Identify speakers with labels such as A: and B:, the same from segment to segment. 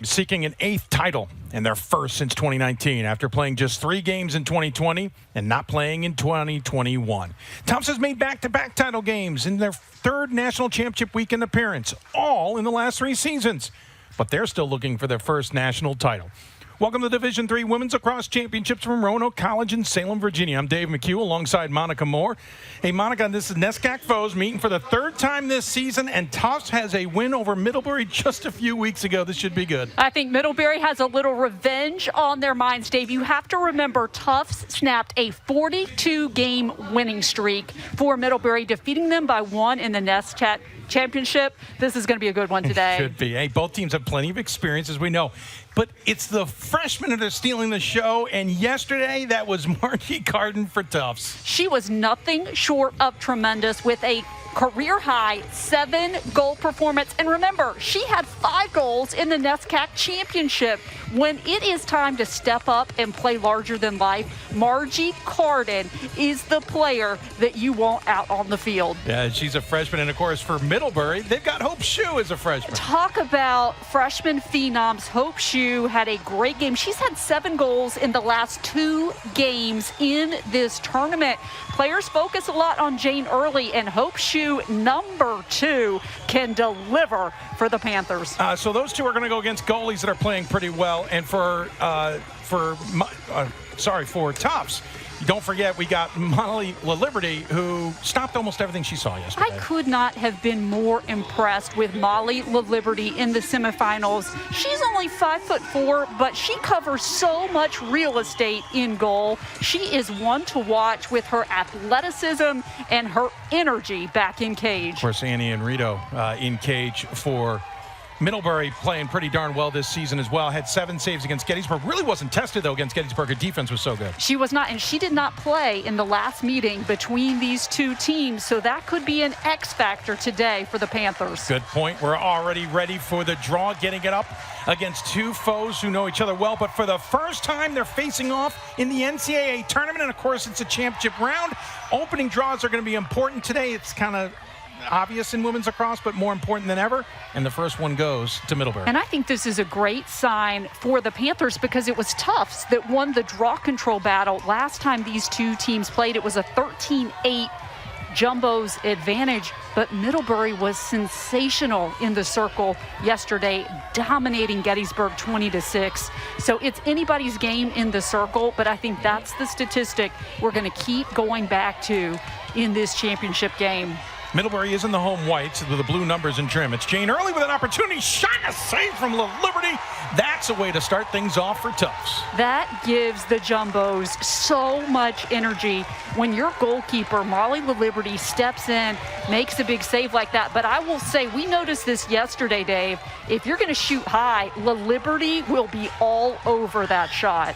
A: seeking an 8th title and their first since 2019 after playing just 3 games in 2020 and not playing in 2021. Tufts has made back-to-back title games in their 3rd national championship weekend appearance, all in the last 3 seasons. But they're still looking for their first national title. Welcome to Division III Women's Lacrosse Championships from Roanoke College in Salem, Virginia. I'm Dave McHugh alongside Monica Moore. Hey, Monica, this is NESCAC foes meeting for the 3rd time this season, and Tufts has a win over Middlebury just a few weeks ago. This should be good.
B: I think Middlebury has a little revenge on their minds, Dave. You have to remember Tufts snapped a 42-game winning streak for Middlebury, defeating them by 1 in the NESCAC championship. This is going to be a good one today.
A: Should be. Hey, both teams have plenty of experience, as we know. But it's the freshmen that are stealing the show, and yesterday that was Margie Carden for Tufts.
B: She was nothing short of tremendous with a career-high 7-goal performance. And remember, she had 5 goals in the NESCAC championship. When it is time to step up and play larger than life, Margie Carden is the player that you want out on the field.
A: Yeah, she's a freshman. And, of course, for Middlebury, they've got Hope Shue as a freshman.
B: Talk about freshman phenoms. Hope Shue had a great game. She's had 7 goals in the last 2 games in this tournament. Players focus a lot on Jane Early, and Hope Shue, number 2, can deliver for the Panthers.
A: So those two are going to go against goalies that are playing pretty well. And for Tufts, don't forget we got Molly LaLiberty, who stopped almost everything she saw yesterday.
B: I could not have been more impressed with Molly LaLiberty in the semifinals. She's only 5'4", but she covers so much real estate in goal. She is one to watch with her athleticism and her energy back in cage.
A: Of course, Annie and Rito in cage for Middlebury, playing pretty darn well this season as well. Had 7 saves against Gettysburg. Really wasn't tested, though, against Gettysburg. Her defense was so good.
B: She was not, and she did not play in the last meeting between these 2 teams, so that could be an X factor today for the Panthers.
A: Good point. We're already ready for the draw, getting it up against 2 foes who know each other well, but for the first time, they're facing off in the NCAA tournament, and, of course, it's a championship round. Opening draws are going to be important today. It's kind of obvious in women's lacrosse, but more important than ever, and the first one goes to Middlebury.
B: And I think this is a great sign for the Panthers because it was Tufts that won the draw control battle last time these 2 teams played. It was a 13-8 Jumbo's advantage, but Middlebury was sensational in the circle yesterday, dominating Gettysburg 20-6. So it's anybody's game in the circle, but I think that's the statistic we're going to keep going back to in this championship game.
A: Middlebury is in the home whites with the blue numbers and trim. It's Jane Early with an opportunity. Shot and a save from LaLiberty. That's a way to start things off for Tufts.
B: That gives the Jumbos so much energy when your goalkeeper, Molly LaLiberty, steps in, makes a big save like that. But I will say, we noticed this yesterday, Dave. If you're going to shoot high, LaLiberty will be all over that shot.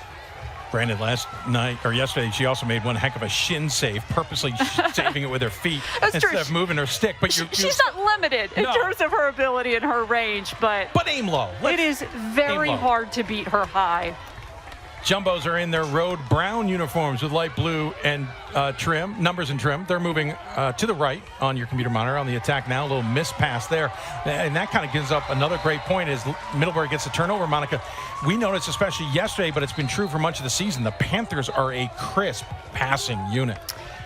A: Brandon, yesterday, she also made one heck of a shin save, purposely saving it with her feet instead of moving her stick. But
B: she's not limited in terms of her ability and her range, but
A: aim low.
B: It is very hard to beat her high.
A: Jumbos are in their road brown uniforms with light blue and trim, numbers and trim. They're moving to the right on your computer monitor on the attack now. A little miss pass there. And that kind of gives up another great point as Middlebury gets the turnover. Monica, we noticed especially yesterday, but it's been true for much of the season, the Panthers are a crisp passing unit.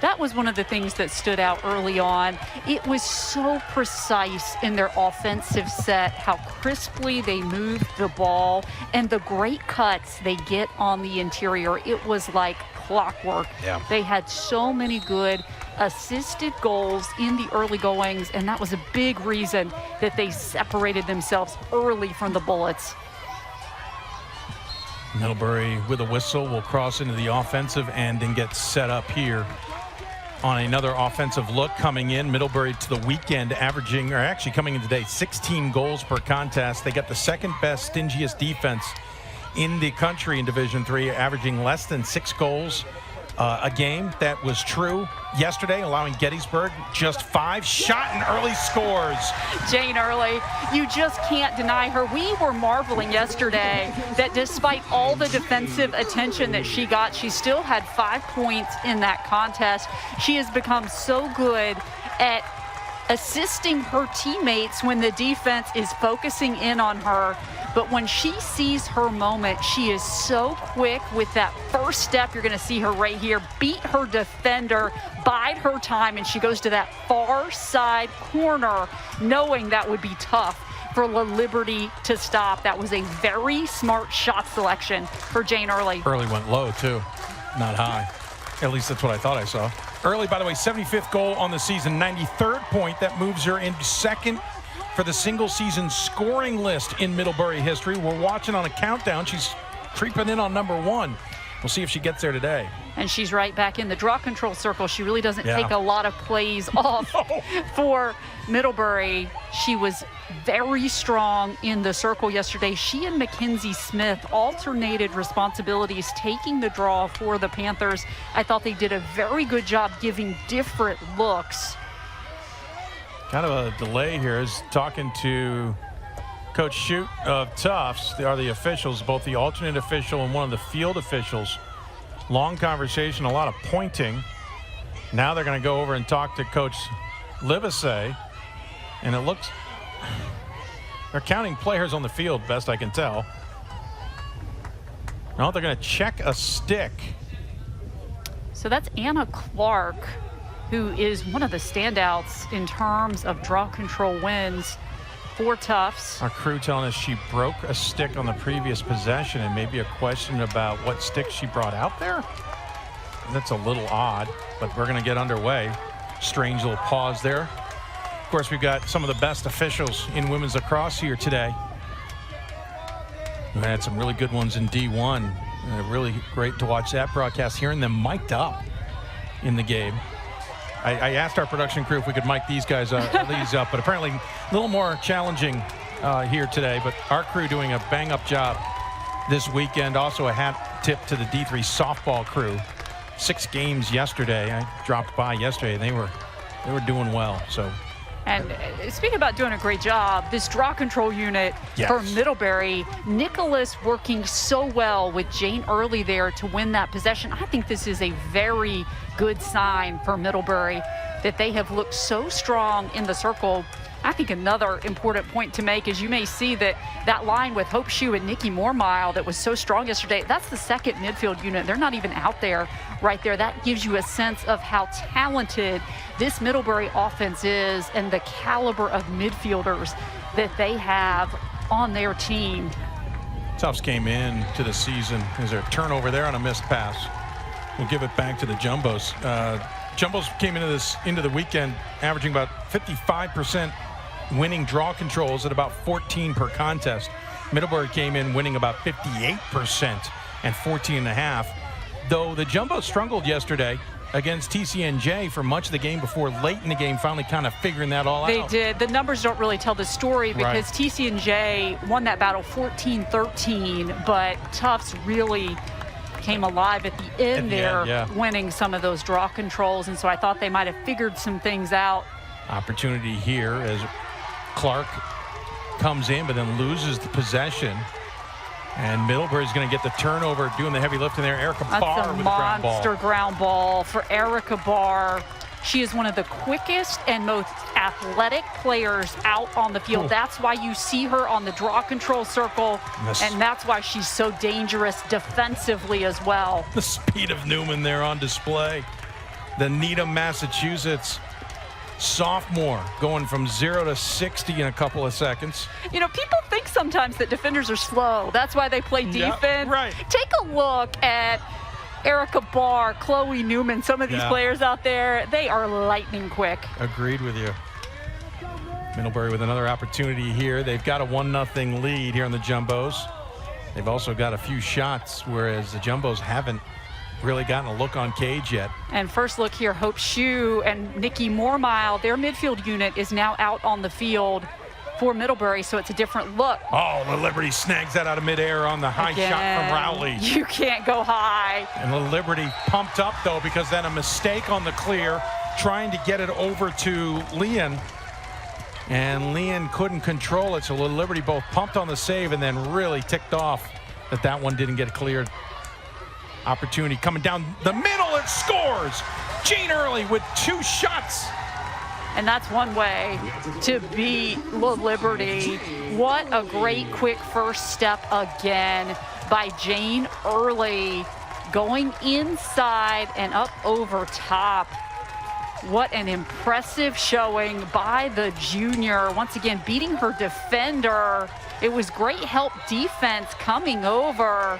B: That was one of the things that stood out early on. It was so precise in their offensive set, how crisply they moved the ball, and the great cuts they get on the interior. It was like clockwork.
A: Yeah.
B: They had so many good assisted goals in the early goings, and that was a big reason that they separated themselves early from the Bullets.
A: Middlebury with a whistle will cross into the offensive end and get set up here on another offensive look coming in. Middlebury to the weekend coming in today, 16 goals per contest. They got the 2nd best, stingiest defense in the country in Division III, averaging less than 6 goals a game. That was true yesterday, allowing Gettysburg just 5. Shot and Early scores.
B: Jane Early, you just can't deny her. We were marveling yesterday that despite all the defensive attention that she got, she still had 5 points in that contest. She has become so good at assisting her teammates when the defense is focusing in on her. But when she sees her moment, she is so quick with that first step. You're going to see her right here, beat her defender, bide her time, and she goes to that far side corner, knowing that would be tough for La Liberty to stop. That was a very smart shot selection for Jane Early.
A: Early went low, too, not high. At least that's what I thought I saw. Early, by the way, 75th goal on the season, 93rd point. That moves her into second for the single-season scoring list in Middlebury history. We're watching on a countdown. She's creeping in on number 1. We'll see if she gets there today.
B: And she's right back in the draw control circle. She really doesn't take a lot of plays off for Middlebury. She was very strong in the circle yesterday. She and Mackenzie Smith alternated responsibilities, taking the draw for the Panthers. I thought they did a very good job giving different looks.
A: Kind of a delay here is talking to Coach Shute of Tufts. They are the officials, both the alternate official and one of the field officials. Long conversation, a lot of pointing. Now they're going to go over and talk to Coach Livesey. And it looks, they're counting players on the field, best I can tell. No, they're going to check a stick.
B: So that's Anna Clark, who is one of the standouts in terms of draw control wins for Tufts.
A: Our crew telling us she broke a stick on the previous possession, and maybe a question about what stick she brought out there. That's a little odd, but we're going to get underway. Strange little pause there. Of course, we've got some of the best officials in women's lacrosse here today. We had some really good ones in D1. Really great to watch that broadcast, hearing them mic'd up in the game. I asked our production crew if we could mic these guys up, but apparently a little more challenging here today. But our crew doing a bang-up job this weekend. Also a hat tip to the D3 softball crew. 6 games yesterday. I dropped by yesterday, and they were doing well. So.
B: And speaking about doing a great job, this draw control unit for Middlebury, Nicholas working so well with Jane Early there to win that possession. I think this is a very good sign for Middlebury that they have looked so strong in the circle. I think another important point to make is you may see that line with Hope Shue and Nikki Moormile that was so strong yesterday, that's the second midfield unit. They're not even out there right there. That gives you a sense of how talented this Middlebury offense is and the caliber of midfielders that they have on their team.
A: Tufts came in to the season. There's a turnover there on a missed pass. We'll give it back to the Jumbos. Jumbos came into the weekend averaging about 55% winning draw controls at about 14 per contest. Middlebury came in winning about 58% and 14.5. Though the Jumbos struggled yesterday against TCNJ for much of the game before late in the game finally kind of figuring that all out.
B: They did. The numbers don't really tell the story because TCNJ won that battle 14-13, but Tufts really came alive at the end winning some of those draw controls, and so I thought they might have figured some things out.
A: Opportunity here as Clark comes in but then loses the possession, and Middlebury's going to get the turnover doing the heavy lifting there. Erica Barr with the ground ball.
B: Monster ground ball for Erica Barr. She is one of the quickest and most athletic players out on the field. That's why you see her on the draw control circle, and that's why she's so dangerous defensively as well.
A: The speed of Newman there on display. The Needham, Massachusetts sophomore going from 0 to 60 in a couple of seconds.
B: You know, people think sometimes that defenders are slow. That's why they play defense.
A: Right.
B: Take a look at Erica Barr, Chloe Newman, some of these players out there, they are lightning quick.
A: Agreed with you. Middlebury with another opportunity here. They've got a 1-0 lead here on the Jumbos. They've also got a few shots, whereas the Jumbos haven't really gotten a look on cage yet.
B: And first look here, Hope Shue and Nikki Moormile, their midfield unit is now out on the field for Middlebury, so it's a different look.
A: Oh, the Liberty snags that out of midair on the high shot from Rowley.
B: You can't go high.
A: And the Liberty pumped up, though, because then a mistake on the clear, trying to get it over to Leon. And Leon couldn't control it, so Liberty both pumped on the save and then really ticked off that one didn't get cleared. Opportunity coming down the middle, it scores! Jane Early with 2 shots
B: And that's one way to beat Liberty. What a great quick first step again by Jane Early, going inside and up over top. What an impressive showing by the junior. Once again, beating her defender. It was great help defense coming over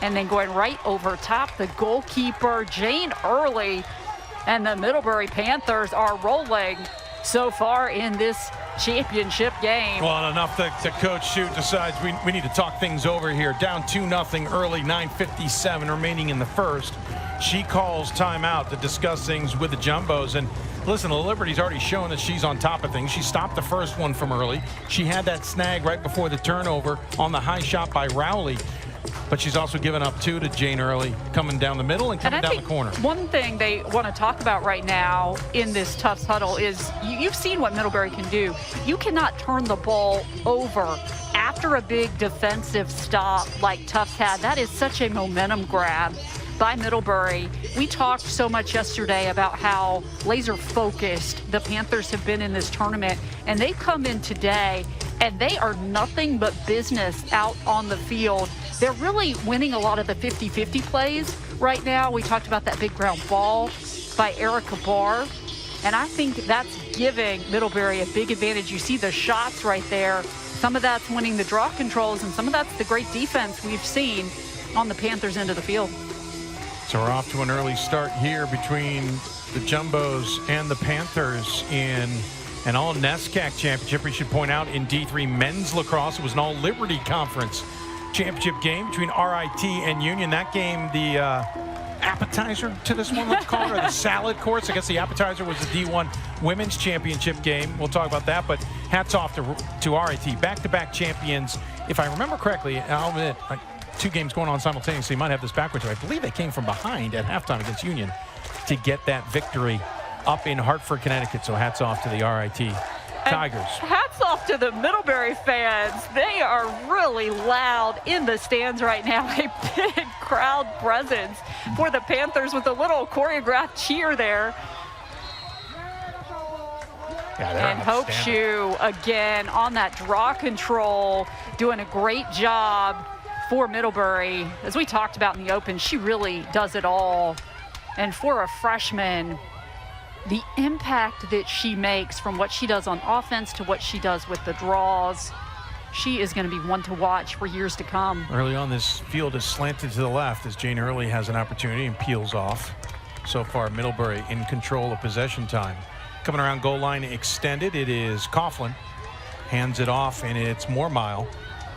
B: and then going right over top. The goalkeeper, Jane Early, and the Middlebury Panthers are rolling so far in this championship game.
A: Well, enough that Coach Shute decides we need to talk things over here. Down 2-0 early, 9:57 remaining in the first. She calls timeout to discuss things with the Jumbos. And listen, the Liberty's already shown that she's on top of things. She stopped the first one from early. She had that snag right before the turnover on the high shot by Rowley. But she's also given up two to Jane Early, coming down the middle and coming down the corner.
B: One thing they want to talk about right now in this Tufts huddle is you've seen what Middlebury can do. You cannot turn the ball over after a big defensive stop like Tufts had. That is such a momentum grab by Middlebury. We talked so much yesterday about how laser focused the Panthers have been in this tournament, and they've come in today and they are nothing but business out on the field. They're really winning a lot of the 50-50 plays right now. We talked about that big ground ball by Erica Barr, and I think that's giving Middlebury a big advantage. You see the shots right there. Some of that's winning the draw controls, and some of that's the great defense we've seen on the Panthers' end of the field.
A: So we're off to an early start here between the Jumbos and the Panthers in an all-NESCAC championship. We should point out in D3 men's lacrosse, it was an all-Liberty Conference championship game between RIT and Union. That game, the appetizer to this one, let's call it, or the salad course. I guess the appetizer was the D1 women's championship game. We'll talk about that, but hats off to RIT. Back-to-back champions. If I remember correctly, I'll admit, two games going on simultaneously. You might have this backwards. I believe they came from behind at halftime against Union to get that victory up in Hartford, Connecticut. So hats off to the RIT Tigers.
B: And hats off to the Middlebury fans. They are really loud in the stands right now. A big crowd presence for the Panthers with a little choreographed cheer there.
A: Yeah,
B: and Hope Shoe again on that draw control, doing a great job for Middlebury. As we talked about in the open, she really does it all. And for a freshman, the impact that she makes from what she does on offense to what she does with the draws, she is going to be one to watch for years to come.
A: Early on, this field is slanted to the left as Jane Early has an opportunity and peels off. So far, Middlebury in control of possession time. Coming around goal line extended, it is Coughlin. Hands it off, and it's Mormile.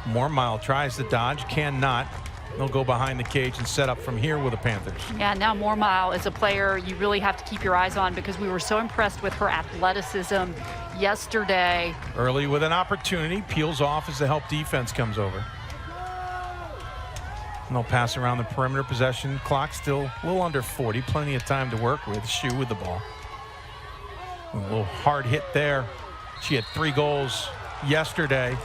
A: Mormile tries to dodge, cannot. They'll go behind the cage and set up from here with the Panthers.
B: Yeah, now Mormile is a player you really have to keep your eyes on because we were so impressed with her athleticism yesterday.
A: Early with an opportunity, peels off as the help defense comes over. And they'll pass around the perimeter. Possession clock still a little under 40. Plenty of time to work with. Shoe with the ball. A little hard hit there. She had 3 goals yesterday,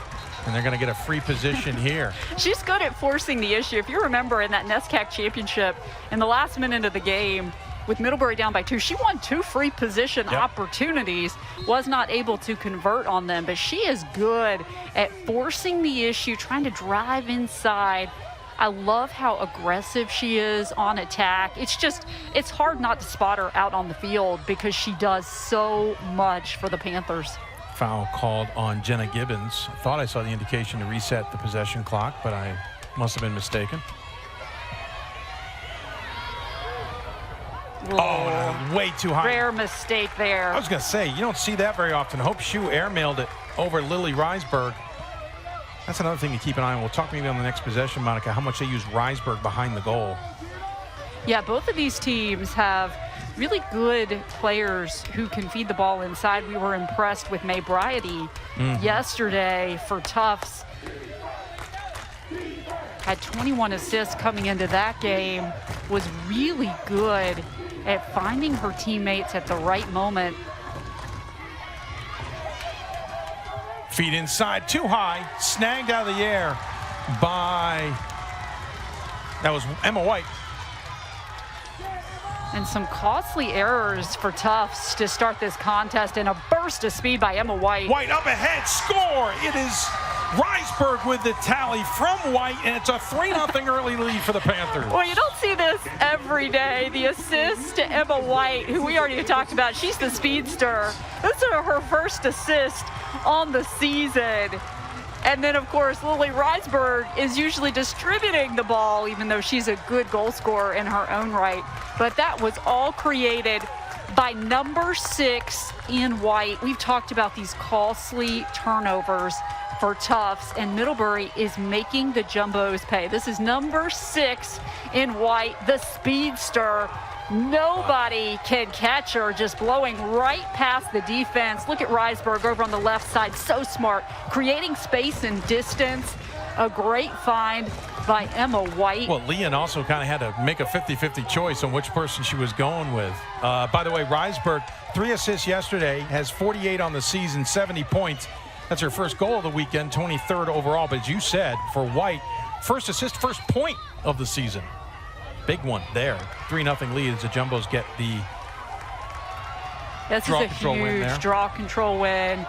A: and they're going to get a free position here.
B: She's good at forcing the issue. If you remember in that NESCAC championship, in the last minute of the game, with Middlebury down by 2, she won 2 free position opportunities, was not able to convert on them, but she is good at forcing the issue, trying to drive inside. I love how aggressive she is on attack. It's hard not to spot her out on the field because she does so much for the Panthers.
A: Foul called on Jenna Gibbons. I thought I saw the indication to reset the possession clock, but I must have been mistaken. Oh, way too high.
B: Rare mistake there.
A: I was going to say, you don't see that very often. Hope Shoe airmailed it over Lily Reisberg. That's another thing to keep an eye on. We'll talk maybe on the next possession, Monica, how much they use Reisberg behind the goal.
B: Yeah, both of these teams have really good players who can feed the ball inside. We were impressed with May Bryady yesterday for Tufts. Had 21 assists coming into that game. Was really good at finding her teammates at the right moment.
A: Feet inside, too high, snagged out of the air by, that was Emma White.
B: And some costly errors for Tufts to start this contest, and a burst of speed by Emma White.
A: White up ahead, score! It is Reisberg with the tally from White, and it's a 3-0 early lead for the Panthers.
B: Well, you don't see this every day. The assist to Emma White, who we already talked about. She's the speedster. This is her first assist on the season. And then, of course, Lily Reisberg is usually distributing the ball, even though she's a good goal scorer in her own right. But that was all created by number 6 in White. We've talked about these costly turnovers for Tufts, and Middlebury is making the Jumbos pay. This is number 6 in White, the speedster. Nobody can catch her, just blowing right past the defense. Look at Reisberg over on the left side, so smart, creating space and distance. A great find by Emma White.
A: Well, Leon also kind of had to make a 50-50 choice on which person she was going with. By the way, Reisberg, 3 assists yesterday, has 48 on the season, 70 points. That's her first goal of the weekend, 23rd overall. But as you said, for White, first assist, first point of the season. Big one there. 3-0 lead as the Jumbos get the
B: this
A: draw
B: is a
A: control win there.
B: Huge draw control win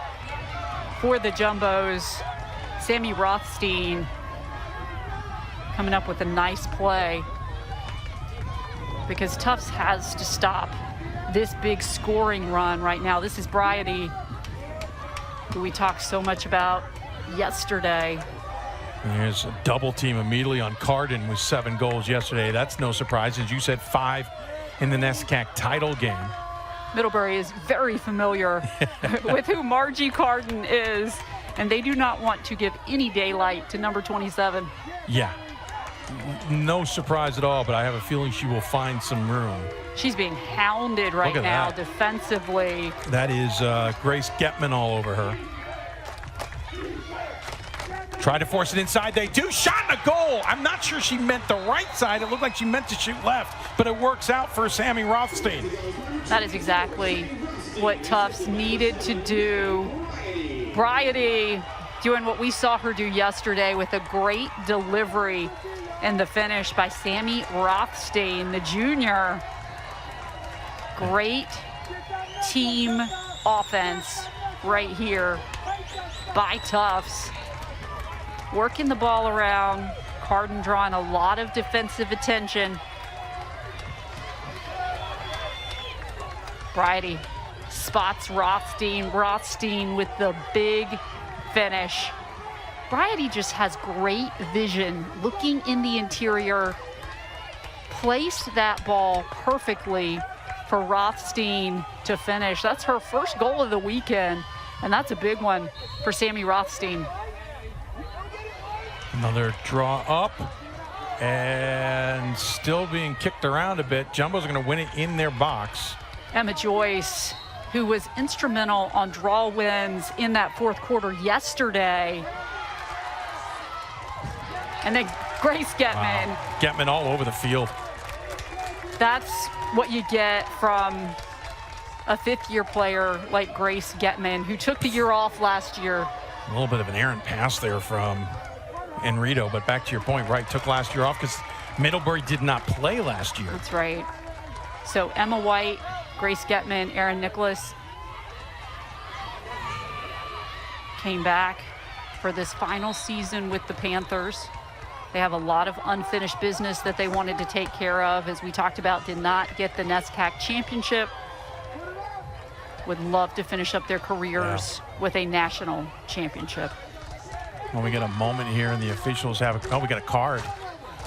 B: for the Jumbos. Sammy Rothstein coming up with a nice play, because Tufts has to stop this big scoring run right now. This is Bryady, who we talked so much about yesterday.
A: There's a double team immediately on Carden with 7 goals yesterday. That's no surprise. As you said, 5 in the NESCAC title game.
B: Middlebury is very familiar with who Margie Carden is, and they do not want to give any daylight to number 27.
A: Yeah, no surprise at all, but I have a feeling she will find some room.
B: She's being hounded right now defensively.
A: That is Grace Getman all over her. Try to force it inside. They do. Shot and a goal. I'm not sure she meant the right side. It looked like she meant to shoot left, but it works out for Sammy Rothstein.
B: That is exactly what Tufts needed to do. Bryady doing what we saw her do yesterday with a great delivery and the finish by Sammy Rothstein, the junior. Great team offense right here by Tufts. Working the ball around. Carden drawing a lot of defensive attention. Bryady spots Rothstein. Rothstein with the big finish. Bryady just has great vision, looking in the interior. Placed that ball perfectly for Rothstein to finish. That's her first goal of the weekend, and that's a big one for Sammy Rothstein.
A: Another draw up, and still being kicked around a bit. Jumbo's going to win it in their box.
B: Emma Joyce, who was instrumental on draw wins in that fourth quarter yesterday. And then Grace Getman.
A: Wow. Getman all over the field.
B: That's what you get from a fifth-year player like Grace Getman, who took the year off last year.
A: A little bit of an errant pass there from Enrito, but back to your point, right, took last year off because Middlebury did not play last year.
B: That's right. So Emma White, Grace Getman, Erin Nicholas came back for this final season with the Panthers. They have a lot of unfinished business that they wanted to take care of. As we talked about, did not get the NESCAC championship. Would love to finish up their careers with a national championship.
A: Well, we get a moment here, and the officials have we got a card.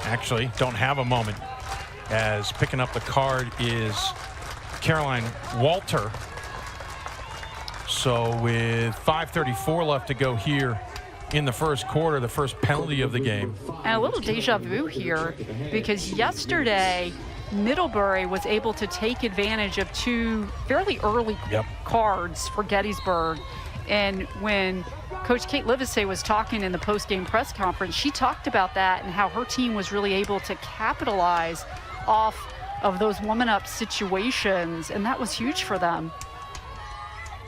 A: Actually, don't have a moment, as picking up the card is Caroline Walter. So with 5:34 left to go here in the first quarter, the first penalty of the game.
B: And a little deja vu here, because yesterday Middlebury was able to take advantage of 2 fairly early cards for Gettysburg. And when Coach Kate Livesey was talking in the post-game press conference, she talked about that and how her team was really able to capitalize off of those woman-up situations, and that was huge for them.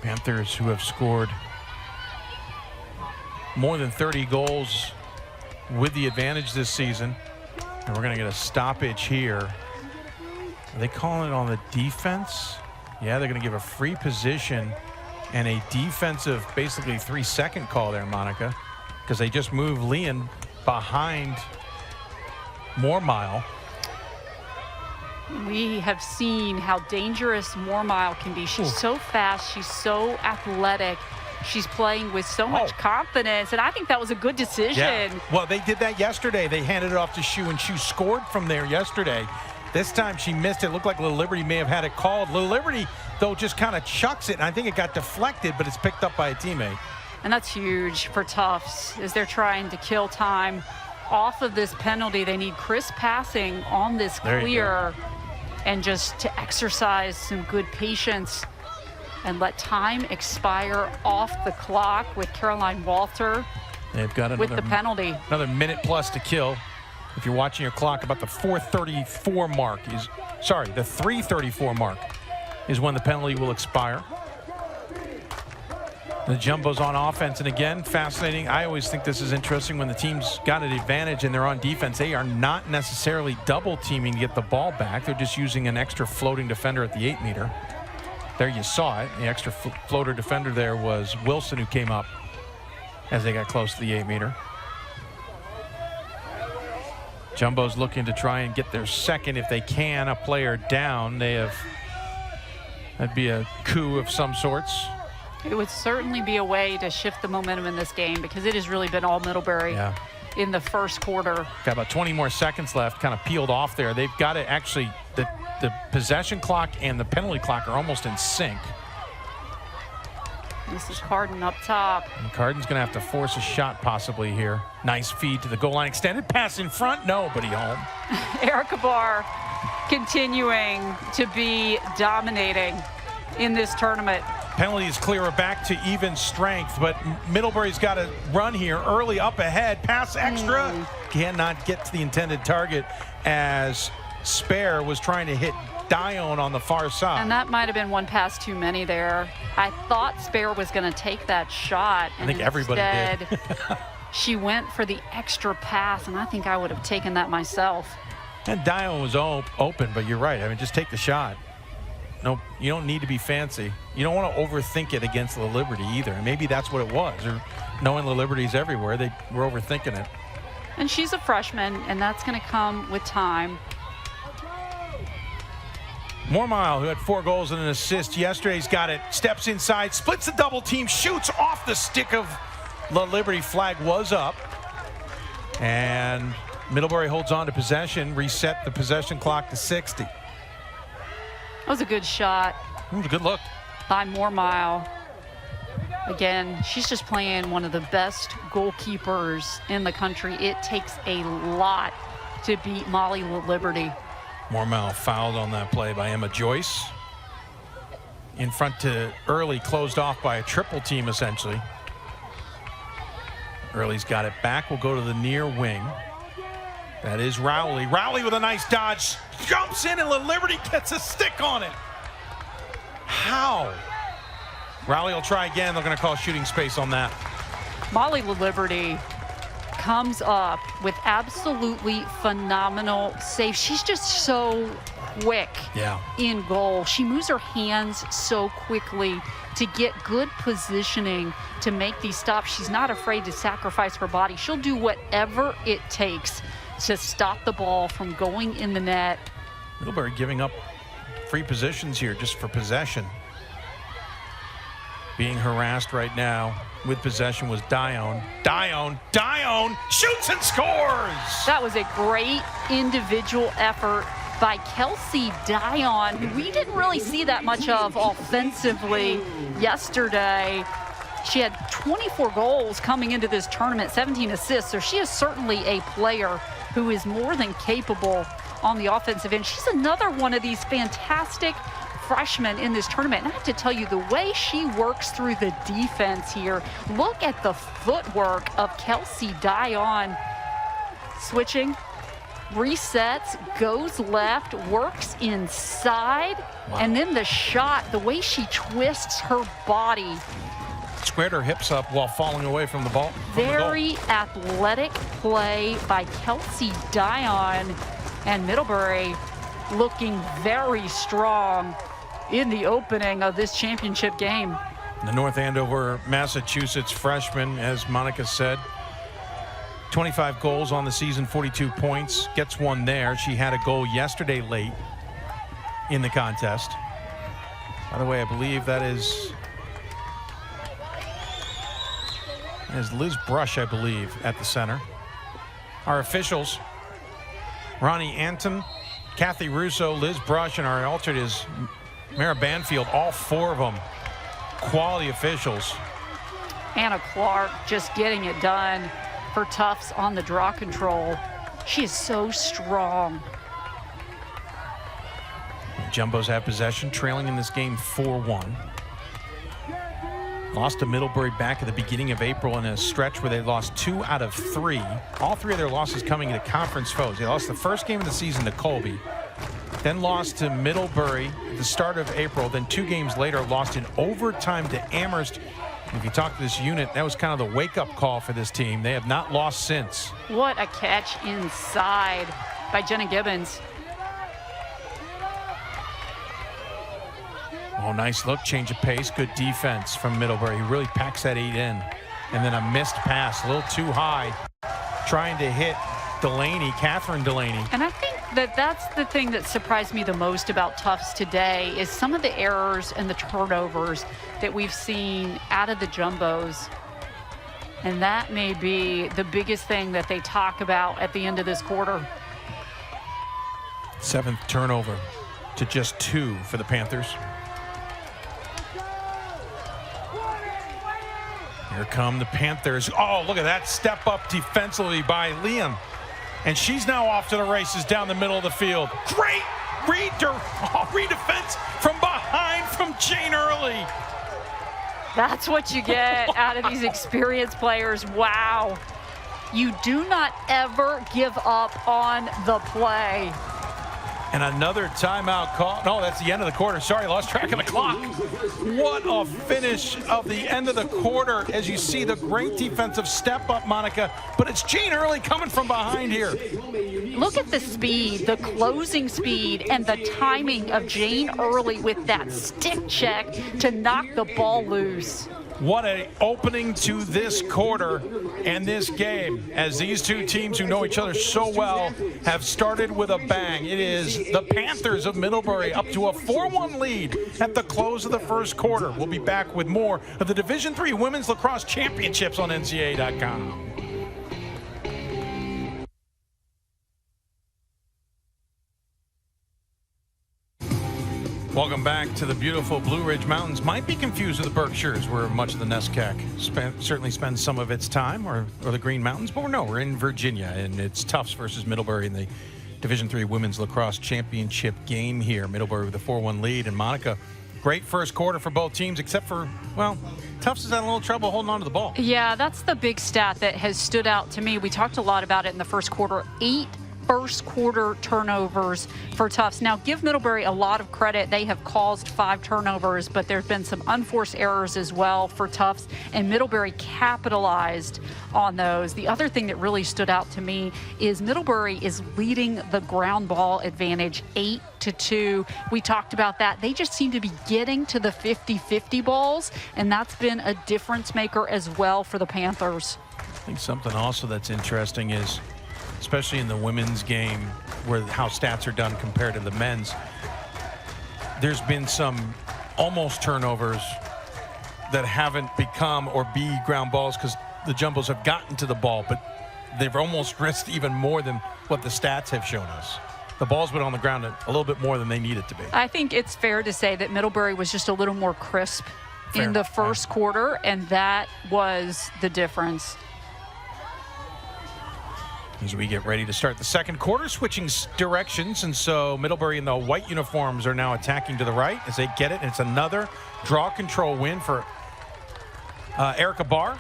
A: Panthers, who have scored more than 30 goals with the advantage this season. And we're going to get a stoppage here. Are they calling it on the defense? Yeah, they're going to give a free position and a defensive, basically 3-second call there, Monica, because they just moved Leon behind Mormile.
B: We have seen how dangerous Mormile can be. She's so fast. She's so athletic. She's playing with so much confidence, and I think that was a good decision.
A: Yeah. Well, they did that yesterday. They handed it off to Shu, and Shu scored from there yesterday. This time she missed it. Looked like Little Liberty may have had it called. Little Liberty, though, just kind of chucks it, and I think it got deflected, but it's picked up by a teammate.
B: And that's huge for Tufts as they're trying to kill time off of this penalty. They need crisp passing on this clear and just to exercise some good patience and let time expire off the clock with Caroline Walter.
A: They've got
B: with the penalty.
A: Another minute plus to kill. If you're watching your clock, about the 4:34 mark is, sorry, the 3:34 mark is when the penalty will expire. The Jumbo's on offense, and again, fascinating. I always think this is interesting when the team's got an advantage and they're on defense. They are not necessarily double teaming to get the ball back. They're just using an extra floating defender at the 8-meter. There you saw it. The extra floater defender there was Wilson, who came up as they got close to the 8-meter. Jumbo's looking to try and get their second, if they can, a player down. That'd be a coup of some sorts.
B: It would certainly be a way to shift the momentum in this game because it has really been all Middlebury in the first quarter.
A: Got about 20 more seconds left, kind of peeled off there. They've got it actually, the possession clock and the penalty clock are almost in sync.
B: This is Carden up top.
A: And Carden's going to have to force a shot possibly here. Nice feed to the goal line. Extended pass in front. Nobody home.
B: Erica Barr continuing to be dominating in this tournament.
A: Penalty is clear back to even strength, but Middlebury's got to run here early, up ahead, pass extra. Cannot get to the intended target as Spare was trying to hit Dion on the far side.
B: And that might have been one pass too many there. I thought Spare was going to take that shot.
A: I think everybody did.
B: She went for the extra pass, and I think I would have taken that myself.
A: And Dion was open, but you're right. I mean, just take the shot. No, you don't need to be fancy. You don't want to overthink it against La Liberty either. And maybe that's what it was. Or knowing La Liberty's everywhere, they were overthinking it.
B: And she's a freshman, and that's going to come with time.
A: Mormile, who had 4 goals and an assist yesterday's got it. Steps inside, splits the double team, shoots off the stick of La Liberty. Flag was up. And Middlebury holds on to possession, reset the possession clock to 60.
B: That was a good shot.
A: It was a good look
B: by Mormile. Again, she's just playing one of the best goalkeepers in the country. It takes a lot to beat Molly Liberty.
A: Mormile fouled on that play by Emma Joyce. In front to Early, closed off by a triple team, essentially. Early's got it back. We'll go to the near wing. That is Rowley. Rowley with a nice dodge. Jumps in and La Liberty gets a stick on it. How? Rowley will try again. They're going to call shooting space on that.
B: Molly Liberty comes up with absolutely phenomenal saves. She's just so quick in goal. She moves her hands so quickly to get good positioning to make these stops. She's not afraid to sacrifice her body. She'll do whatever it takes to stop the ball from going in the net.
A: Middlebury giving up free positions here just for possession. Being harassed right now with possession was Dion. Dion shoots and scores!
B: That was a great individual effort by Kelsey Dion, who we didn't really see that much of offensively yesterday. She had 24 goals coming into this tournament, 17 assists, so she is certainly a player who is more than capable on the offensive end. She's another one of these fantastic freshmen in this tournament. And I have to tell you, the way she works through the defense here, look at the footwork of Kelsey Dion. Switching, resets, goes left, works inside, and then the shot, the way she twists her body.
A: Squared her hips up while falling away from the ball.
B: Very athletic play by Kelsey Dion, and Middlebury looking very strong in the opening of this championship game.
A: The North Andover, Massachusetts freshman, as Monica said, 25 goals on the season, 42 points, gets one there. She had a goal yesterday late in the contest. By the way, I believe that is Liz Brush, I believe, at the center. Our officials, Ronnie Anton, Kathy Russo, Liz Brush, and our alternate is Mara Banfield, all four of them quality officials.
B: Anna Clark just getting it done for Tufts on the draw control. She is so strong.
A: Jumbos have possession, trailing in this game 4-1. Lost to Middlebury back at the beginning of April in a stretch where they lost 2 out of 3. All 3 of their losses coming to conference foes. They lost the first game of the season to Colby, then lost to Middlebury at the start of April, then 2 games later lost in overtime to Amherst. If you talk to this unit, that was kind of the wake-up call for this team. They have not lost since.
B: What a catch inside by Jenna Gibbons.
A: Oh, nice look, change of pace, good defense from Middlebury. He really packs that 8 in. And then a missed pass, a little too high, trying to hit Delaney, Catherine Delaney.
B: And I think that that's the thing that surprised me the most about Tufts today is some of the errors and the turnovers that we've seen out of the Jumbos. And that may be the biggest thing that they talk about at the end of this quarter.
A: 7th turnover to just 2 for the Panthers. Here come the Panthers. Oh, look at that step up defensively by Liam. And she's now off to the races down the middle of the field. Great re-defense from behind from Jane Early.
B: That's what you get out of these experienced players. Wow. You do not ever give up on the play.
A: And another timeout call. No, that's the end of the quarter. Sorry, lost track of the clock. What a finish of the end of the quarter as you see the great defensive step up, Monica. But it's Jane Early coming from behind here.
B: Look at the speed, the closing speed, and the timing of Jane Early with that stick check to knock the ball loose.
A: What an opening to this quarter and this game as these two teams who know each other so well have started with a bang. It is the Panthers of Middlebury up to a 4-1 lead at the close of the first quarter. We'll be back with more of the Division III Women's Lacrosse Championships on NCAA.com. Welcome back to the beautiful Blue Ridge Mountains. Might be confused with the Berkshires, where much of the NESCAC certainly spends some of its time, or the Green Mountains. But no, we're in Virginia, and it's Tufts versus Middlebury in the Division III Women's Lacrosse Championship game here. Middlebury with a 4-1 lead. And Monica, great first quarter for both teams, except for, well, Tufts has had a little trouble holding on to the ball.
B: Yeah, that's the big stat that has stood out to me. We talked a lot about it in the first quarter. 8 first quarter turnovers for Tufts. Now, give Middlebury a lot of credit. They have caused 5 turnovers, but there's been some unforced errors as well for Tufts, and Middlebury capitalized on those. The other thing that really stood out to me is Middlebury is leading the ground ball advantage 8-2. We talked about that. They just seem to be getting to the 50-50 balls, and that's been a difference maker as well for the Panthers.
A: I think something also that's interesting is, especially in the women's game, where how stats are done compared to the men's, there's been some almost turnovers that haven't become or be ground balls because the Jumbos have gotten to the ball, but they've almost risked even more than what the stats have shown us. The ball's been on the ground a little bit more than they need it to be.
B: I think it's fair to say that Middlebury was just a little more crisp in the first quarter, and that was the difference.
A: As we get ready to start the second quarter, switching directions, and so Middlebury in the white uniforms are now attacking to the right as they get it, and it's another draw control win for Erica Barr.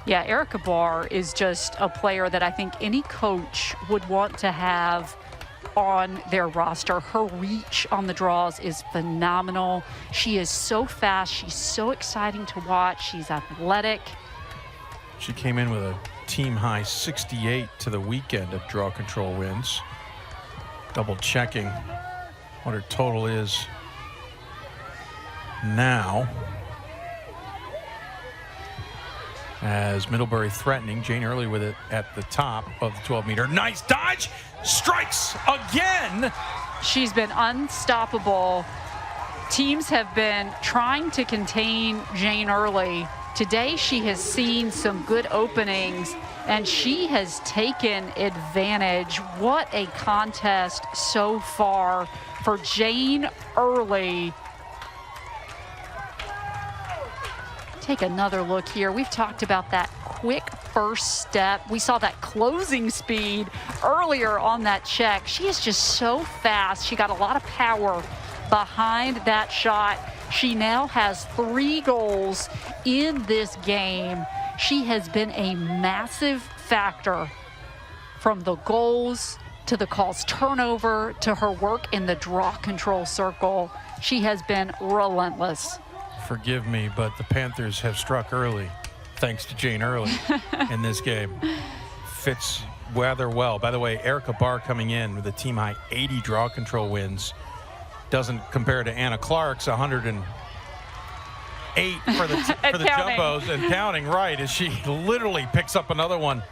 B: Yeah, Erica Barr is just a player that I think any coach would want to have on their roster. Her reach on the draws is phenomenal. She is so fast. She's so exciting to watch. She's athletic.
A: She came in with a team high 68 to the weekend of draw control wins. Double checking what her total is now. As Middlebury threatening, Jane Early with it at the top of the 12-meter. Nice dodge, strikes again.
B: She's been unstoppable. Teams have been trying to contain Jane Early. Today she has seen some good openings and she has taken advantage. What a contest so far for Jane Early. Take another look here. We've talked about that quick first step. We saw that closing speed earlier on that check. She is just so fast. She got a lot of power behind that shot. She now has 3 goals in this game. She has been a massive factor from the goals to the calls turnover to her work in the draw control circle. She has been relentless.
A: Forgive me, but the Panthers have struck early, thanks to Jane Early in this game. Fits rather well. By the way, Erica Barr coming in with a team-high 80 draw control wins. Doesn't compare to Anna Clark's 108 for the Jumbos and counting, right, as she literally picks up another one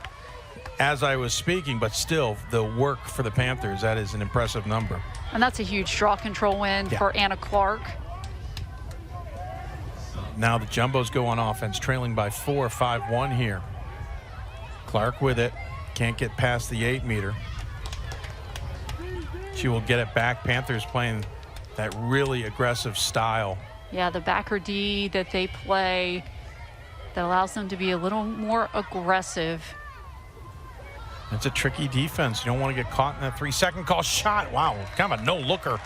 A: as I was speaking, but still the work for the Panthers, that is an impressive number.
B: And that's a huge draw control win for Anna Clark.
A: Now the Jumbos go on offense, trailing by 4, 5-1 here. Clark with it, can't get past the 8-meter. She will get it back. Panthers playing that really aggressive style.
B: Yeah, the backer D that they play that allows them to be a little more aggressive.
A: It's a tricky defense. You don't want to get caught in that 3-second call shot. Wow, kind of a no-looker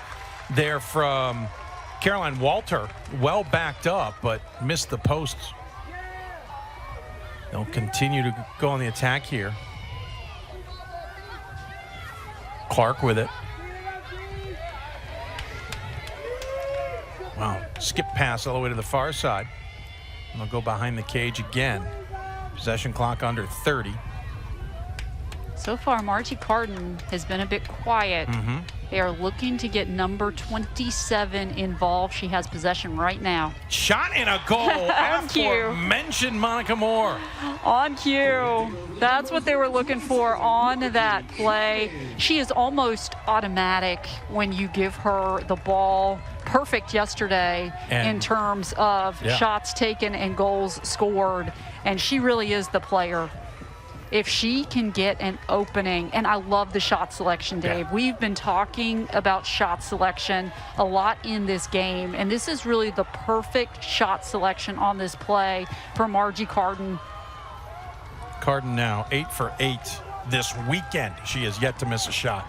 A: there from Caroline Walter. Well backed up, but missed the posts. They'll continue to go on the attack here. Clark with it. Wow, skip pass all the way to the far side. And they'll go behind the cage again. Possession clock under 30.
B: So far, Margie Carden has been a bit quiet. They are looking to get number 27 involved. She has possession right now.
A: Shot and a goal. Aforementioned Monica Moore.
B: On cue. That's what they were looking for on that play. She is almost automatic when you give her the ball. Perfect yesterday in terms of shots taken and goals scored. And she really is the player. If she can get an opening, and I love the shot selection, Dave. We've been talking about shot selection a lot in this game, and this is really the perfect shot selection on this play for Margie Carden.
A: Carden now 8 for 8 this weekend. She has yet to miss a shot.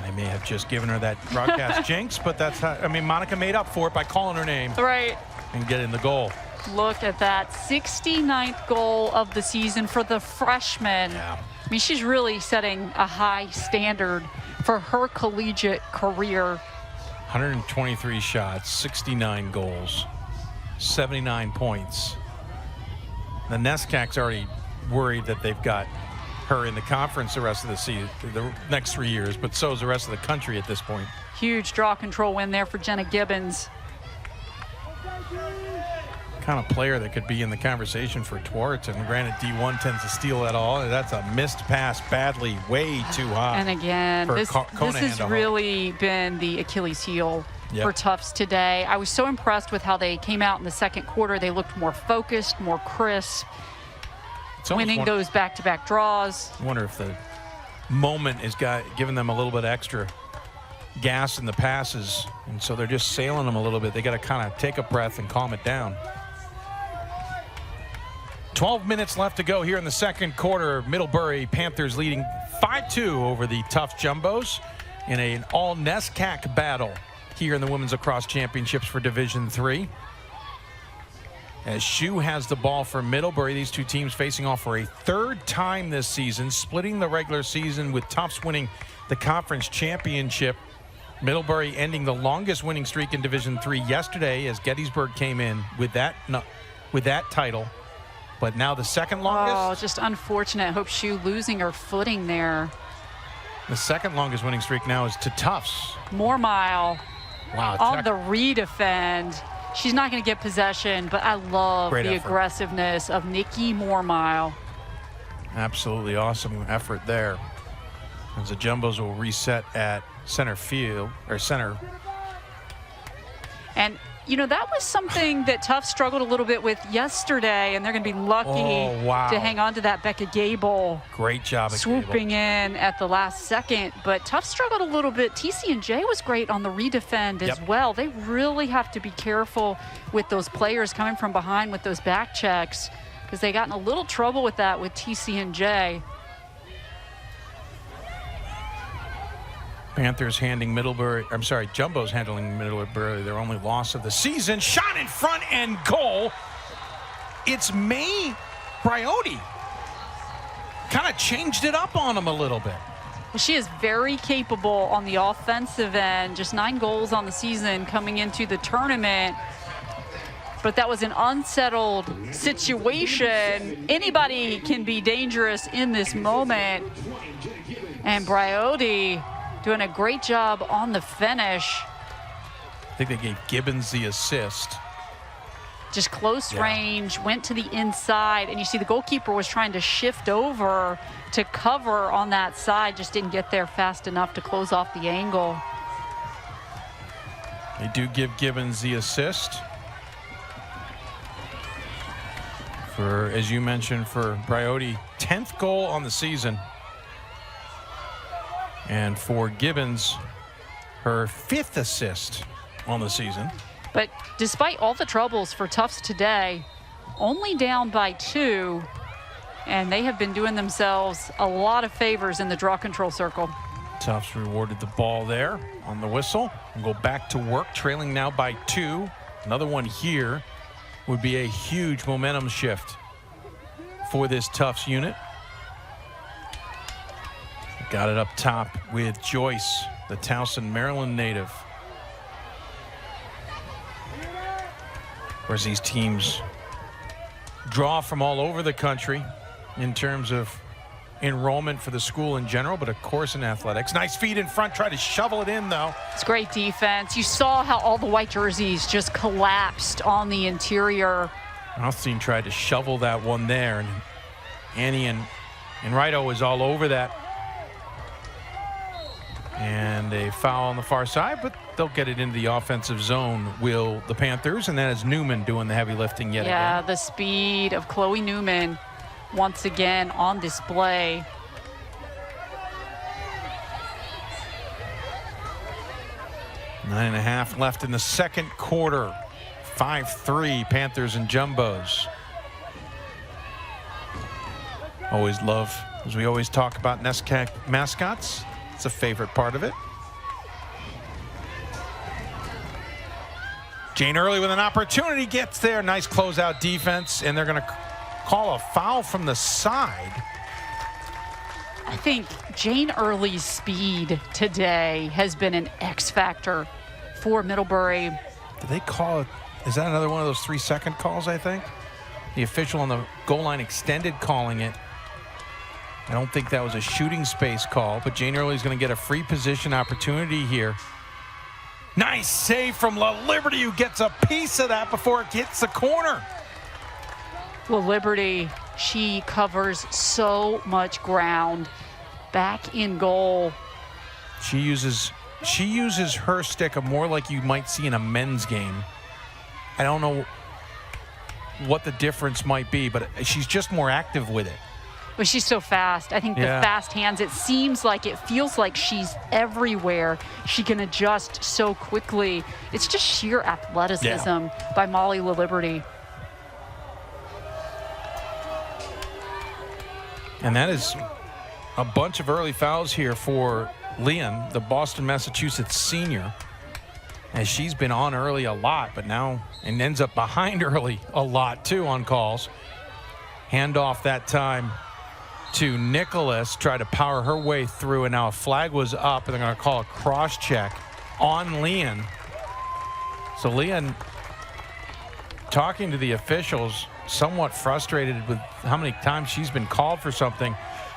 A: I may have just given her that broadcast jinx, but that's how, I mean, Monica made up for it by calling her name.
B: Right.
A: And getting the goal.
B: Look at that, 69th goal of the season for the freshman.
A: Yeah.
B: I mean, she's really setting a high standard for her collegiate career.
A: 123 shots, 69 goals, 79 points. The NESCAC's already worried that they've got her in the conference the rest of the season, the next 3 years, but so is the rest of the country at this point.
B: Huge draw control win there for Jenna Gibbons.
A: Kind of player that could be in the conversation for Twarton. Granted, D1 tends to steal that all. That's a missed pass badly, way too high.
B: And again, this has really been the Achilles heel for Tufts today. I was so impressed with how they came out in the second quarter. They looked more focused, more crisp, winning those back-to-back draws.
A: I wonder if the moment is giving them a little bit extra gas in the passes, and so they're just sailing them a little bit. They got to kind of take a breath and calm it down. 12 minutes left to go here in the second quarter. Middlebury Panthers leading 5-2 over the Tufts Jumbos in an all-NESCAC battle here in the Women's Lacrosse Championships for Division III. As Shu has the ball for Middlebury, these two teams facing off for a third time this season, splitting the regular season with Tufts winning the conference championship. Middlebury ending the longest winning streak in Division III yesterday as Gettysburg came in with that title. But now the second longest.
B: Oh, just unfortunate. Hope Shu losing her footing there.
A: The second longest winning streak now is to Tufts.
B: Mormile
A: Wow.
B: on the redefend. She's not going to get possession, but I love
A: Great
B: the
A: effort.
B: aggressiveness of Nikki Mormile.
A: Absolutely awesome effort there. As the Jumbos will reset at center field, or center.
B: And, you know, that was something that Tufts struggled a little bit with yesterday, and they're going to be lucky to hang on to that. Becca Gable
A: Great job at
B: swooping
A: Gable.
B: in at the last second. But Tufts struggled a little bit. TC&J was great on the redefend as well. They really have to be careful with those players coming from behind with those back checks, because they got in a little trouble with that with TC&J.
A: Panthers handing Middlebury, I'm sorry, Jumbos handling Middlebury their only loss of the season. Shot in front and goal. It's May Briotti. Kind of changed it up on him a little bit.
B: Well, she is very capable on the offensive end. Just 9 goals on the season coming into the tournament. But that was an unsettled situation. Anybody can be dangerous in this moment. And Briotti doing a great job on the finish.
A: I think they gave Gibbons the assist.
B: Just close range, went to the inside, and you see the goalkeeper was trying to shift over to cover on that side, just didn't get there fast enough to close off the angle.
A: They do give Gibbons the assist. For, as you mentioned, for Briotti, 10th goal on the season. And for Gibbons, her 5th assist on the season.
B: But despite all the troubles for Tufts today, only down by 2, and they have been doing themselves a lot of favors in the draw control circle.
A: Tufts rewarded the ball there on the whistle and go back to work, trailing now by 2. Another one here would be a huge momentum shift for this Tufts unit. Got it up top with Joyce, the Towson, Maryland native. Whereas these teams draw from all over the country in terms of enrollment for the school in general, but of course in athletics. Nice feed in front, try to shovel it in though.
B: It's great defense. You saw how all the white jerseys just collapsed on the interior.
A: Alstein tried to shovel that one there, and Annie and Rido was all over that. And a foul on the far side, but they'll get it into the offensive zone, will the Panthers, and that is Newman doing the heavy lifting yet again.
B: Yeah, the speed of Chloe Newman once again on display.
A: Nine and a half left in the second quarter. 5-3 Panthers and Jumbos. Always love, as we always talk about NESCAC mascots, it's a favorite part of it. Jane Early with an opportunity, gets there. Nice closeout defense, and they're going to call a foul from the side.
B: I think Jane Early's speed today has been an X factor for Middlebury.
A: Did they call it? Is that another one of those 3-second calls, I think? The official on the goal line extended calling it. I don't think that was a shooting space call, but Jane Early's going to get a free position opportunity here. Nice save from La Liberty, who gets a piece of that before it hits the corner.
B: Well, Liberty, she covers so much ground back in goal.
A: She uses her stick more like you might see in a men's game. I don't know what the difference might be, but she's just more active with it.
B: But she's so fast. I think the fast hands, it seems like, it feels like she's everywhere. She can adjust so quickly. It's just sheer athleticism by Molly La Liberty.
A: And that is a bunch of early fouls here for Leon, the Boston, Massachusetts senior, as she's been on early a lot, but now and ends up behind early a lot too on calls. Handoff that time to Nicholas, try to power her way through, and now a flag was up, and they're going to call a cross check on Leon. So Leon, talking to the officials, somewhat frustrated with how many times she's been called for something.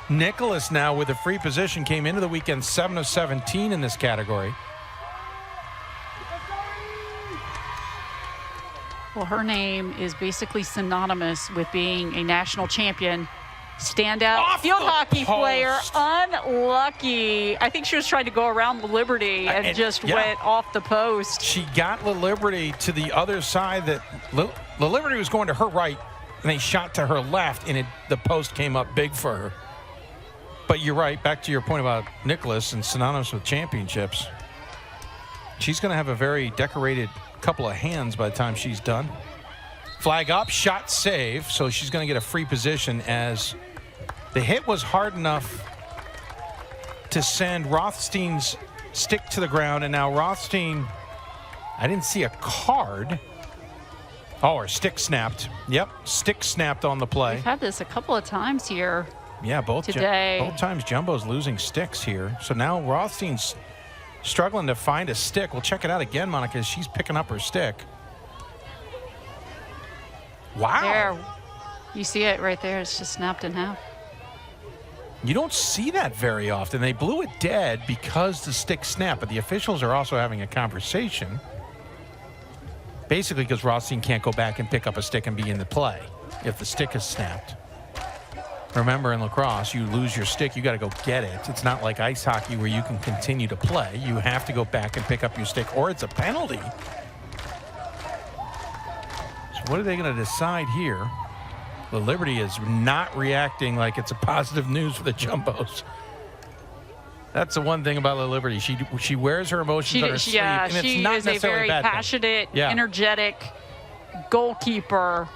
A: Nicholas now with a free position, came into the weekend 7 of 17 in this category.
B: Well, her name is basically synonymous with being a national champion. Standout
A: Off
B: field
A: the
B: hockey
A: post.
B: player. Unlucky. I think she was trying to go around the Liberty and just went off the post.
A: She got the Liberty to the other side. That the Liberty was going to her right, and they shot to her left, and the post came up big for her. But you're right, back to your point about Nicholas and synonymous with championships. She's going to have a very decorated couple of hands by the time she's done. Flag up, shot save, so she's going to get a free position as the hit was hard enough to send Rothstein's stick to the ground, and now Rothstein, I didn't see a card. Oh, her stick snapped. Yep, stick snapped on the play.
B: We've had this a couple of times here.
A: Yeah, both times Jumbo's losing sticks here. So now Rothstein's struggling to find a stick. We'll check it out again, Monica, as she's picking up her stick. Wow.
B: There. You see it right there. It's just snapped in half.
A: You don't see that very often. They blew it dead because the stick snapped, but the officials are also having a conversation. Basically because Rothstein can't go back and pick up a stick and be in the play if the stick is snapped. Remember, in lacrosse, you lose your stick, you got to go get it. It's not like ice hockey where you can continue to play. You have to go back and pick up your stick, or it's a penalty. So what are they going to decide here? The Liberty is not reacting like it's a positive news for the Jumbos. That's the one thing about the Liberty. She wears her emotions on her sleeve, and it's not
B: she is a very passionate, energetic goalkeeper.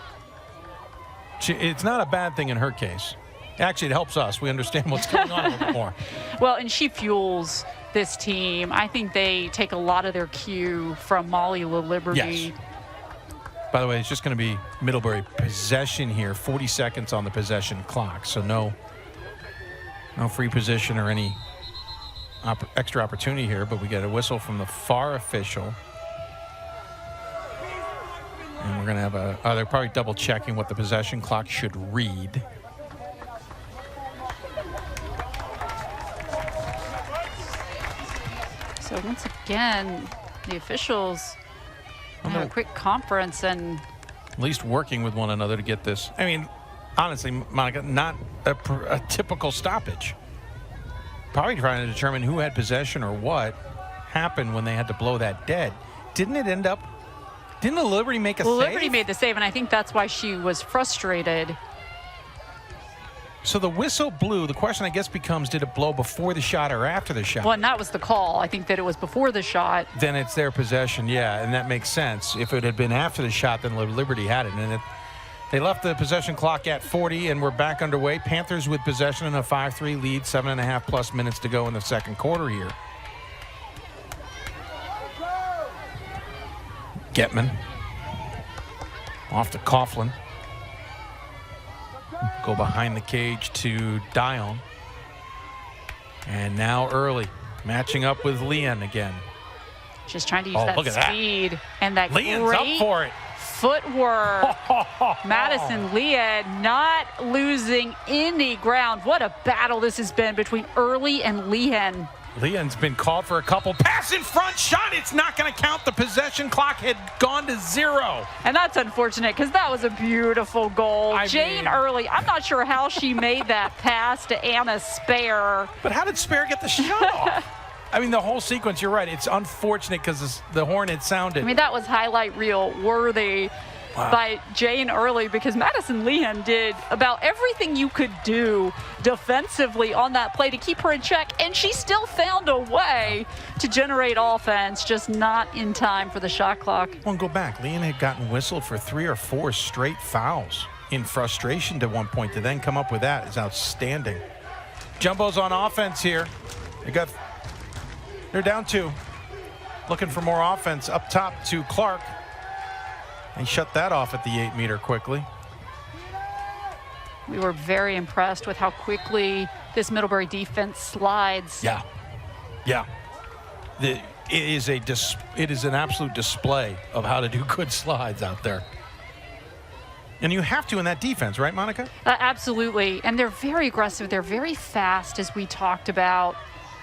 A: It's not a bad thing in her case. Actually, it helps us. We understand what's going on a little bit more.
B: Well, and she fuels this team. I think they take a lot of their cue from Molly LaLiberty.
A: Yes. By the way, it's just going to be Middlebury possession here. 40 seconds on the possession clock. So no free position or any extra opportunity here, but we get a whistle from the far official. And we're going to have they're probably double checking what the possession clock should read.
B: So once again, the officials have a quick conference and
A: at least working with one another to get this. I mean, honestly, Monica, not a typical stoppage. Probably trying to determine who had possession or what happened when they had to blow that dead. Didn't the Liberty make a save?
B: Liberty made the save, and I think that's why she was frustrated.
A: So the whistle blew. The question, I guess, becomes, did it blow before the shot or after the shot?
B: Well, and that was the call. I think that it was before the shot.
A: Then it's their possession, yeah, and that makes sense. If it had been after the shot, then Liberty had it. And they left the possession clock at 40, and we're back underway. Panthers with possession and a 5-3 lead, 7.5+ minutes to go in the second quarter here. Getman off to Coughlin. Go behind the cage to Dion. And now Early matching up with Leon again.
B: Just trying to use that speed and that
A: Leon's
B: great
A: up for it.
B: Footwork. Madison Leon not losing any ground. What a battle this has been between Early and Leon.
A: Leon's been called for a couple. Pass in front, shot. It's not going to count. The possession clock had gone to 0.
B: And that's unfortunate because that was a beautiful goal. Jane Early, I'm not sure how she made that pass to Anna Spare.
A: But how did Spare get the shot off? I mean, the whole sequence, you're right. It's unfortunate because the horn had sounded.
B: I mean, that was highlight reel worthy. Wow. By Jane Early, because Madison Leon did about everything you could do defensively on that play to keep her in check, and she still found a way to generate offense, just not in time for the shot clock.
A: Well, go back. Leon had gotten whistled for 3 or 4 straight fouls in frustration to one point. To then come up with that is outstanding. Jumbo's on offense here. They're down 2. Looking for more offense up top to Clark. And shut that off at the 8-meter quickly.
B: We were very impressed with how quickly this Middlebury defense slides.
A: Yeah. It is an absolute display of how to do good slides out there. And you have to in that defense, right, Monica?
B: Absolutely. And they're very aggressive. They're very fast, as we talked about.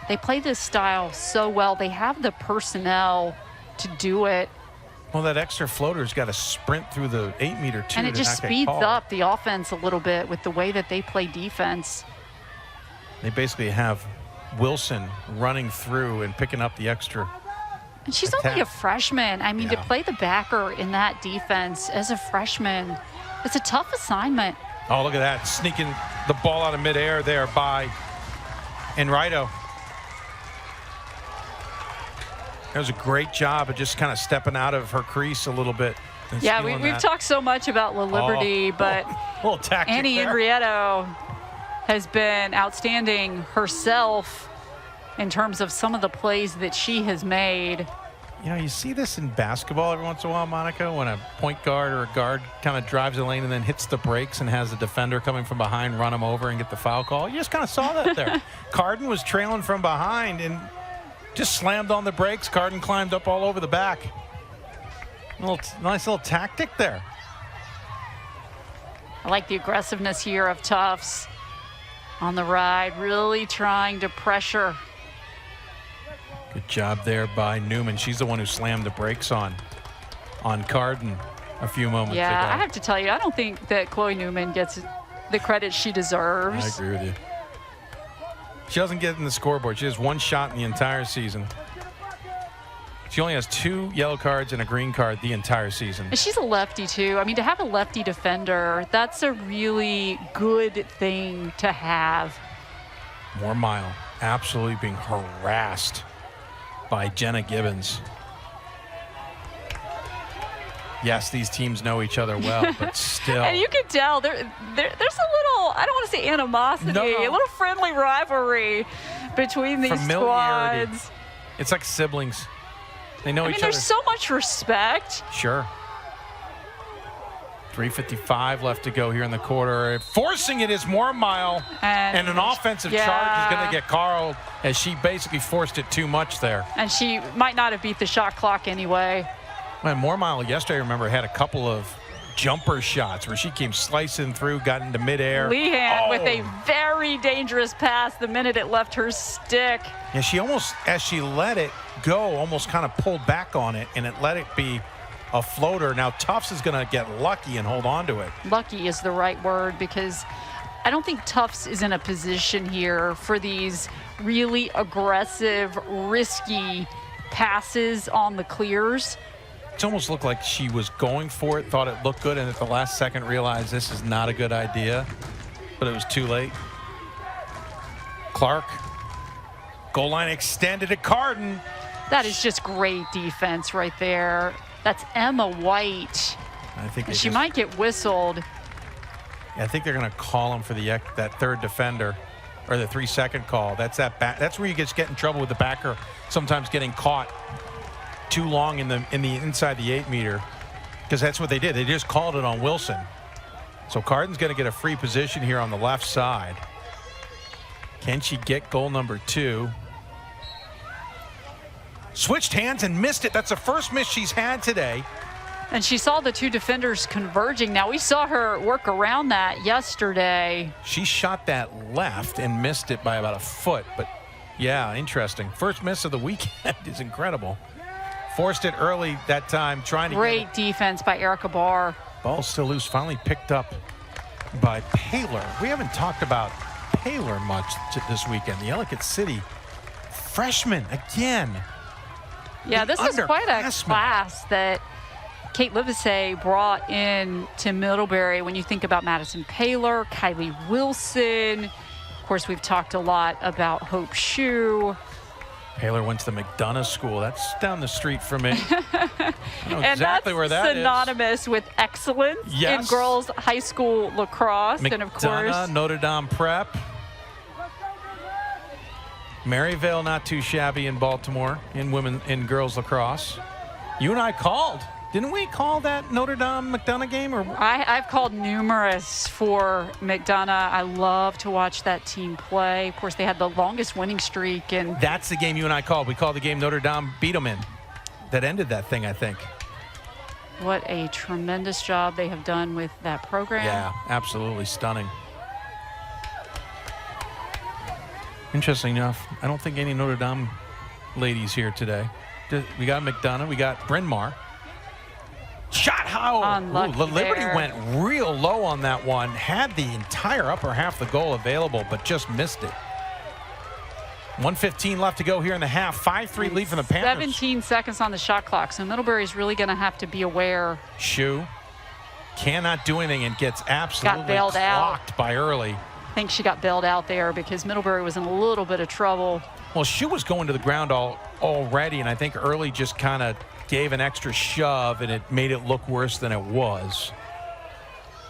B: They play this style so well. They have the personnel to do it.
A: Well, that extra floater's got to sprint through the 8-meter, too.
B: And it just speeds up the offense a little bit with the way that they play defense.
A: They basically have Wilson running through and picking up the extra.
B: And she's
A: attack.
B: only a freshman. I mean, to play the backer in that defense as a freshman, it's a tough assignment.
A: Oh, look at that. Sneaking the ball out of midair there by Enrido. That was a great job of just kind of stepping out of her crease a little bit.
B: Yeah, we've talked so much about La Liberty, but Annie Enrietto has been outstanding herself in terms of some of the plays that she has made.
A: You know, you see this in basketball every once in a while, Monica, when a point guard or a guard kind of drives the lane and then hits the brakes and has a defender coming from behind run him over and get the foul call. You just kind of saw that there. Carden was trailing from behind and just slammed on the brakes. Carden climbed up all over the back. Nice little tactic there.
B: I like the aggressiveness here of Tufts on the ride, really trying to pressure.
A: Good job there by Newman. She's the one who slammed the brakes on Carden a few moments ago.
B: Yeah, I have to tell you, I don't think that Chloe Newman gets the credit she deserves.
A: I agree with you. She doesn't get in the scoreboard. She has one shot in the entire season. She only has 2 yellow cards and a green card the entire season.
B: And she's a lefty, too. I mean, to have a lefty defender, that's a really good thing to have.
A: Moormile absolutely being harassed by Jenna Gibbons. Yes, these teams know each other well, but still.
B: And you can tell there's a little, I don't want to say animosity, a little friendly rivalry between these squads.
A: It's like siblings. They know each other.
B: There's so much respect.
A: Sure. 3:55 left to go here in the quarter. Forcing it is Moormile. And an offensive charge is going to get Carl as she basically forced it too much there.
B: And she might not have beat the shot clock anyway.
A: Well, Moormile yesterday, I remember, had a couple of jumper shots where she came slicing through, got into midair.
B: Lehan with a very dangerous pass the minute it left her stick.
A: Yeah, she almost, as she let it go, almost kind of pulled back on it, and it let it be a floater. Now Tufts is going to get lucky and hold on to it.
B: Lucky is the right word, because I don't think Tufts is in a position here for these really aggressive, risky passes on the clears.
A: It almost looked like she was going for it, thought it looked good, and at the last second realized this is not a good idea, but it was too late. Clark, goal line extended to Carden.
B: That is just great defense right there. That's Emma White.
A: I think
B: she might get whistled.
A: I think they're going to call him for that third defender, or the 3-second call. That's where you get in trouble with the backer, sometimes getting caught too long in the inside the 8-meter, because that's what they did. They just called it on Wilson. So Carden's going to get a free position here on the left side. Can she get goal number 2? Switched hands and missed it. That's the first miss she's had today.
B: And she saw the 2 defenders converging. Now, we saw her work around that yesterday.
A: She shot that left and missed it by about a foot. But, yeah, interesting. First miss of the weekend is incredible. Forced it early that time, trying to
B: Great defense by Erica Barr.
A: Ball still loose, finally picked up by Paler. We haven't talked about Paler much this weekend. The Ellicott City freshman again.
B: Yeah, this is quite a class that Kate Livesey brought in to Middlebury. When you think about Madison Paler, Kylie Wilson, of course, we've talked a lot about Hope Shue.
A: Paler went to the McDonough School. That's down the street from me. I know
B: and
A: exactly where that is.
B: Synonymous with excellence in girls high school lacrosse.
A: McDonough,
B: and of course,
A: Notre Dame Prep. Maryvale, not too shabby in Baltimore in girls lacrosse. You and I called. Didn't we call that Notre Dame McDonough game? Or
B: I've called numerous for McDonough. I love to watch that team play. Of course, they had the longest winning streak. And
A: that's the game you and I called. We called the game Notre Dame beat them in. That ended that thing, I think.
B: What a tremendous job they have done with that program.
A: Yeah, absolutely stunning. Interesting enough, I don't think any Notre Dame ladies here today. We got McDonough, we got Bryn Mawr. Shot how Liberty
B: there.
A: went real low on that one. Had the entire upper half of the goal available, but just missed it. 1:15 left to go here in the half. 5-3 lead from the Panthers.
B: 17 seconds on the shot clock, so Middlebury's really going to have to be aware.
A: Shu cannot do anything and gets absolutely
B: bailed
A: clocked by Early.
B: I think she got bailed out there because Middlebury was in a little bit of trouble.
A: Well, Shu was going to the ground already, and I think Early just kind of gave an extra shove, and it made it look worse than it was.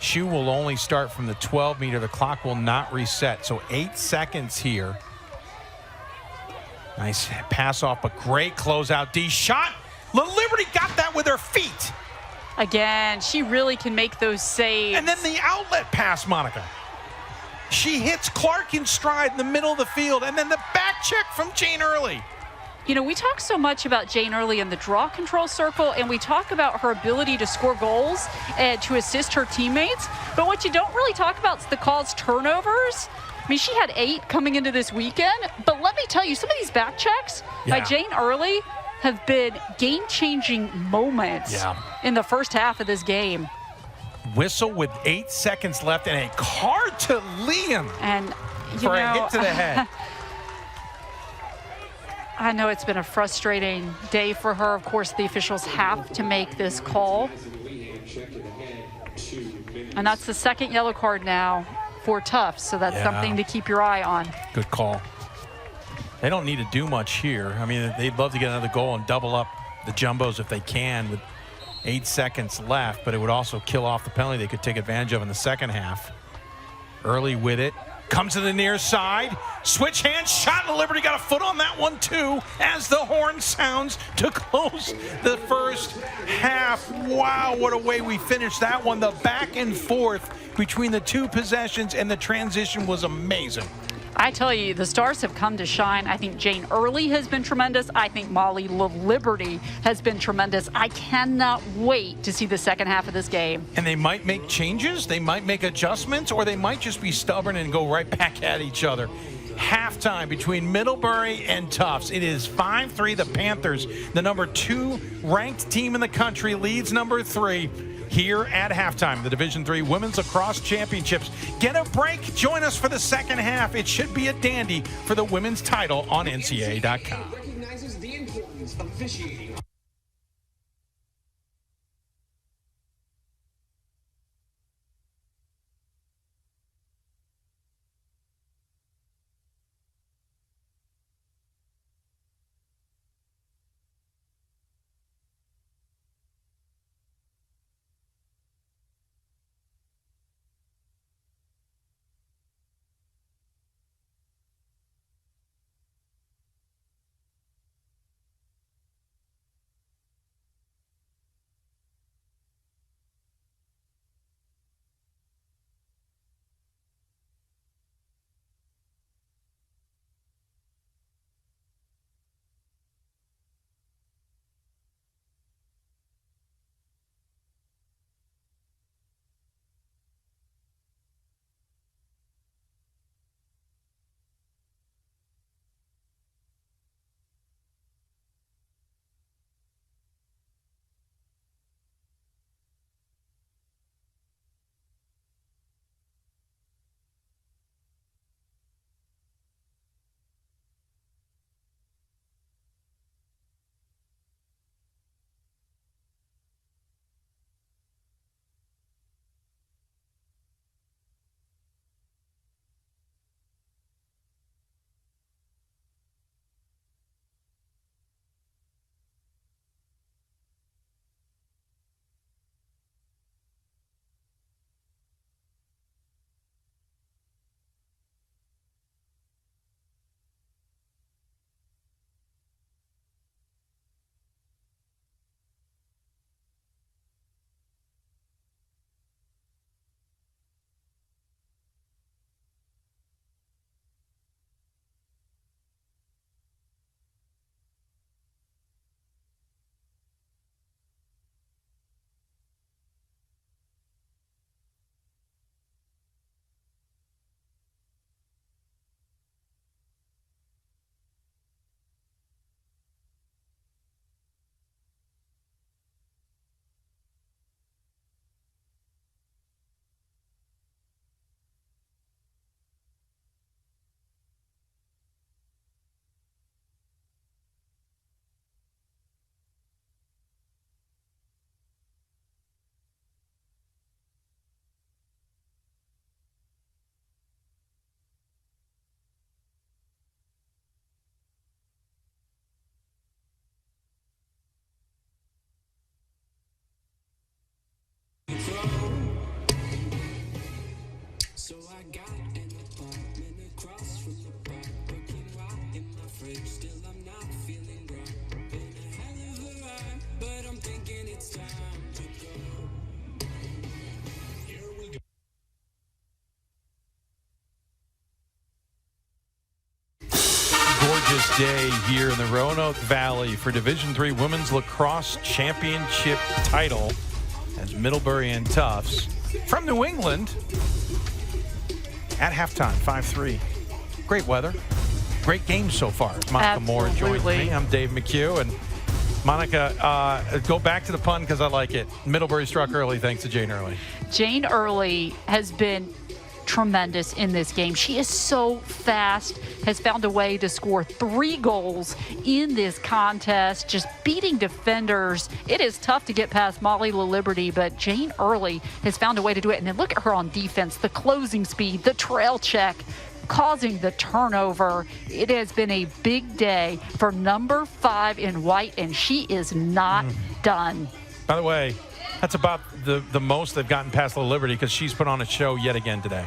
A: Shu will only start from the 12-meter. The clock will not reset, so 8 seconds here. Nice pass off, but great closeout D. Shot. Liberty got that with her feet.
B: Again, she really can make those saves.
A: And then the outlet pass, Monica. She hits Clark in stride in the middle of the field, and then the back check from Jane Early.
B: You know, we talk so much about Jane Early in the draw control circle, and we talk about her ability to score goals and to assist her teammates. But what you don't really talk about is the calls turnovers. I mean, she had 8 coming into this weekend, but let me tell you, some of these back checks by Jane Early have been game-changing moments in the first half of this game.
A: Whistle with 8 seconds left and a card to Liam
B: and
A: for a hit to the head.
B: I know it's been a frustrating day for her. Of course, the officials have to make this call. And that's the second yellow card now for Tufts, so that's something to keep your eye on.
A: Good call. They don't need to do much here. I mean, they'd love to get another goal and double up the Jumbos if they can with 8 seconds left, but it would also kill off the penalty they could take advantage of in the second half. Early with it. Comes to the near side. Switch hand shot, and Liberty got a foot on that one too as the horn sounds to close the first half. Wow, what a way we finished that one. The back and forth between the two possessions and the transition was amazing.
B: I tell you, the stars have come to shine. I think Jane Early has been tremendous. I think Molly Liberty has been tremendous. I cannot wait to see the second half of this game.
A: And they might make changes, they might make adjustments, or they might just be stubborn and go right back at each other. Halftime between Middlebury and Tufts. It is 5-3. The Panthers, the number 2 ranked team in the country, leads number 3. Here at halftime, the Division III Women's Lacrosse Championships. Get a break. Join us for the second half. It should be a dandy for the women's title on NCAA.com.
C: Recognizes the importance of officiating.
A: gorgeous day here in the Roanoke Valley for Division III Women's Lacrosse Championship title as Middlebury and Tufts from New England at halftime, 5-3. Great weather. Great game so far. Monica Moore joins me. I'm Dave McHugh. And Monica, go back to the pun because I like it. Middlebury struck early thanks to Jane Early.
B: Jane Early has been tremendous in this game. She is so fast, has found a way to score 3 goals in this contest, just beating defenders. It is tough to get past Molly LaLiberty, but Jane Early has found a way to do it. And then look at her on defense, the closing speed, the trail check, causing the turnover. It has been a big day for number 5 in white, and she is not done.
A: By the way, that's about the most they've gotten past LaLiberty because she's put on a show yet again today.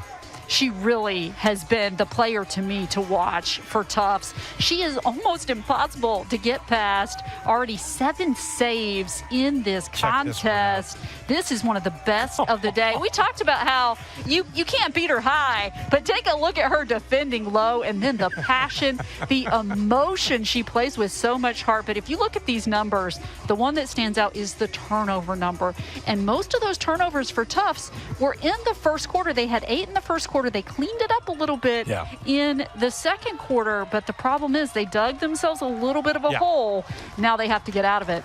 B: She really has been the player to me to watch for Tufts. She is almost impossible to get past. Already 7 saves in this contest. This is one of the best of the day. We talked about how you can't beat her high, but take a look at her defending low and then the passion, the emotion. She plays with so much heart. But if you look at these numbers, the one that stands out is the turnover number. And most of those turnovers for Tufts were in the first quarter. They had 8 in the first quarter. They cleaned it up a little bit in the second quarter, but the problem is they dug themselves a little bit of a hole. Now they have to get out of it.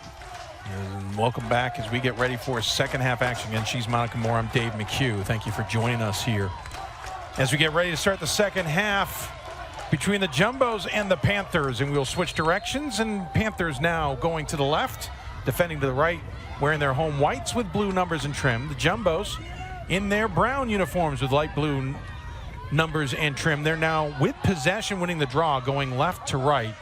A: And welcome back as we get ready for second half action. Again, she's Monica Moore. I'm Dave McHugh. Thank you for joining us here. As we get ready to start the second half between the Jumbos and the Panthers, and we'll switch directions, and Panthers now going to the left, defending to the right, wearing their home whites with blue numbers and trim. The Jumbos in their brown uniforms with light blue numbers and trim. They're now with possession, winning the draw, going left to right.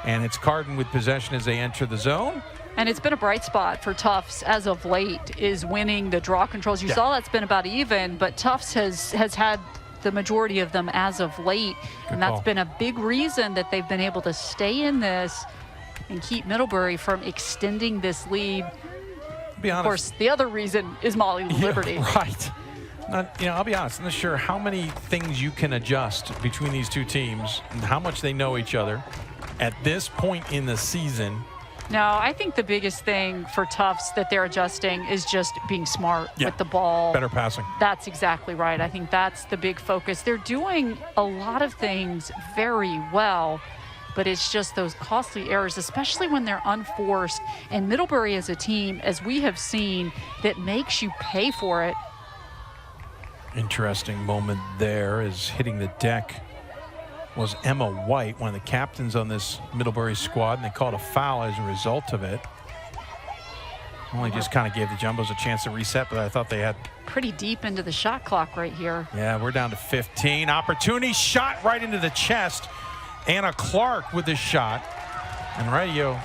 A: And it's Carden with possession as they enter the zone.
B: And it's been a bright spot for Tufts as of late, is winning the draw controls. You saw that's been about even, but Tufts has had the majority of them as of late. And that's been a big reason that they've been able to stay in this and keep Middlebury from extending this lead.
A: Be honest.
B: Of course, the other reason is Molly LaLiberty.
A: Yeah, right. I'll be honest, I'm not sure how many things you can adjust between these two teams and how much they know each other at this point in the season.
B: No, I think the biggest thing for Tufts that they're adjusting is just being smart with the ball.
A: Better passing.
B: That's exactly right. I think that's the big focus. They're doing a lot of things very well, but it's just those costly errors, especially when they're unforced. And Middlebury is a team, as we have seen, that makes you pay for it.
A: Interesting moment there as hitting the deck was Emma White, one of the captains on this Middlebury squad, and they called a foul as a result of it. Only just kind of gave the Jumbos a chance to reset, but I thought they had
B: pretty deep into the shot clock right here.
A: Yeah, we're down to 15. Opportunity shot right into the chest. Anna Clark with the shot, and Radio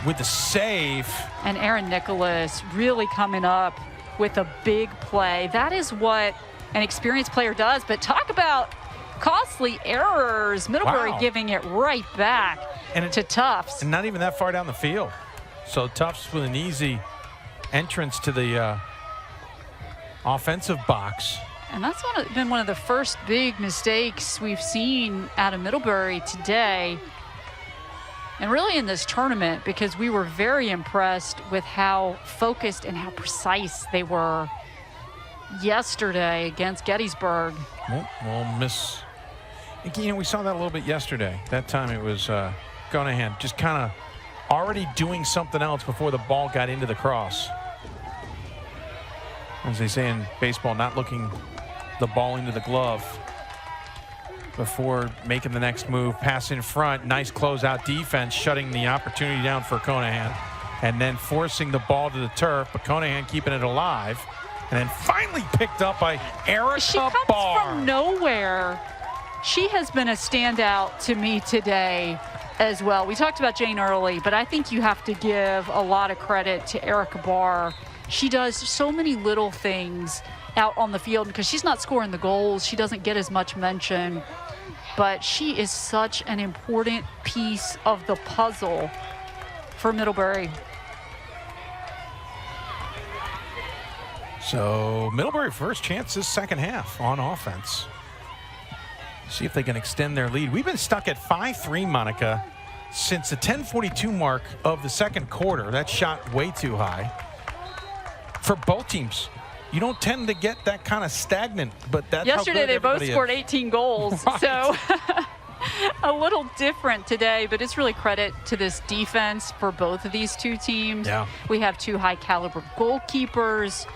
A: with the save.
B: And Erin Nicholas really coming up with a big play. That is what an experienced player does, but talk about costly errors. Middlebury giving it right back to Tufts.
A: And not even that far down the field. So Tufts with an easy entrance to the offensive box.
B: And that's been one of the first big mistakes we've seen out of Middlebury today. And really in this tournament, because we were very impressed with how focused and how precise they were yesterday against Gettysburg.
A: We'll miss. We saw that a little bit yesterday. That time it was Gonahan just kind of already doing something else before the ball got into the cross. As they say in baseball, not looking the ball into the glove before making the next move. Pass in front, nice closeout defense, shutting the opportunity down for Conahan, and then forcing the ball to the turf, but Conahan keeping it alive, and then finally picked up by Erica
B: She comes from nowhere. She has been a standout to me today as well. We talked about Jane Early, but I think you have to give a lot of credit to Erica Barr. She does so many little things out on the field because she's not scoring the goals. She doesn't get as much mention, but she is such an important piece of the puzzle for Middlebury.
A: So Middlebury first chance this second half on offense. See if they can extend their lead. We've been stuck at 5-3, Monica, since the 10:42 mark of the second quarter. That shot way too high for both teams. You don't tend to get that kind of stagnant, but that's
B: yesterday
A: how good
B: they both
A: everybody
B: scored
A: is.
B: 18 goals.
A: Right.
B: So a little different today, but it's really credit to this defense for both of these two teams.
A: Yeah.
B: We have two high caliber goalkeepers.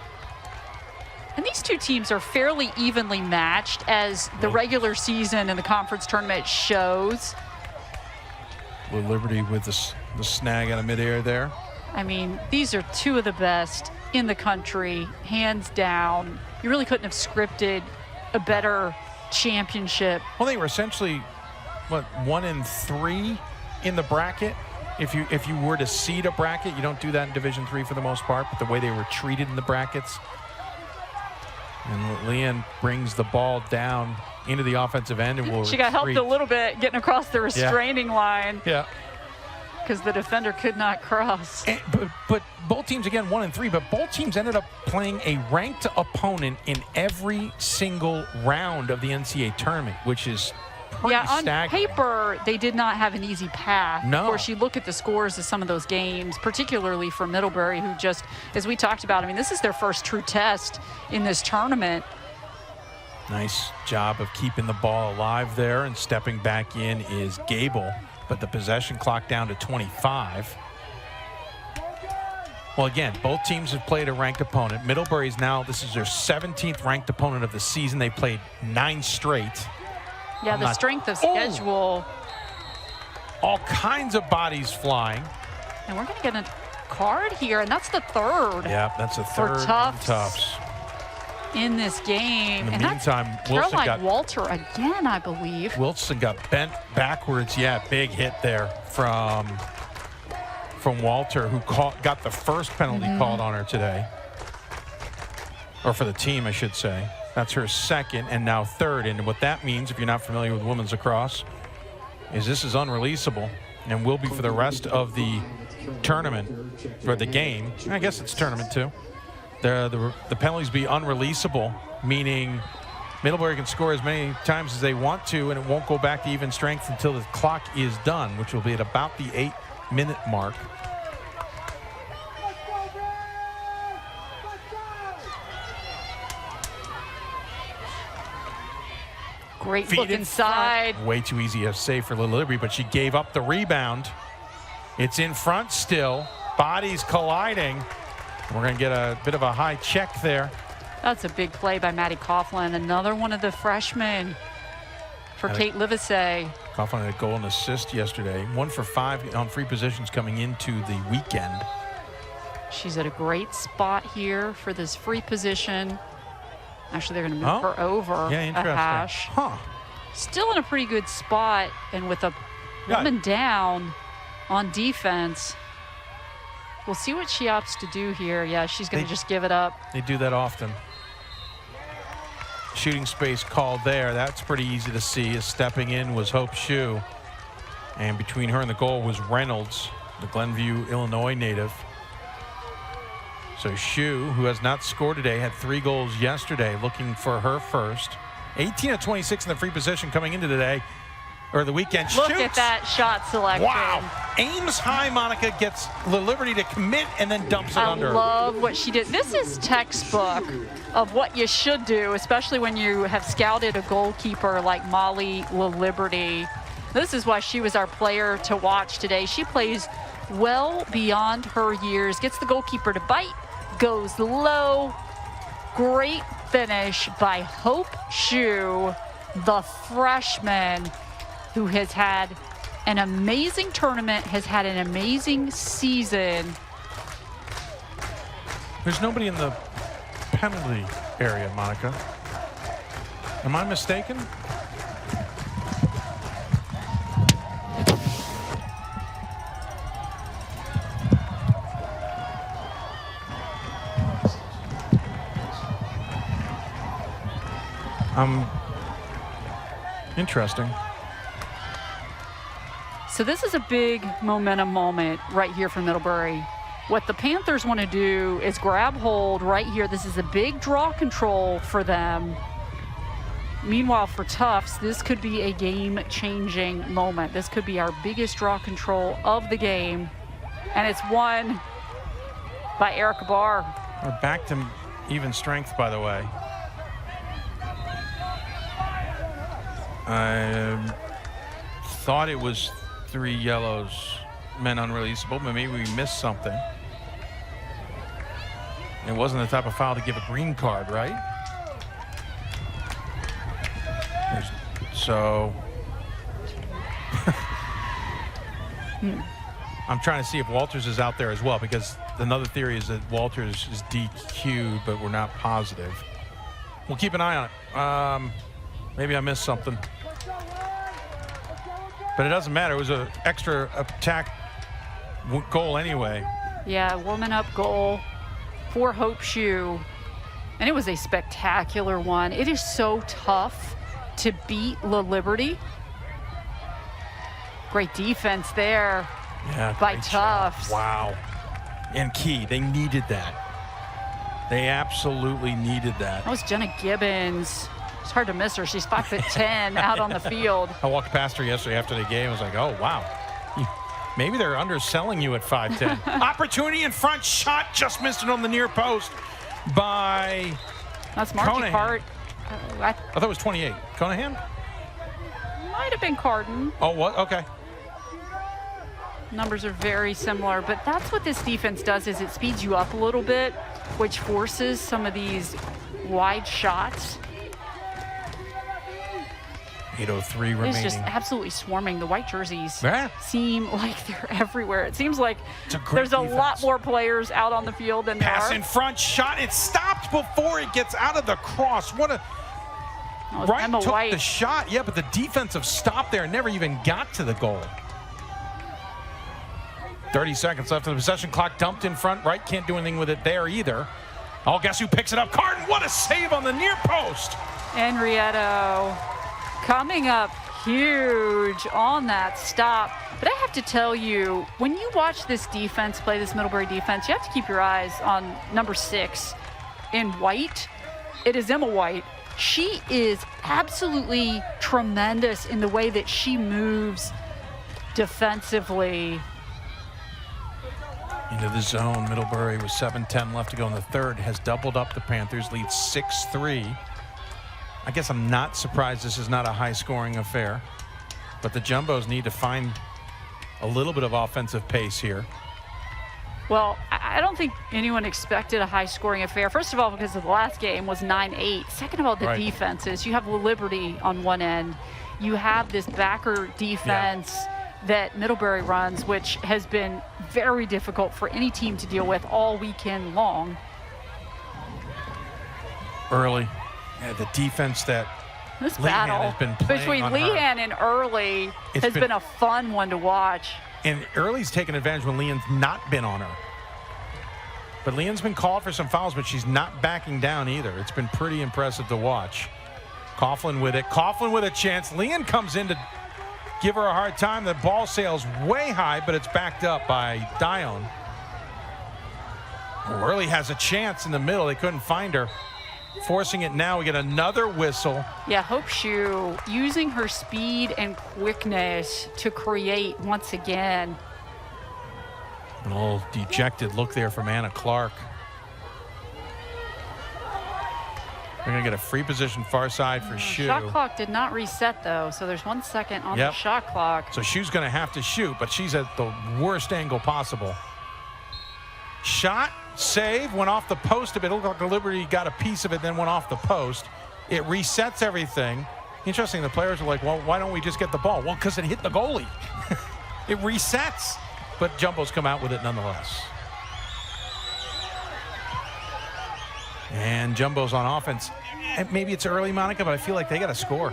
B: And these two teams are fairly evenly matched, as the regular season and the conference tournament shows.
A: Liberty with the snag out of midair there.
B: I mean, these are two of the best in the country, hands down. You really couldn't have scripted a better championship.
A: Well, they were essentially, what, 1-3 in the bracket? If you were to seed a bracket, you don't do that in Division III for the most part, but the way they were treated in the brackets. And Leanne brings the ball down into the offensive end and will
B: She got helped a little bit getting across the restraining line.
A: Yeah.
B: Because the defender could not cross.
A: And, but both teams, again, 1-3, but both teams ended up playing a ranked opponent in every single round of the NCAA tournament, which is pretty
B: on
A: staggering.
B: paper, they did not have an easy path.
A: No.
B: Of course, you look at the scores of some of those games, particularly for Middlebury, who just, as we talked about, I mean, this is their first true test in this tournament.
A: Nice job of keeping the ball alive there, and stepping back in is Gable, but the possession clock down to 25. Well, again, both teams have played a ranked opponent. Middlebury's now, this is their 17th ranked opponent of the season. They played 9 straight.
B: Yeah, the strength of schedule.
A: All kinds of bodies flying.
B: And we're going to get a card here, and that's the third.
A: Yeah, that's a third
B: for Tufts.
A: on Tufts.
B: In this game.
A: In the
B: and
A: meantime,
B: that's
A: Wilson
B: Caroline Walter again, I believe.
A: Wilson got bent backwards. Yeah, big hit there from Walter, who got the first penalty called on her today. Or for the team, I should say. That's her second and now third. And what that means, if you're not familiar with women's lacrosse, is this is unreleasable and will be for the rest of the tournament, or the game. I guess it's tournament too. The penalties be unreleasable, meaning Middlebury can score as many times as they want to, and it won't go back to even strength until the clock is done, which will be at about the 8-minute mark.
B: Great
A: Feet
B: look
A: in
B: inside.
A: front. Way too easy a save for Liberty, but she gave up the rebound. It's in front still. Bodies colliding. We're going to get a bit of a high check there.
B: That's a big play by Maddie Coughlin. Another one of the freshmen for Kate Livesey.
A: Coughlin had a goal and assist yesterday. 1 for 5 on free positions coming into the weekend.
B: She's at a great spot here for this free position. Actually, they're going to move her over
A: Yeah,
B: a
A: interesting.
B: hash.
A: Huh.
B: Still in a pretty good spot, and with a woman down on defense. We'll see what she opts to do here. Yeah, she's going to just give it up.
A: They do that often. Shooting space called there. That's pretty easy to see, as stepping in was Hope Shue. And between her and the goal was Reynolds, the Glenview, Illinois native. So Shue, who has not scored today, had 3 goals yesterday, looking for her first. 18 of 26 in the free position coming into today, or the weekend.
B: Look
A: Shoots.
B: at that shot selection.
A: Wow. Aims high, Monica, gets the Liberty to commit and then dumps it under.
B: I love what she did. This is textbook of what you should do, especially when you have scouted a goalkeeper like Molly LaLiberty. This is why she was our player to watch today. She plays well beyond her years, gets the goalkeeper to bite, goes low. Great finish by Hope Shue, the freshman, who has had an amazing tournament, has had an amazing season.
A: There's nobody in the penalty area, Monica. Am I mistaken? Interesting.
B: So this is a big momentum moment right here for Middlebury. What the Panthers want to do is grab hold right here. This is a big draw control for them. Meanwhile, for Tufts, this could be a game-changing moment. This could be our biggest draw control of the game, and it's won by Erica Barr.
A: We're back to even strength, by the way. I thought it was 3 yellows, men unreleasable, but maybe we missed something. It wasn't the type of foul to give a green card, right? So I'm trying to see if Walters is out there as well, because another theory is that Walters is DQ'd, but we're not positive. We'll keep an eye on it. Maybe I missed something. But it doesn't matter. It was an extra attack goal anyway.
B: Yeah, woman up goal for Hope Shoe. And it was a spectacular one. It is so tough to beat La Liberty. Great defense there by Tufts.
A: Wow. And key, they needed that. They absolutely needed that.
B: That was Jenna Gibbons. It's hard to miss her. She's 5'10" out on the field.
A: I walked past her yesterday after the game. I was like, oh, wow. Maybe they're underselling you at 5'10". Opportunity in front, shot, just missed it on the near post by
B: That's Margie Cart.
A: I thought it was 28. Conahan?
B: Might have been Carden.
A: Oh, what? Okay.
B: Numbers are very similar, but that's what this defense does, is it speeds you up a little bit, which forces some of these wide shots.
A: 8:03 remaining.
B: It's just absolutely swarming. The white jerseys
A: Yeah.
B: seem like they're everywhere. It seems like there's a
A: defense.
B: lot more players out on the field than there
A: Pass
B: are.
A: in front, shot. It stopped before it gets out of the cross. What a... Wright
B: Emma
A: took
B: White.
A: the shot, yeah, but the defensive stop there never even got to the goal. 30 seconds left of the possession clock, dumped in front. Wright can't do anything with it there either. Oh, guess who picks it up? Carden, what a save on the near post.
B: Henrietto coming up huge on that stop. But I have to tell you, when you watch this defense play, this Middlebury defense, you have to keep your eyes on number 6 in white. It is Emma White. She is absolutely tremendous in the way that she moves defensively.
A: Into the zone, Middlebury with 7:10 left to go in the third has doubled up the Panthers, lead 6-3. I guess I'm not surprised this is not a high-scoring affair, but the Jumbos need to find a little bit of offensive pace here.
B: Well, I don't think anyone expected a high-scoring affair. First of all, because the last game was 9-8. Second of all, the defenses. You have Liberty on one end. You have this backer defense that Middlebury runs, which has been very difficult for any team to deal with all weekend long.
A: Early. Yeah, the defense that
B: This
A: Lehan
B: battle
A: has been playing
B: between
A: on her.
B: Lehan and Early has been a fun one to watch.
A: And Early's taken advantage when Leon's not been on her. But Leon's been called for some fouls, but she's not backing down either. It's been pretty impressive to watch. Coughlin with it. Coughlin with a chance. Leon comes in to give her a hard time. The ball sails way high, but it's backed up by Dion. Early has a chance in the middle. They couldn't find her. Forcing it now. We get another whistle.
B: Yeah, Hope Shoe using her speed and quickness to create once again.
A: A little dejected look there from Anna Clark. We're going to get a free position far side for Shoe.
B: Shot clock did not reset, though, so there's 1 second on the shot clock.
A: So Shoe's going to have to shoot, but she's at the worst angle possible. Shot, save, went off the post a bit. It looked like the Liberty got a piece of it, then went off the post. It resets everything. Interesting, the players are like, well, why don't we just get the ball? Well, because it hit the goalie. It resets, but Jumbos come out with it nonetheless. And Jumbos on offense. And maybe it's early, Monica, but I feel like they got to score.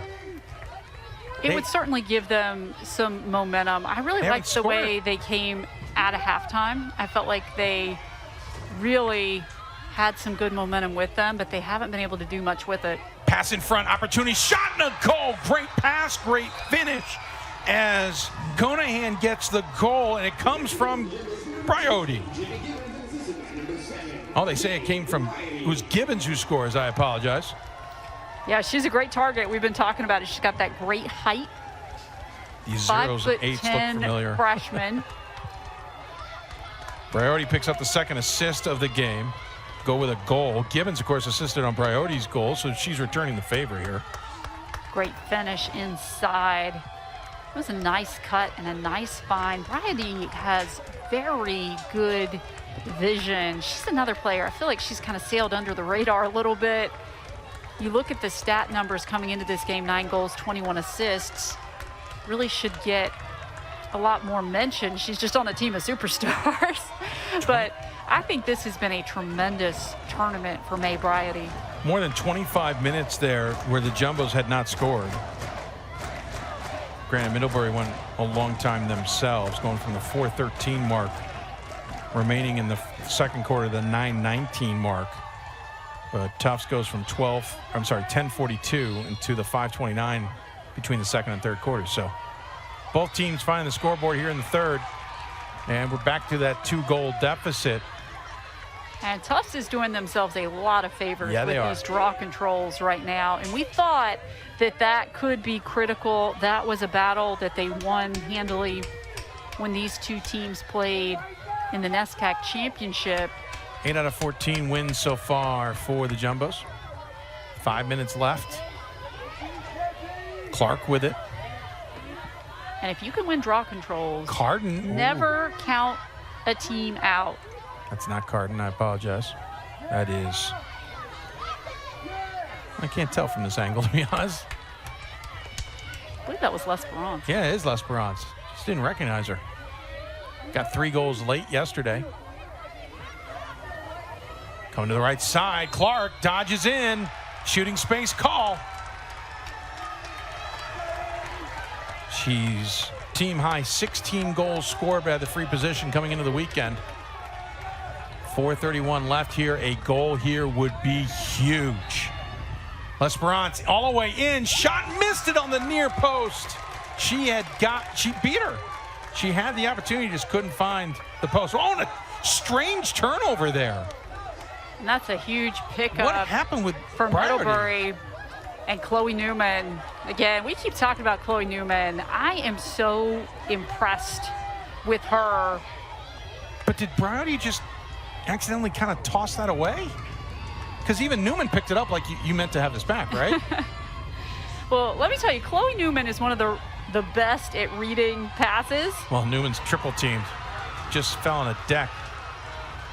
B: It would certainly give them some momentum. I really liked the way they came out of halftime. I felt like they really had some good momentum with them, but they haven't been able to do much with it.
A: Pass in front, opportunity, shot and a goal. Great pass, great finish as Conahan gets the goal, and it comes from Briotti. Oh, they say it came from, it was Gibbons who scores. I apologize.
B: Yeah, she's a great target. We've been talking about it. She's got that great height.
A: These zeros and 8s look
B: 5'10"
A: familiar.
B: freshman.
A: Priority picks up the second assist of the game. Go with a goal. Gibbons, of course, assisted on Priority's goal, so she's returning the favor here.
B: Great finish inside. It was a nice cut and a nice find. Bryody has very good vision. She's another player. I feel like she's kind of sailed under the radar a little bit. You look at the stat numbers coming into this game, 9 goals, 21 assists. Really should get a lot more mention. She's just on a team of superstars. But I think this has been a tremendous tournament for May Bryody.
A: More than 25 minutes there where the Jumbos had not scored. Granted, Middlebury went a long time themselves, going from the 4:13 mark, remaining in the second quarter, the 9:19 mark. But Tufts goes from 10:42 into the 5:29 between the second and third quarters. So both teams finding the scoreboard here in the third. And we're back to that 2-goal deficit.
B: And Tufts is doing themselves a lot of favors
A: Yeah,
B: with
A: they are.
B: these draw controls right now. And we thought that that could be critical. That was a battle that they won handily when these two teams played in the NESCAC championship.
A: 8 out of 14 wins so far for the Jumbos. 5 minutes left. Clark with it.
B: And if you can win draw controls,
A: Carden.
B: never count a team out.
A: That's not Carden. I apologize. That is. I can't tell from this angle, to be honest.
B: I believe that was L'Esperance.
A: Yeah, it is L'Esperance. Just didn't recognize her. Got 3 goals late yesterday. Coming to the right side. Clark dodges in. Shooting space call. She's team high 16 goals scored by the free position coming into the weekend. 4:31 left here. A goal here would be huge. L'Esperance all the way in. Shot missed it on the near post. She beat her. She had the opportunity, just couldn't find the post. Oh, and a strange turnover there.
B: And that's a huge pickup.
A: What happened with
B: for
A: Priority?
B: Middlebury and Chloe Newman? Again, we keep talking about Chloe Newman. I am so impressed with her.
A: But did Priority just accidentally kind of toss that away? Because even Newman picked it up like you meant to have this back, right?
B: Well, let me tell you, Chloe Newman is one of the best at reading passes.
A: Well, Newman's triple teamed. Just fell on a deck.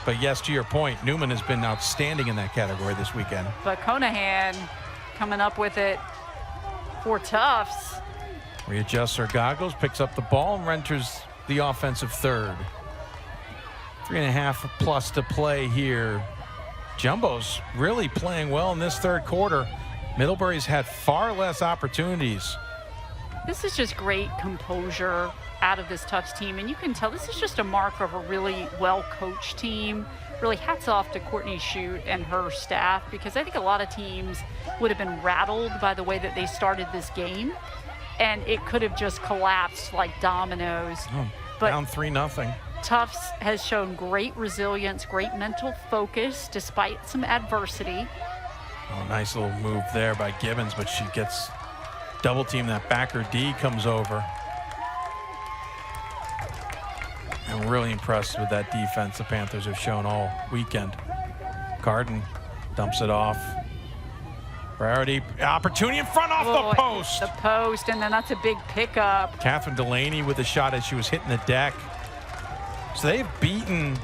A: But yes, to your point, Newman has been outstanding in that category this weekend.
B: But Conahan coming up with it for Tufts.
A: Readjusts her goggles, picks up the ball, and enters the offensive third. 3.5 plus to play here. Jumbo's really playing well in this third quarter. Middlebury's had far less opportunities.
B: This is just great composure out of this Tufts team, and you can tell this is just a mark of a really well-coached team. Really hats off to Courtney Shute and her staff, because I think a lot of teams would have been rattled by the way that they started this game, and it could have just collapsed like dominoes. But
A: Down 3-0.
B: Tufts has shown great resilience, great mental focus despite some adversity.
A: Oh, nice little move there by Gibbons, but she gets double team. That backer D comes over. I'm really impressed with that defense the Panthers have shown all weekend. Carden dumps it off. Priority opportunity in front off the post.
B: The post, and then that's a big pickup.
A: Catherine Delaney with a shot as she was hitting the deck. So they've beaten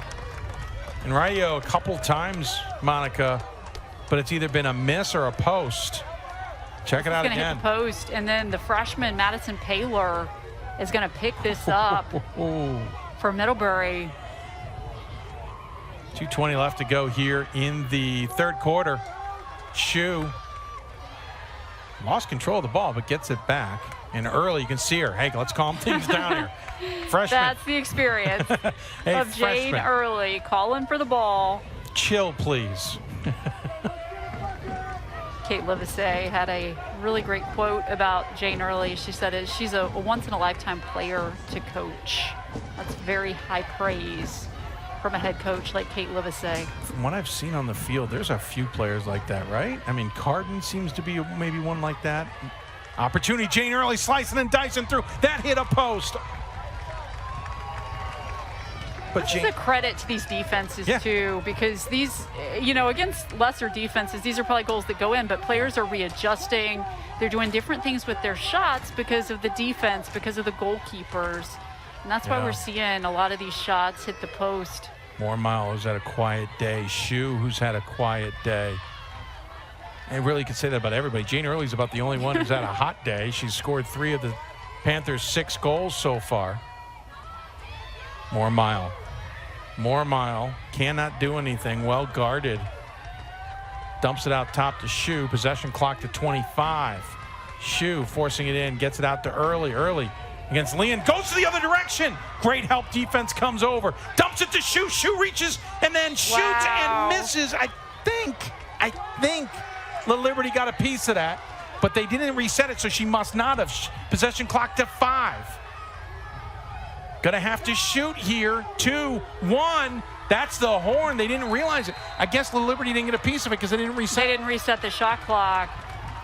A: Enrayo a couple times, Monica, but it's either been a miss or a post. Check it out
B: He's gonna
A: again.
B: hit the post, and then the freshman Madison Paylor is going to pick this up for Middlebury.
A: 2:20 left to go here in the third quarter. Shu lost control of the ball, but gets it back. And early, you can see her. Hey, let's calm things down here. Freshman.
B: That's the experience
A: Hey,
B: of Jane
A: freshman.
B: Early calling for the ball.
A: Chill, please.
B: Kate Livesey had a really great quote about Jane Early. She said she's a once-in-a-lifetime player to coach. That's very high praise. from a head coach like Kate Livesey.
A: From what I've seen on the field, there's a few players like that, right? I mean, Carden seems to be maybe one like that. Opportunity, Jane Early slicing and dicing through. That hit a post. But
B: This is a credit to these defenses, too, because these, against lesser defenses, these are probably goals that go in, but players are readjusting. They're doing different things with their shots because of the defense, because of the goalkeepers. And that's why we're seeing a lot of these shots hit the post.
A: Moore-Mile, who's had a quiet day. Shue, who's had a quiet day. And really could say that about everybody. Jane Early's about the only one who's had a hot day. She's scored 3 of the Panthers' 6 goals so far. Moore-Mile cannot do anything. Well guarded. Dumps it out top to Shue. Possession clock to 25. Shue forcing it in. Gets it out to Early. Early against Leon. Goes to the other direction. Great help. Defense comes over. Dumps it to Shue. Shue reaches and then shoots and misses. I think La Liberty got a piece of that, but they didn't reset it, so she must not have. Possession clock to 5. Gonna have to shoot here. 2-1. That's the horn. They didn't realize it. I guess La Liberty didn't get a piece of it because they didn't reset.
B: They didn't reset the shot clock.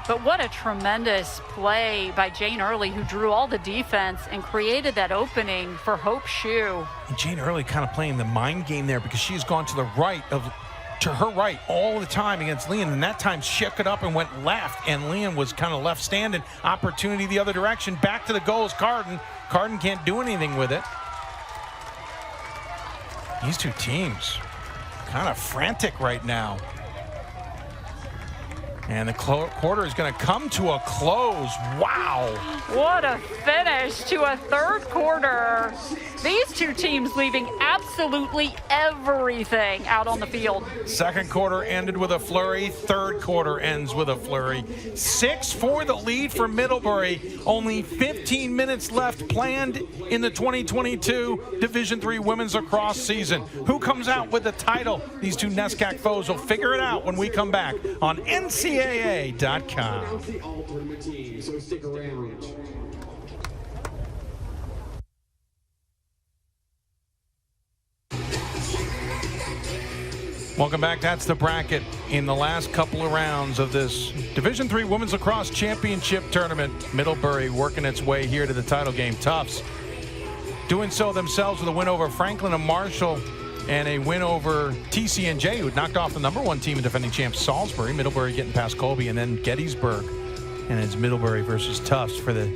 B: But what a tremendous play by Jane Early, who drew all the defense and created that opening for Hope Shue.
A: And Jane Early kind of playing the mind game there because she's gone to her right all the time against Leon, and that time shook it up and went left, and Leon was kind of left standing. Opportunity the other direction. Back to the goals. Carden can't do anything with it. These two teams kind of frantic right now. And the quarter is going to come to a close. Wow.
B: What a finish to a third quarter. These two teams leaving absolutely everything out on the field.
A: Second quarter ended with a flurry. Third quarter ends with a flurry. 6-4 the lead for Middlebury. Only 15 minutes left planned in the 2022 Division III Women's Lacrosse season. Who comes out with the title? These two NESCAC foes will figure it out when we come back on NCAA.com.
C: The all-tournament team, so stick around.
A: Welcome back. That's the bracket in the last couple of rounds of this Division III Women's Lacrosse Championship Tournament. Middlebury working its way here to the title game. Tufts doing so themselves with a win over Franklin and Marshall and a win over TCNJ, who had knocked off the #1 team and defending champs Salisbury. Middlebury getting past Colby, and then Gettysburg. And it's Middlebury versus Tufts for the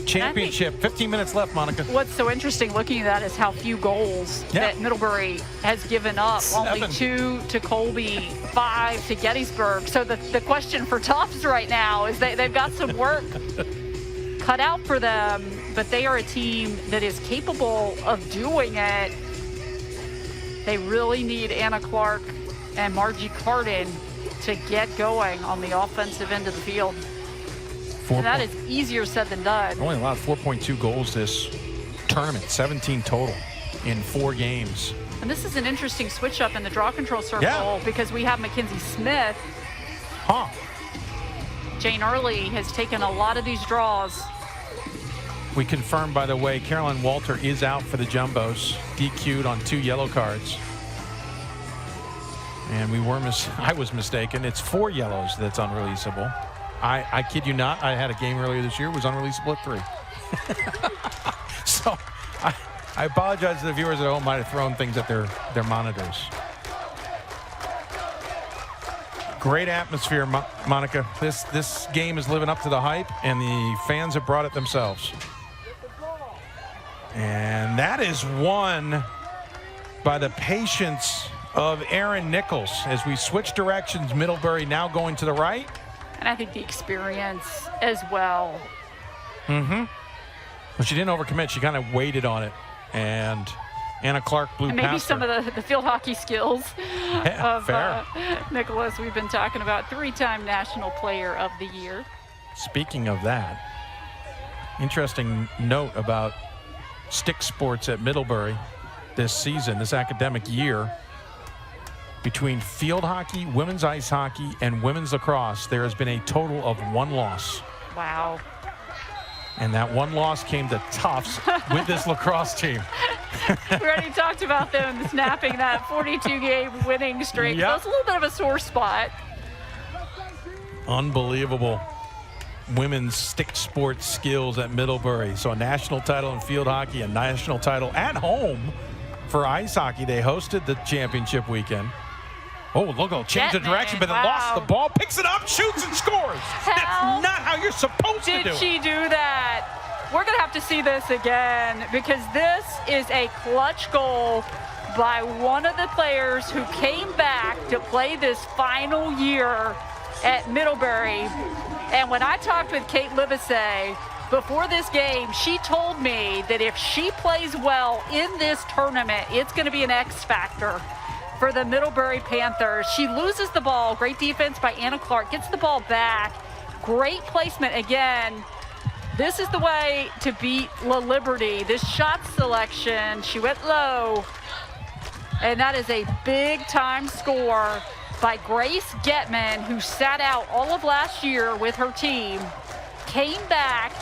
A: championship. 15 minutes left, Monica.
B: What's so interesting looking at that is how few goals that Middlebury has given up.
A: 7.
B: Only 2 to Colby, 5 to Gettysburg. So the question for Tufts right now is they've got some work cut out for them, but they are a team that is capable of doing it. They really need Anna Clark and Margie Carden to get going on the offensive end of the field. And that is easier said than done.
A: Only allowed 4.2 goals this tournament, 17 total in 4 games.
B: And this is an interesting switch up in the draw control circle because we have Mackenzie Smith. Jane Early has taken a lot of these draws.
A: We confirmed, by the way, Carolyn Walter is out for the Jumbos, DQ'd on 2 yellow cards. And I was mistaken. It's 4 yellows that's unreleasable. I kid you not, I had a game earlier this year, it was unreleasable at 3. So I apologize to the viewers at home, might have thrown things at their monitors. Great atmosphere, Monica. This game is living up to the hype, and the fans have brought it themselves. And that is won by the patience of Aaron Nichols. As we switch directions, Middlebury now going to the right.
B: And I think the experience as well.
A: Well, she didn't overcommit. She kind of waited on it. And Anna Clark blew
B: and
A: past
B: maybe some
A: her.
B: of the field hockey skills of Nicholas. We've been talking about 3-time National Player of the Year.
A: Speaking of that, interesting note about stick sports at Middlebury this season, this academic year. Between field hockey, women's ice hockey, and women's lacrosse, there has been a total of 1 loss.
B: Wow.
A: And that one loss came to Tufts with this lacrosse team.
B: We already talked about them snapping that 42-game winning streak.
A: Yep.
B: So it's a little bit of a sore spot.
A: Unbelievable women's stick sports skills at Middlebury. So a national title in field hockey, a national title at home for ice hockey. They hosted the championship weekend. Oh, look, they'll change the direction, but they lost the ball, picks it up, shoots, and scores. That's not how you're supposed to do it.
B: Did she do that? We're going to have to see this again because this is a clutch goal by one of the players who came back to play this final year at Middlebury. And when I talked with Kate Livesey before this game, she told me that if she plays well in this tournament, it's going to be an X factor for the Middlebury Panthers. She loses the ball. Great defense by Anna Clark. Gets the ball back. Great placement again. This is the way to beat La Liberty. This shot selection, she went low. And that is a big-time score by Grace Getman, who sat out all of last year with her team. Came back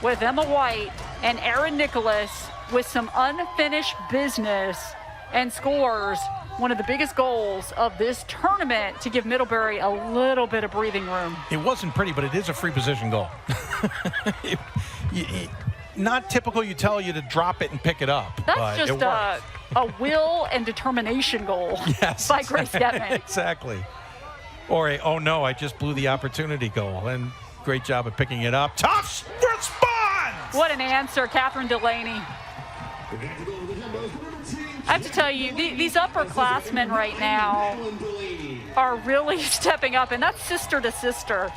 B: with Emma White and Erin Nicholas with some unfinished business and scores one of the biggest goals of this tournament to give Middlebury a little bit of breathing room.
A: It wasn't pretty, but it is a free position goal. Not typical you tell you to drop it and pick it up.
B: That's just a will and determination goal by Grace Getman.
A: Exactly. Or a, oh no, I just blew the opportunity goal. And great job of picking it up. Tufts responds!
B: What an answer, Catherine Delaney. I have to tell you, these upperclassmen right now are really stepping up, and that's sister to sister,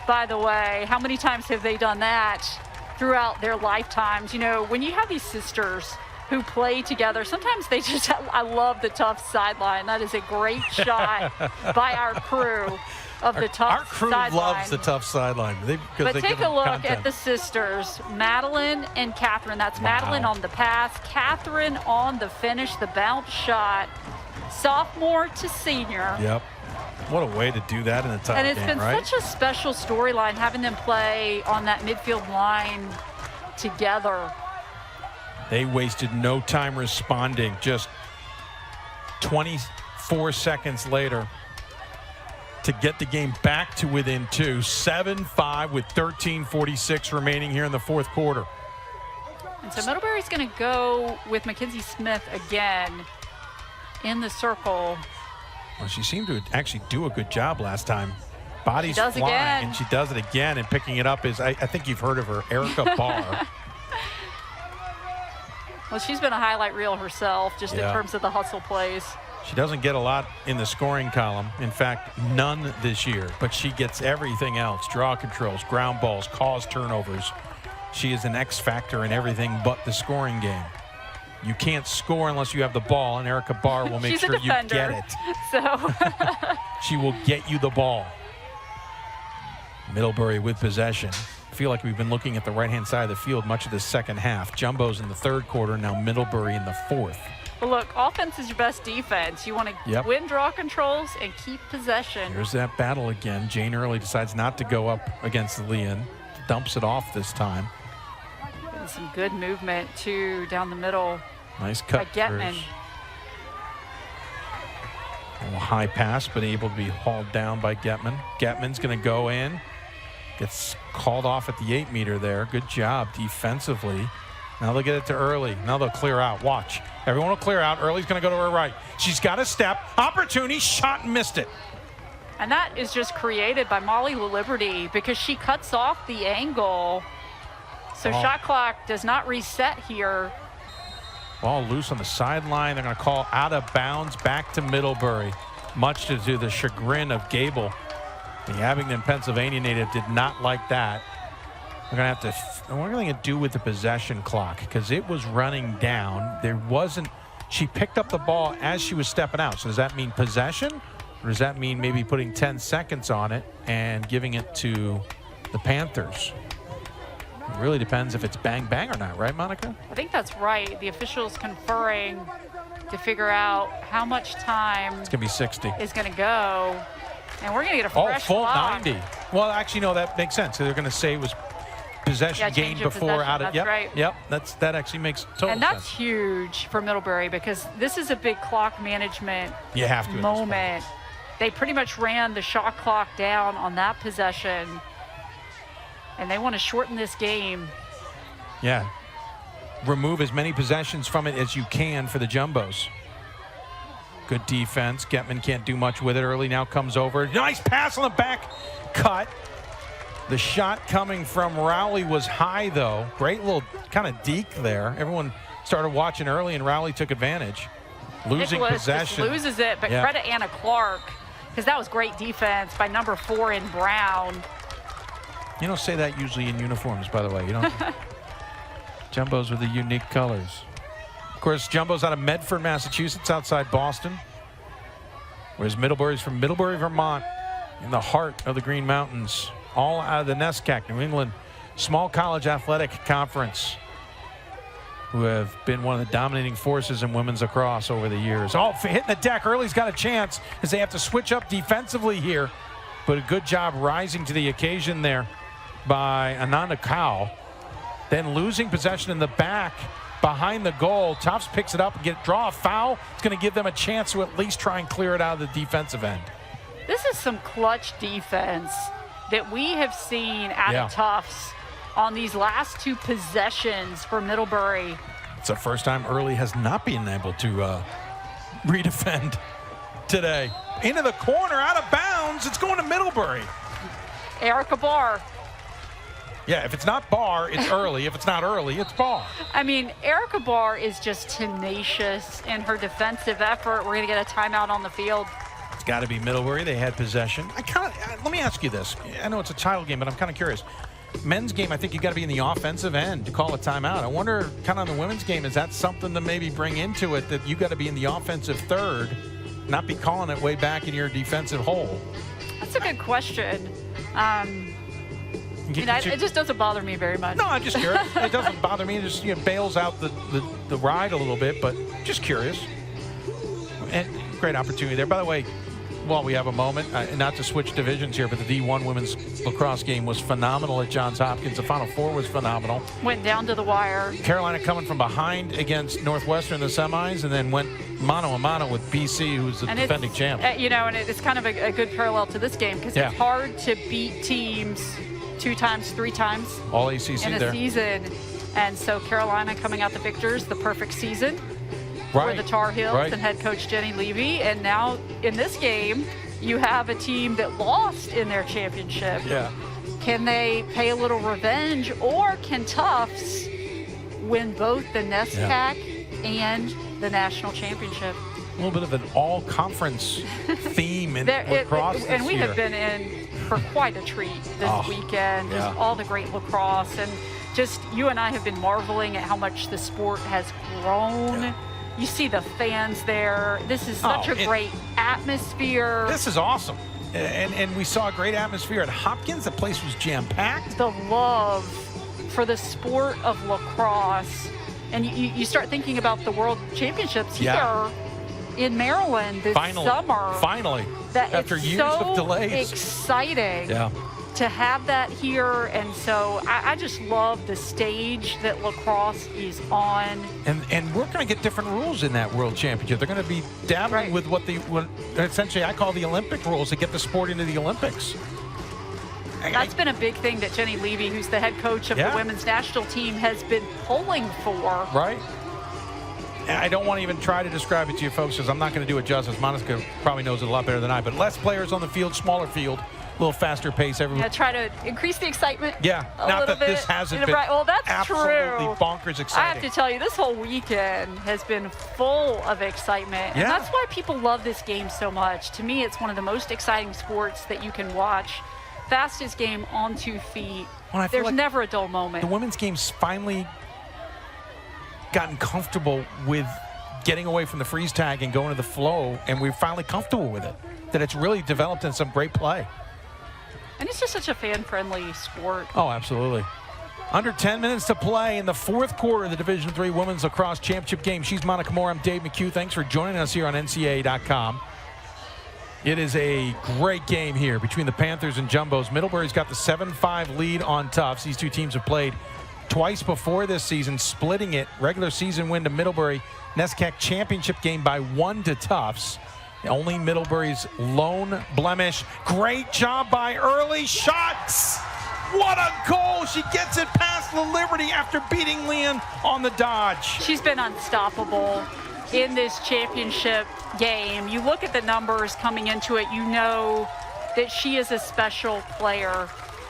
B: by the way. How many times have they done that throughout their lifetimes? You know, when you have these sisters who play together, sometimes they just, I love the Tufts sideline. That is a great shot by our crew of the Tufts sideline.
A: Our crew loves the Tufts sideline.
B: But take a look at the sisters, Madeline and Catherine. That's Madeline on the pass, Catherine on the finish, the bounce shot. Sophomore to senior.
A: Yep. What a way to do that in a title game, right?
B: And it's been such a special storyline having them play on that midfield line together.
A: They wasted no time responding. Just 24 seconds later to get the game back to within 2. 7-5 with 13:46 remaining here in the fourth quarter.
B: And so Middlebury's going to go with Mackenzie Smith again in the circle.
A: Well, she seemed to actually do a good job last time. Body's flying,
B: again.
A: and she does it again. And picking it up is, I think you've heard of her, Erica Barr.
B: Well, she's been a highlight reel herself, just in terms of the hustle plays.
A: She doesn't get a lot in the scoring column. In fact, none this year. But she gets everything else. Draw controls, ground balls, cause turnovers. She is an X factor in everything but the scoring game. You can't score unless you have the ball, and Erica Barr will make sure you get it.
B: So
A: she will get you the ball. Middlebury with possession. I feel like we've been looking at the right-hand side of the field much of the second half. Jumbo's in the third quarter, now Middlebury in the fourth.
B: Well, look, offense is your best defense. You want to win draw controls and keep possession.
A: Here's that battle again. Jane Early decides not to go up against Leon. Dumps it off this time.
B: And some good movement, too, down the middle.
A: Nice cut.
B: By Getman.
A: A little high pass, but able to be hauled down by Getman. Getman's going to go in. Gets called off at the 8-meter there. Good job defensively. Now they'll get it to Early. Now they'll clear out. Watch. Everyone will clear out. Early's going to go to her right. She's got a step. Opportunity. Shot and missed it.
B: And that is just created by Molly LaLiberty because she cuts off the angle. So shot clock does not reset here.
A: Ball loose on the sideline. They're going to call out of bounds back to Middlebury, much to the chagrin of Gable. The Abingdon, Pennsylvania native did not like that. We're going to have to, what are they going to do with the possession clock? Because it was running down. There wasn't, she picked up the ball as she was stepping out. So does that mean possession? Or does that mean maybe putting 10 seconds on it and giving it to the Panthers? It really depends if it's bang bang or not, right, Monica?
B: I think that's right. The officials conferring to figure out how much time
A: it's going to be 60.
B: Is going to go. And we're going to get a fresh
A: full
B: clock.
A: 90. Well, actually, no, that makes sense. So they're going to say it was possession gained
B: change of
A: before
B: possession,
A: out of
B: that's right.
A: Yep, that actually makes total
B: And that's
A: sense.
B: huge for Middlebury because this is a big clock management
A: You have to at this point.
B: moment. They pretty much ran the shot clock down on that possession, and they want to shorten this game.
A: Yeah. Remove as many possessions from it as you can for the Jumbos. Good defense. Getman can't do much with it early. Now comes over. Nice pass on the back cut. The shot coming from Rowley was high, though. Great little kind of deke there. Everyone started watching early, and Rowley took advantage. Losing
B: Nicholas
A: possession.
B: just loses it, but
A: Yeah.
B: credit Anna Clark because that was great defense by number 4 in Brown.
A: You don't say that usually in uniforms, by the way. You don't. Jumbos with the unique colors. Of course, Jumbo's out of Medford, Massachusetts, outside Boston. Whereas Middlebury's from Middlebury, Vermont, in the heart of the Green Mountains. All out of the NESCAC, New England Small College Athletic Conference, who have been one of the dominating forces in women's lacrosse over the years. Oh, hitting the deck early's got a chance as they have to switch up defensively here. But a good job rising to the occasion there by Ananda Cow. Then losing possession in the back behind the goal. Tufts picks it up and draw a foul. It's going to give them a chance to at least try and clear it out of the defensive end.
B: This is some clutch defense that we have seen out
A: Yeah.
B: of Tufts on these last 2 possessions for Middlebury.
A: It's the first time Early has not been able to redefend today. Into the corner, out of bounds. It's going to Middlebury.
B: Erica Barr.
A: Yeah, if it's not Barr, it's Early. If it's not Early, it's Barr.
B: I mean, Erica Barr is just tenacious in her defensive effort. We're going to get a timeout on the field.
A: It's got to be Middlebury. They had possession. Let me ask you this. I know it's a title game, but I'm kind of curious. Men's game, I think you got to be in the offensive end to call a timeout. I wonder, kind of on the women's game, is that something to maybe bring into it, that you got to be in the offensive third, not be calling it way back in your defensive hole?
B: That's a good question. It just doesn't bother me very much.
A: No, I'm just curious. It doesn't bother me. It just bails out the ride a little bit, but just curious. And great opportunity there. By the way, while we have a moment, not to switch divisions here, but the D1 women's lacrosse game was phenomenal at Johns Hopkins. The Final Four was phenomenal.
B: Went down to the wire.
A: Carolina coming from behind against Northwestern in the semis, and then went mano-a-mano with BC, who's the defending champ.
B: And it's kind of a good parallel to this game because it's hard to beat teams 2 times, 3 times
A: all ACC
B: in a season. And so Carolina coming out the victors, the perfect season for the Tar Heels and head coach Jenny Levy. And now in this game, you have a team that lost in their championship.
A: Yeah.
B: Can they pay a little revenge, or can Tufts win both the NESCAC and the national championship?
A: A little bit of an all-conference theme in lacrosse
B: and we
A: this year.
B: have been in for quite a treat this weekend. Just all the great lacrosse, and just you and I have been marveling at how much the sport has grown.
A: Yeah.
B: You see the fans there. This is such a great atmosphere.
A: This is awesome. And we saw a great atmosphere at Hopkins. The place was jam-packed.
B: The love for the sport of lacrosse. And you start thinking about the World Championships here in Maryland this summer.
A: Finally. After years of delays.
B: Exciting to have that here. And so I just love the stage that lacrosse is on.
A: And we're going to get different rules in that World Championship. They're going to be dabbling with what essentially I call the Olympic rules to get the sport into the Olympics.
B: That's been a big thing that Jenny Levy, who's the head coach of the women's national team, has been pulling for.
A: Right. And I don't want to even try to describe it to you folks because I'm not going to do it justice. Monica probably knows it a lot better than I, but less players on the field, smaller field, a little faster pace. Everyone.
B: Try to increase the excitement.
A: Not that this hasn't been
B: well, that's
A: absolutely
B: true.
A: bonkers exciting.
B: I have to tell you, this whole weekend has been full of excitement. And that's why people love this game so much. To me, it's one of the most exciting sports that you can watch. Fastest game on 2 feet. There's like never a dull moment.
A: The women's game's finally gotten comfortable with getting away from the freeze tag and going to the flow, and we're finally comfortable with it. That it's really developed in some great play.
B: And it's just such a fan-friendly sport.
A: Oh, absolutely. Under 10 minutes to play in the 4th quarter of the Division III Women's Lacrosse Championship game. She's Monica Moore. I'm Dave McHugh. Thanks for joining us here on NCAA.com. It is a great game here between the Panthers and Jumbos. Middlebury's got the 7-5 lead on Tufts. These two teams have played twice before this season, splitting it. Regular season win to Middlebury. NESCAC championship game by 1 to Tufts. Only Middlebury's lone blemish. Great job by Early. Shots! What a goal! She gets it past the Liberty after beating Leon on the dodge.
B: She's been unstoppable in this championship game. You look at the numbers coming into it, you know that she is a special player,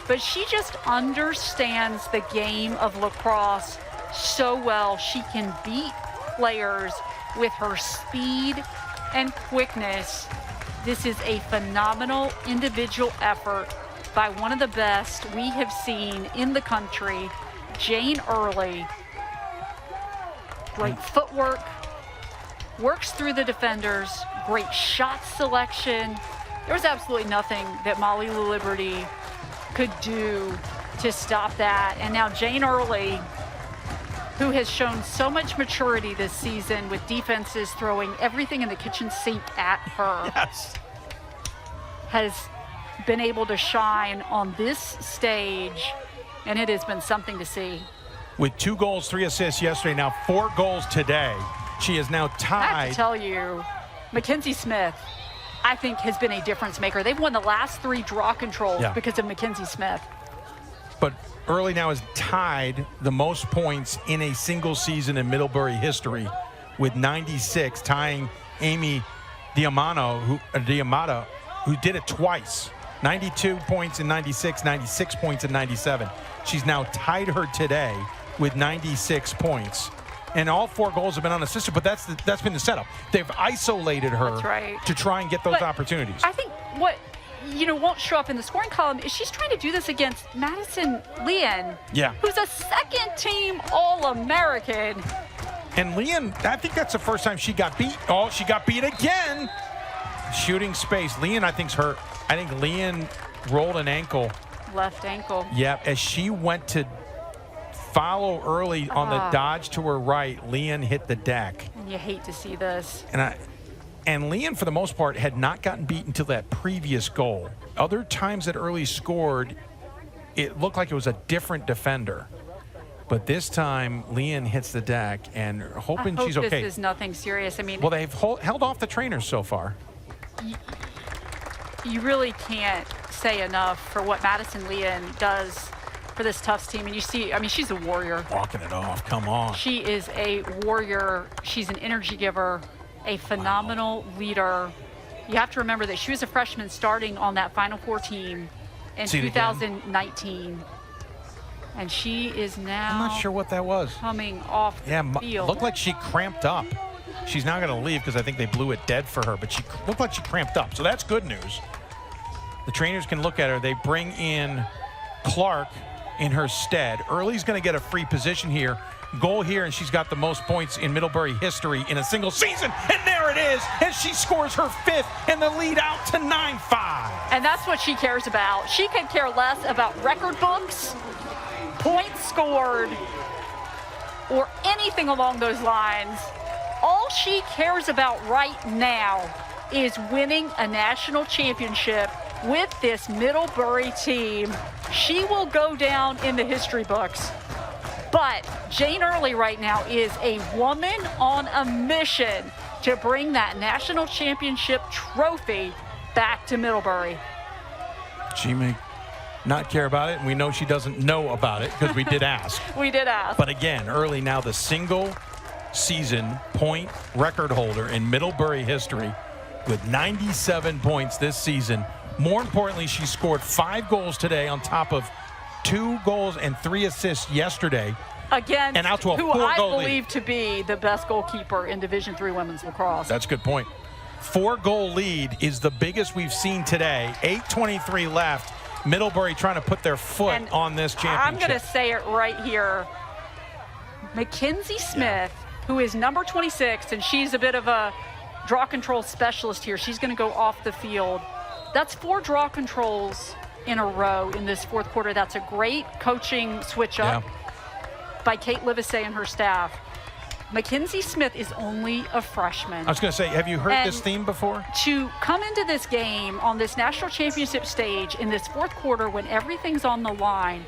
B: but she just understands the game of lacrosse so well. She can beat players with her speed and quickness. This is a phenomenal individual effort by one of the best we have seen in the country, Jane Early. Great footwork, works through the defenders, great shot selection. There was absolutely nothing that Molly Liberty could do to stop that. And now Jane Early, who has shown so much maturity this season with defenses throwing everything in the kitchen sink at her,
A: Yes.
B: has been able to shine on this stage, and it has been something to see.
A: With 2 goals, 3 assists yesterday, now 4 goals today. She is now
B: I have
A: tied.
B: to tell you, Mackenzie Smith, I think, has been a difference maker. They've won the last 3 draw controls because of Mackenzie Smith.
A: But Early now has tied the most points in a single season in Middlebury history with 96, tying Amy Diamato, who did it twice. 92 points in 96, 96 points in 97. She's now tied her today with 96 points. And all 4 goals have been unassisted, but that's been the setup. They've isolated her to try and get those opportunities.
B: I think what won't show up in the scoring column is she's trying to do this against Madison Leon, who's a second-team All-American.
A: And Leon, I think that's the first time she got beat. Oh, she got beat again. Shooting space. Leon, I think's hurt. I think Leon rolled an ankle.
B: Left ankle.
A: Yeah, as she went to follow Early on the dodge to her right, Leon hit the deck.
B: And you hate to see this.
A: And Leon, for the most part, had not gotten beat until that previous goal. Other times that Early scored, it looked like it was a different defender. But this time, Leon hits the deck, and hoping she's okay.
B: This is nothing serious. I mean,
A: well, they've held off the trainers so far.
B: You really can't say enough for what Madison Leon does for this Tufts team. And you see, I mean, she's a warrior.
A: Walking it off, come on.
B: She is a warrior. She's an energy giver, a phenomenal leader. You have to remember that she was a freshman starting on that Final Four team in 2019. And she is now,
A: I'm not sure what that was.
B: Coming off the field.
A: Looked like she cramped up. She's not going to leave because I think they blew it dead for her, but she looked like she cramped up, so that's good news. The trainers can look at her. They bring in Clark in her stead. Early's going to get a free position here. Goal here, and she's got the most points in Middlebury history in a single season, and there it is, and she scores her 5th, and the lead out to 9-5.
B: And that's what she cares about. She could care less about record books, points scored, or anything along those lines. All she cares about right now is winning a national championship with this Middlebury team. She will go down in the history books. But Jane Early right now is a woman on a mission to bring that national championship trophy back to Middlebury.
A: She may not care about it, and we know she doesn't know about it because we did ask.
B: We did ask.
A: But again, Early now the single season point record holder in Middlebury history with 97 points this season. More importantly, she scored 5 goals today on top of 2 goals and 3 assists yesterday.
B: Again,
A: and out to a
B: who
A: 4-goal
B: I believe
A: lead.
B: To be the best goalkeeper in Division III women's lacrosse.
A: That's a good point. 4-goal lead is the biggest we've seen today. 8:23 left. Middlebury trying to put their foot on this championship.
B: I'm going to say it right here. Mackenzie Smith, who is number 26, and she's a bit of a draw control specialist here. She's going to go off the field. That's 4 draw controls in a row in this 4th quarter. That's a great coaching switch up by Kate Livesey and her staff. Mackenzie Smith is only a freshman.
A: I was going to say, have you heard this theme before?
B: To come into this game on this national championship stage in this fourth quarter when everything's on the line,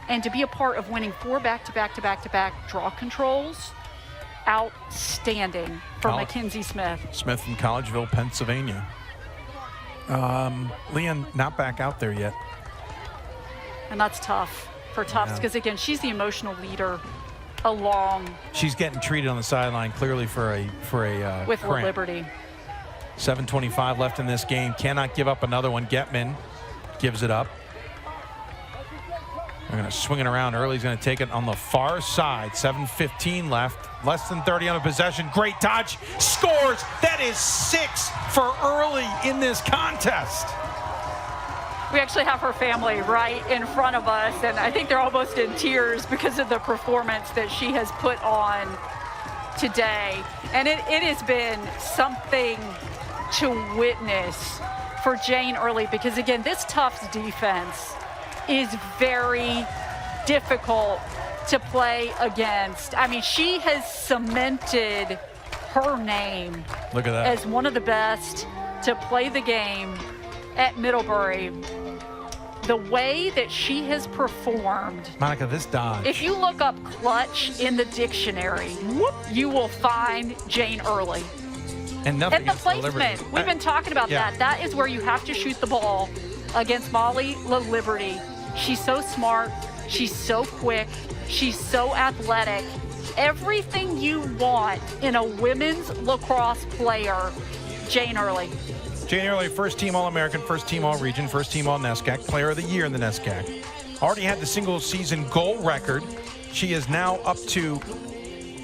B: and to be a part of winning 4 back-to-back draw controls, outstanding for Mackenzie Smith.
A: Smith from Collegeville, Pennsylvania. Leon not back out there yet.
B: And that's tough for Tufts because, again, she's the emotional leader along.
A: She's getting treated on the sideline clearly for a
B: with
A: cramp.
B: Liberty.
A: 7:25 left in this game. Cannot give up another one. Getman gives it up. They're going to swing it around. Early's going to take it on the far side. 7:15 left. Less than 30 on the possession. Great dodge. Scores. That is 6 for Early in this contest.
B: We actually have her family right in front of us, and I think they're almost in tears because of the performance that she has put on today. And it has been something to witness for Jane Early because, again, this Tufts defense is very difficult to play against. I mean, she has cemented her name
A: Look at that.
B: as one of the best to play the game at Middlebury. The way that she has performed.
A: Monica, this dodge.
B: If you look up clutch in the dictionary, you will find Jane Early.
A: And nothing
B: And the
A: against Liberty.
B: placement, we've been talking about that. That is where you have to shoot the ball against Molly Liberty. She's so smart. She's so quick. She's so athletic. Everything you want in a women's lacrosse player, Jane Early.
A: Jane Early, first team All-American, first team All-Region, first team All-NESCAC, player of the year in the NESCAC. Already had the single season goal record. She is now up to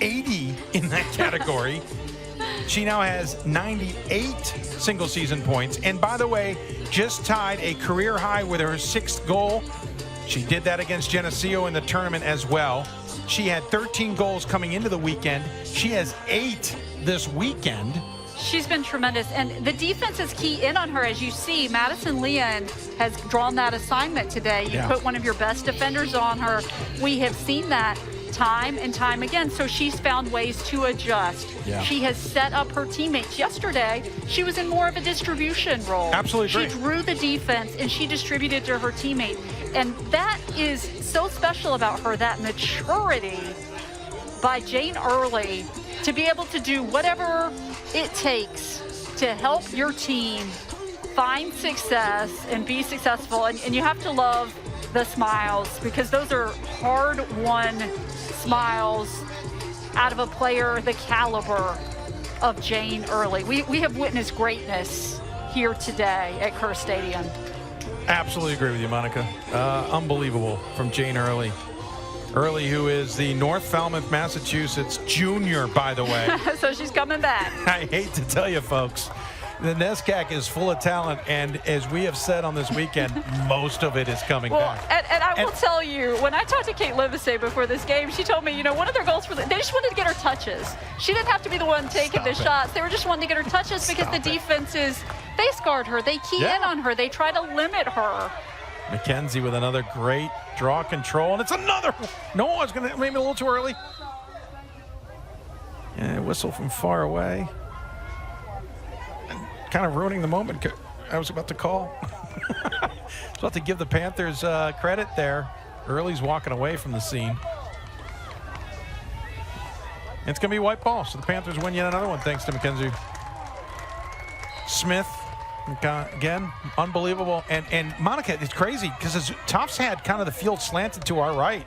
A: 80 in that category. She now has 98 single season points. And by the way, just tied a career high with her 6th goal. She did that against Geneseo in the tournament as well. She had 13 goals coming into the weekend. She has 8 this weekend.
B: She's been tremendous, and the defense is key in on her. As you see, Madison Leon has drawn that assignment today. You put one of your best defenders on her. We have seen that time and time again, so she's found ways to adjust. She has set up her teammates. Yesterday, she was in more of a distribution role.
A: Absolutely agree.
B: She drew the defense, and she distributed to her teammate, and that is so special about her, that maturity by Jane Early to be able to do whatever it takes to help your team find success and be successful. And you have to love the smiles because those are hard-won smiles out of a player the caliber of Jane Early. We have witnessed greatness here today at Kerr Stadium.
A: Absolutely agree with you, Monica. Unbelievable from Jane Early. Early, who is the North Falmouth, Massachusetts junior, by the way.
B: So she's coming back.
A: I hate to tell you, folks, the NESCAC is full of talent, and as we have said on this weekend, most of it is coming back.
B: And I will tell you, when I talked to Kate Livesey before this game, she told me, you know, one of their goals they just wanted to get her touches. She didn't have to be the one taking the shots. They were just wanting to get her touches because the defenses face guard her. They key in on her. They try to limit her.
A: Mackenzie with another great draw control, and it's another. No, I was going to maybe a little too early. And whistle from far away. Kind of ruining the moment I was about to call. I was about to give the Panthers credit there. Early's walking away from the scene. It's going to be white ball, so the Panthers win yet another one thanks to Mackenzie Smith. Again, unbelievable. And Monica, it's crazy because Tufts had kind of the field slanted to our right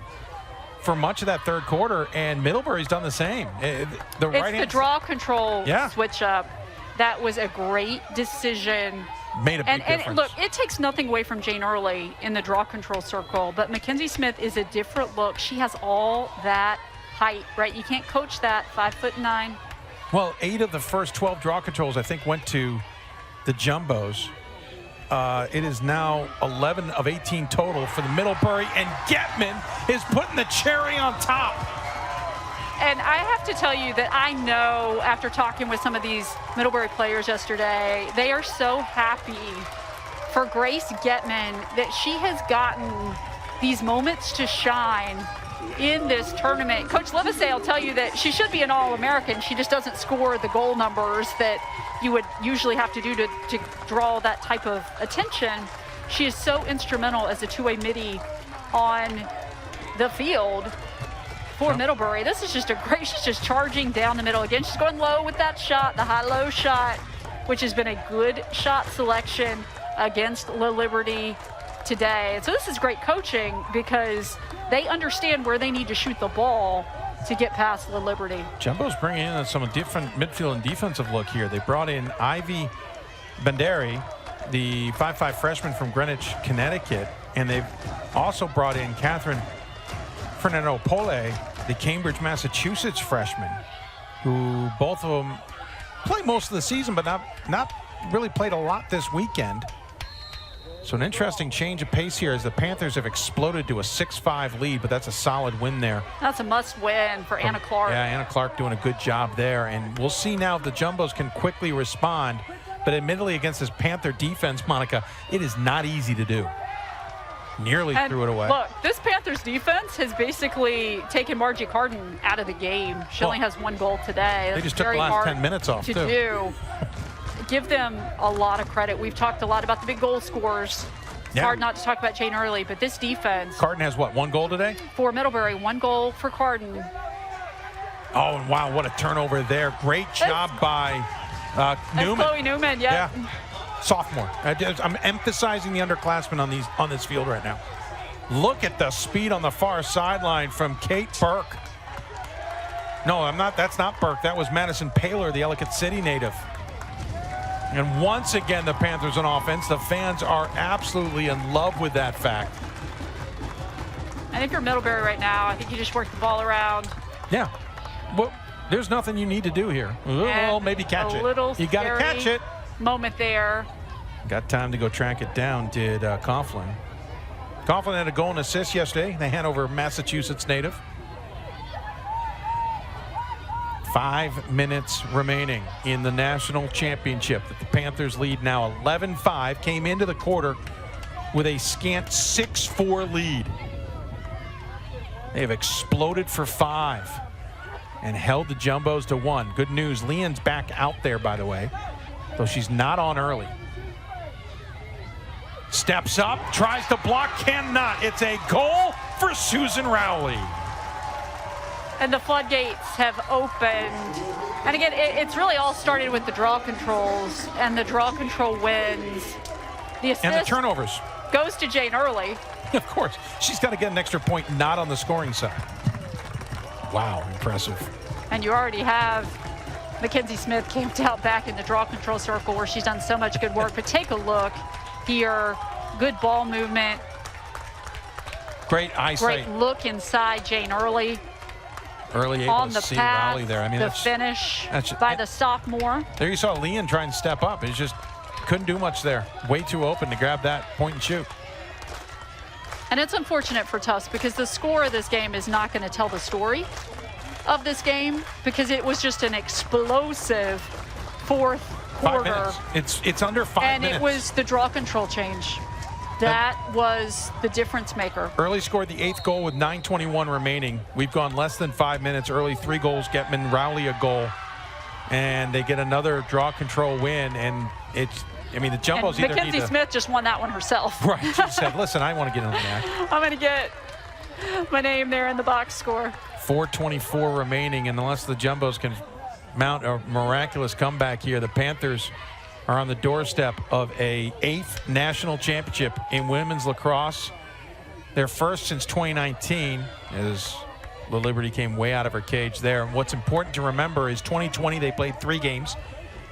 A: for much of that third quarter, and Middlebury's done the same.
B: It's the draw control switch up. That was a great decision.
A: Made a big difference.
B: And look, it takes nothing away from Jane Early in the draw control circle, but Mackenzie Smith is a different look. She has all that height, right? You can't coach that, 5'9".
A: Well, 8 of the first 12 draw controls, I think, went to the Jumbos. It is now 11 of 18 total for the Middlebury, and Getman is putting the cherry on top.
B: And I have to tell you that I know after talking with some of these Middlebury players yesterday, they are so happy for Grace Getman that she has gotten these moments to shine in this tournament. Coach Livesay will tell you that she should be an All-American. She just doesn't score the goal numbers that you would usually have to do to draw that type of attention. She is so instrumental as a two-way midi on the field for Middlebury. This is just a great, she's just charging down the middle. Again, she's going low with that shot, the high-low shot, which has been a good shot selection against La Liberty today. And so this is great coaching because they understand where they need to shoot the ball to get past La Liberty.
A: Jumbo's bringing in some different midfield and defensive look here. They brought in Ivy Banderi, the 5'5" freshman from Greenwich, Connecticut, and they've also brought in Catherine Fernando Pole, the Cambridge, Massachusetts freshman, who both of them played most of the season, but not really played a lot this weekend. So an interesting change of pace here as the Panthers have exploded to a 6-5 lead, but that's a solid win there.
B: That's a must win for Anna Clark.
A: Yeah, Anna Clark doing a good job there. And we'll see now if the Jumbos can quickly respond. But admittedly against this Panther defense, Monica, it is not easy to do. Nearly threw it away.
B: Look, this Panthers defense has basically taken Margie Carden out of the game. She only has one goal today.
A: They just took the last 10 minutes off,
B: to
A: too.
B: do. Give them a lot of credit. We've talked a lot about the big goal scorers. It's hard not to talk about Jane Early, but this defense.
A: Carden has what, one goal today?
B: For Middlebury, one goal for Carden.
A: Oh, and wow, what a turnover there. Great job by Newman.
B: Chloe Newman, yeah.
A: Sophomore. I'm emphasizing the underclassmen on this field right now. Look at the speed on the far sideline from Kate Burke. No, I'm not. That's not Burke. That was Madison Paler, the Ellicott City native. And once again, the Panthers on offense. The fans are absolutely in love with that fact.
B: I think you're Middlebury right now. I think you just work the ball around.
A: Yeah. Well, there's nothing you need to do here. Well, maybe catch it. You got to catch it.
B: Moment there.
A: Got time to go track it down, did Coughlin. Coughlin had a goal and assist yesterday. They hand over Massachusetts native. 5 minutes remaining in the national championship. The Panthers lead now 11-5. Came into the quarter with a scant 6-4 lead. They have exploded for 5 and held the Jumbos to 1. Good news, Leon's back out there, by the way, though she's not on early. Steps up, tries to block, cannot. It's a goal for Susan Rowley.
B: And the floodgates have opened. And again, it's really all started with the draw controls, and the draw control wins. The assist
A: and the turnovers
B: goes to Jane Early.
A: Of course, she's got to get an extra point, not on the scoring side. Wow, impressive.
B: And you already have Mackenzie Smith camped out back in the draw control circle where she's done so much good work. But take a look here. Good ball movement.
A: Great eyesight.
B: Great look inside Jane Early.
A: Early able to see Rowley there. I mean,
B: the finish by the sophomore.
A: There you saw Leon trying to step up. He just couldn't do much there. Way too open to grab that point and shoot.
B: And it's unfortunate for Tufts because the score of this game is not going to tell the story of this game because it was just an explosive fourth quarter.
A: 5 minutes. It's under 5 minutes.
B: And it was the draw control change. That was the difference maker.
A: Early scored the 8th goal with 9:21 remaining. We've gone less than 5 minutes. Early 3 goals, Getman, Rowley a goal. And they get another draw control win. And it's, I mean, the Jumbos either
B: Mackenzie Smith just won that one herself.
A: Right. She said, listen, I want to get in the net.
B: I'm going to get my name there in the box score.
A: 4:24 remaining. And unless the Jumbos can mount a miraculous comeback here, the Panthers are on the doorstep of a 8th national championship in women's lacrosse. Their first since 2019, as La Liberty came way out of her cage there. And what's important to remember is 2020 they played 3 games.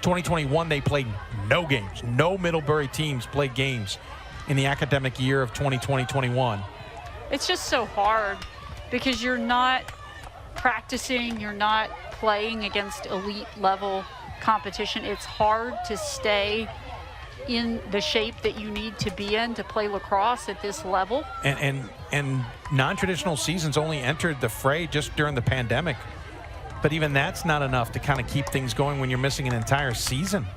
A: 2021 they played no games. No Middlebury teams played games in the academic year of 2020-21.
B: It's just so hard because you're not practicing, you're not playing against elite level competition. It's hard to stay in the shape that you need to be in to play lacrosse at this level.
A: And non-traditional seasons only entered the fray just during the pandemic. But even that's not enough to kind of keep things going when you're missing an entire season.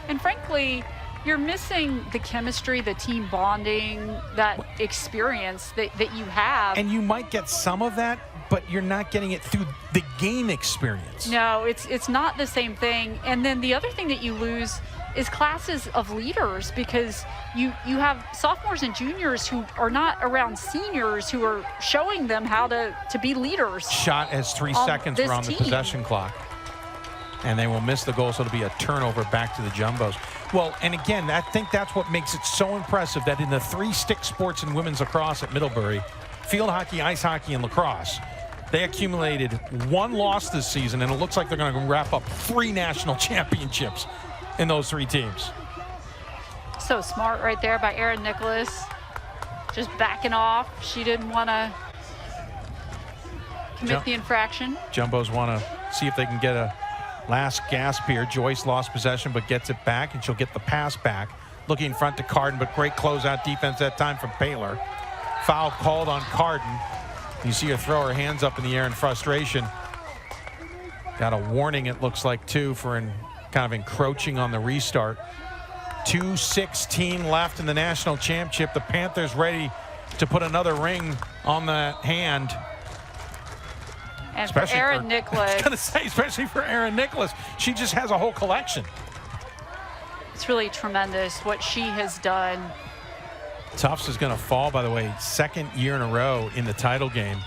B: And frankly, you're missing the chemistry, the team bonding, that experience that you have.
A: And you might get some of that, but you're not getting it through the game experience.
B: No, it's not the same thing. And then the other thing that you lose is classes of leaders, because you have sophomores and juniors who are not around seniors who are showing them how to be leaders.
A: Shot as 3 seconds were on the possession clock. And they will miss the goal, so it'll be a turnover back to the Jumbos. Well, and again, I think that's what makes it so impressive that in the 3 stick sports in women's lacrosse at Middlebury, field hockey, ice hockey, and lacrosse, they accumulated 1 loss this season, and it looks like they're going to wrap up 3 national championships in those 3 teams.
B: So smart right there by Erin Nicholas. Just backing off. She didn't want to commit the infraction.
A: Jumbos want to see if they can get a last gasp here. Joyce lost possession but gets it back, and she'll get the pass back. Looking in front to Carden, but great closeout defense that time from Paler. Foul called on Carden. You see her throw her hands up in the air in frustration. Got a warning, it looks like, too, for kind of encroaching on the restart. 2:16 left in the national championship. The Panthers ready to put another ring on that hand.
B: And for Erin Nicholas.
A: I was going to say, especially for Erin Nicholas. She just has a whole collection.
B: It's really tremendous what she has done.
A: Tufts is going to fall, by the way, 2nd year in a row in the title game.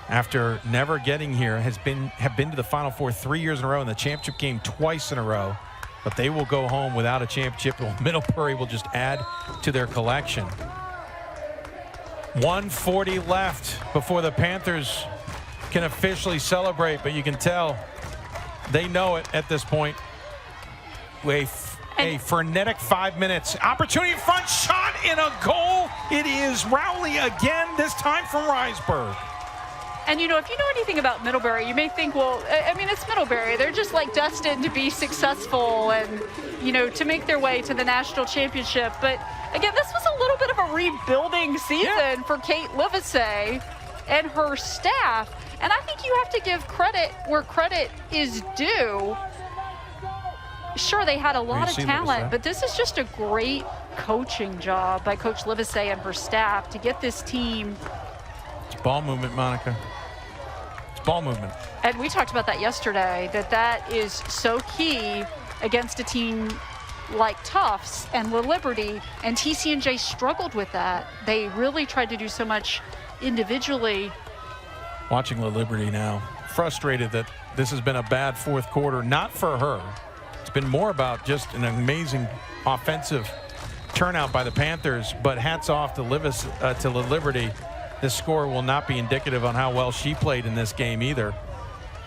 A: After never getting here, have been to the Final Four 3 years in a row, in the championship game twice in a row. But they will go home without a championship. Middlebury will just add to their collection. 1:40 left before the Panthers can officially celebrate, but you can tell they know it at this point. A frenetic 5 minutes. Opportunity in front, shot in a goal. It is Rowley again, this time from Risberg.
B: And, you know, if you know anything about Middlebury, you may think, well, I mean, it's Middlebury. They're just like destined to be successful and, you know, to make their way to the national championship. But, again, this was a little bit of a rebuilding season for Kate Livesey and her staff. And I think you have to give credit where credit is due. Sure, they had a lot of talent, but this is just a great coaching job by Coach Livesey and her staff to get this team.
A: It's ball movement, Monica. It's ball movement.
B: And we talked about that yesterday, that is so key against a team like Tufts and Liberty, and TCNJ struggled with that. They really tried to do so much individually.
A: Watching Liberty now, frustrated that this has been a bad 4th quarter, not for her. It's been more about just an amazing offensive turnout by the Panthers, but hats off to Liberty. This score will not be indicative on how well she played in this game either.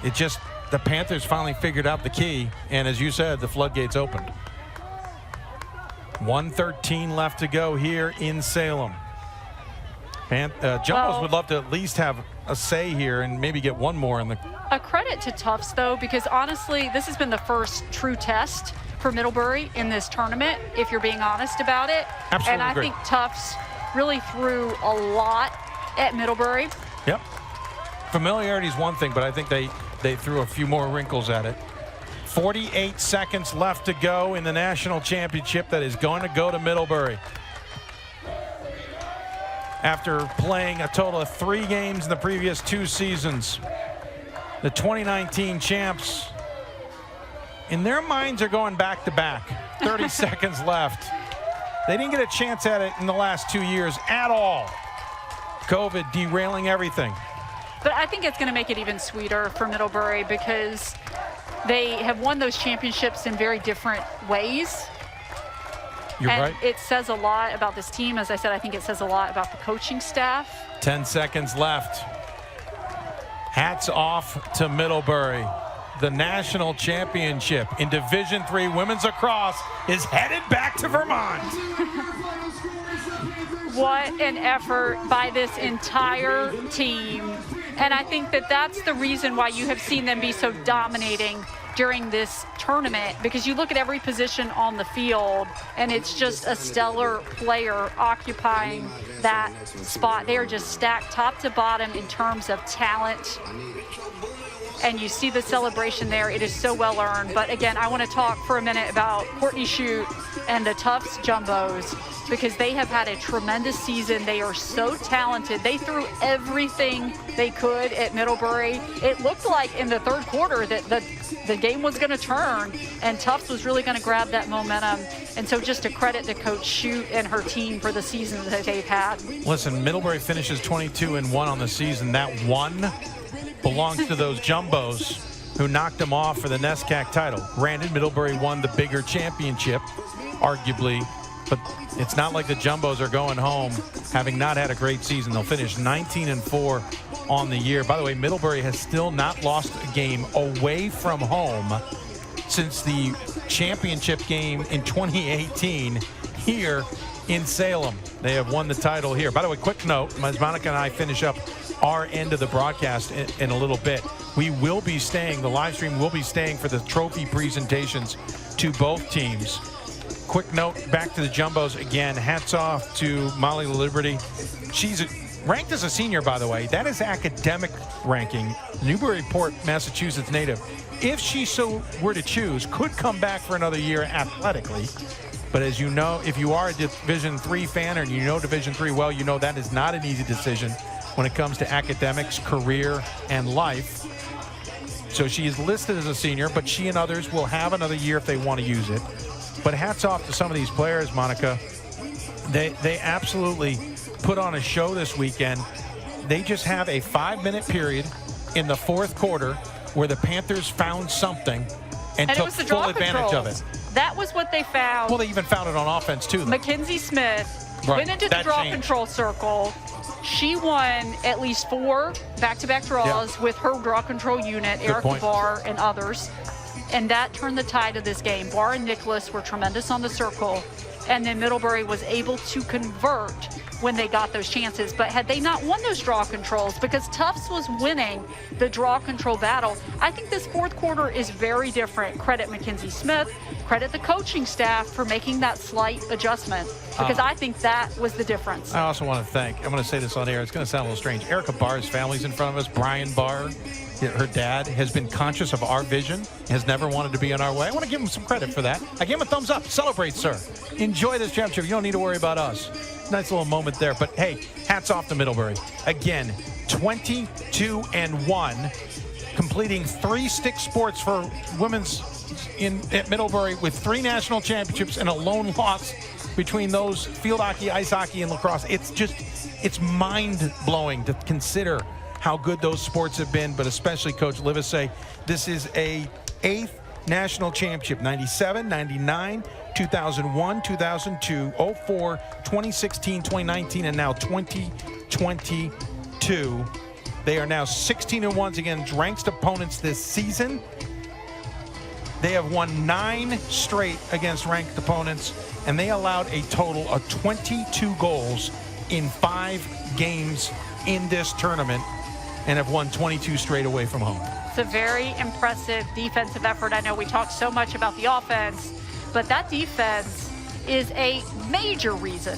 A: It just, the Panthers finally figured out the key, and as you said, the floodgates opened. 1:13 left to go here in Salem. Jumbos would love to at least have a say here and maybe get one more in the.
B: A credit to Tufts, though, because honestly, this has been the first true test for Middlebury in this tournament, if you're being honest about it.
A: Absolutely.
B: And I think Tufts really threw a lot at Middlebury.
A: Yep. Familiarity is one thing, but I think they threw a few more wrinkles at it. 48 seconds left to go in the national championship that is going to go to Middlebury. After playing a total of 3 games in the previous 2 seasons, the 2019 champs, in their minds, are going back to back. 30 seconds left. They didn't get a chance at it in the last 2 years at all. COVID derailing everything.
B: But I think it's going to make it even sweeter for Middlebury because they have won those championships in very different ways.
A: You're
B: and
A: right.
B: It says a lot about this team. As I said, I think it says a lot about the coaching staff.
A: 10 seconds left. Hats off to Middlebury. The national championship in Division III women's lacrosse is headed back to Vermont.
B: What an effort by this entire team. And I think that that's the reason why you have seen them be so dominating during this tournament, because you look at every position on the field and it's just a stellar player occupying that spot. They are just stacked top to bottom in terms of talent. And you see the celebration there. It is so well earned. But again, I want to talk for a minute about Courtney Shute and the Tufts Jumbos, because they have had a tremendous season. They are so talented. They threw everything they could at Middlebury. It looked like in the third quarter that the game was going to turn, and Tufts was really going to grab that momentum. And so just to credit to Coach Shute and her team for the season that they've had.
A: Listen, Middlebury finishes 22-1 on the season. That one belongs to those Jumbos who knocked them off for the NESCAC title. Granted, Middlebury won the bigger championship, arguably, but it's not like the Jumbos are going home having not had a great season. They'll finish 19-4 on the year. By the way, Middlebury has still not lost a game away from home since the championship game in 2018 here in Salem. They have won the title here. By the way, quick note, as Monica and I finish up our end of the broadcast in a little bit, we will be staying, the live stream will be staying for the trophy presentations to both teams. Quick note, back to the Jumbos again. Hats off to Molly Liberty. She's ranked as a senior, by the way. That is academic ranking. Newburyport, Massachusetts native. If she so were to choose, could come back for another year athletically. But as you know, if you are a Division III fan and you know Division III well, you know that is not an easy decision when it comes to academics, career, and life. So she is listed as a senior, but she and others will have another year if they want to use it. But hats off to some of these players, Monica. They absolutely put on a show this weekend. They just have a 5-minute period in the fourth quarter where the Panthers found something and took full advantage of it.
B: That was what they found.
A: Well, they even found it on offense, too, though.
B: Mackenzie Smith went into the draw control circle. She won at least 4 back-to-back draws with her draw control unit, Erica Barr and others. And that turned the tide of this game. Barr and Nicholas were tremendous on the circle. And then Middlebury was able to convert when they got those chances. But had they not won those draw controls, because Tufts was winning the draw control battle, I think this fourth quarter is very different. Credit Mackenzie Smith, credit the coaching staff for making that slight adjustment, because I think that was the difference.
A: I also want to thank, I'm going to say this on air, it's going to sound a little strange, Erica Barr's family's in front of us. Brian Barr, her dad, has been conscious of our vision, has never wanted to be in our way. I want to give him some credit for that. I give him a thumbs up. Celebrate, sir. Enjoy this championship. You don't need to worry about us. Nice little moment there. But, hey, hats off to Middlebury. Again, 22-1, completing 3 stick sports for women's at Middlebury with 3 national championships and a lone loss between those field hockey, ice hockey, and lacrosse. It's mind-blowing to consider how good those sports have been, but especially Coach Livesey. This is a 8th national championship, 97, 99, 2001, 2002, 04, 2016, 2019, and now 2022. They are now 16-1 against ranked opponents this season. They have won 9 straight against ranked opponents, and they allowed a total of 22 goals in 5 games in this tournament, and have won 22 straight away from home.
B: It's a very impressive defensive effort. I know we talked so much about the offense, but that defense is a major reason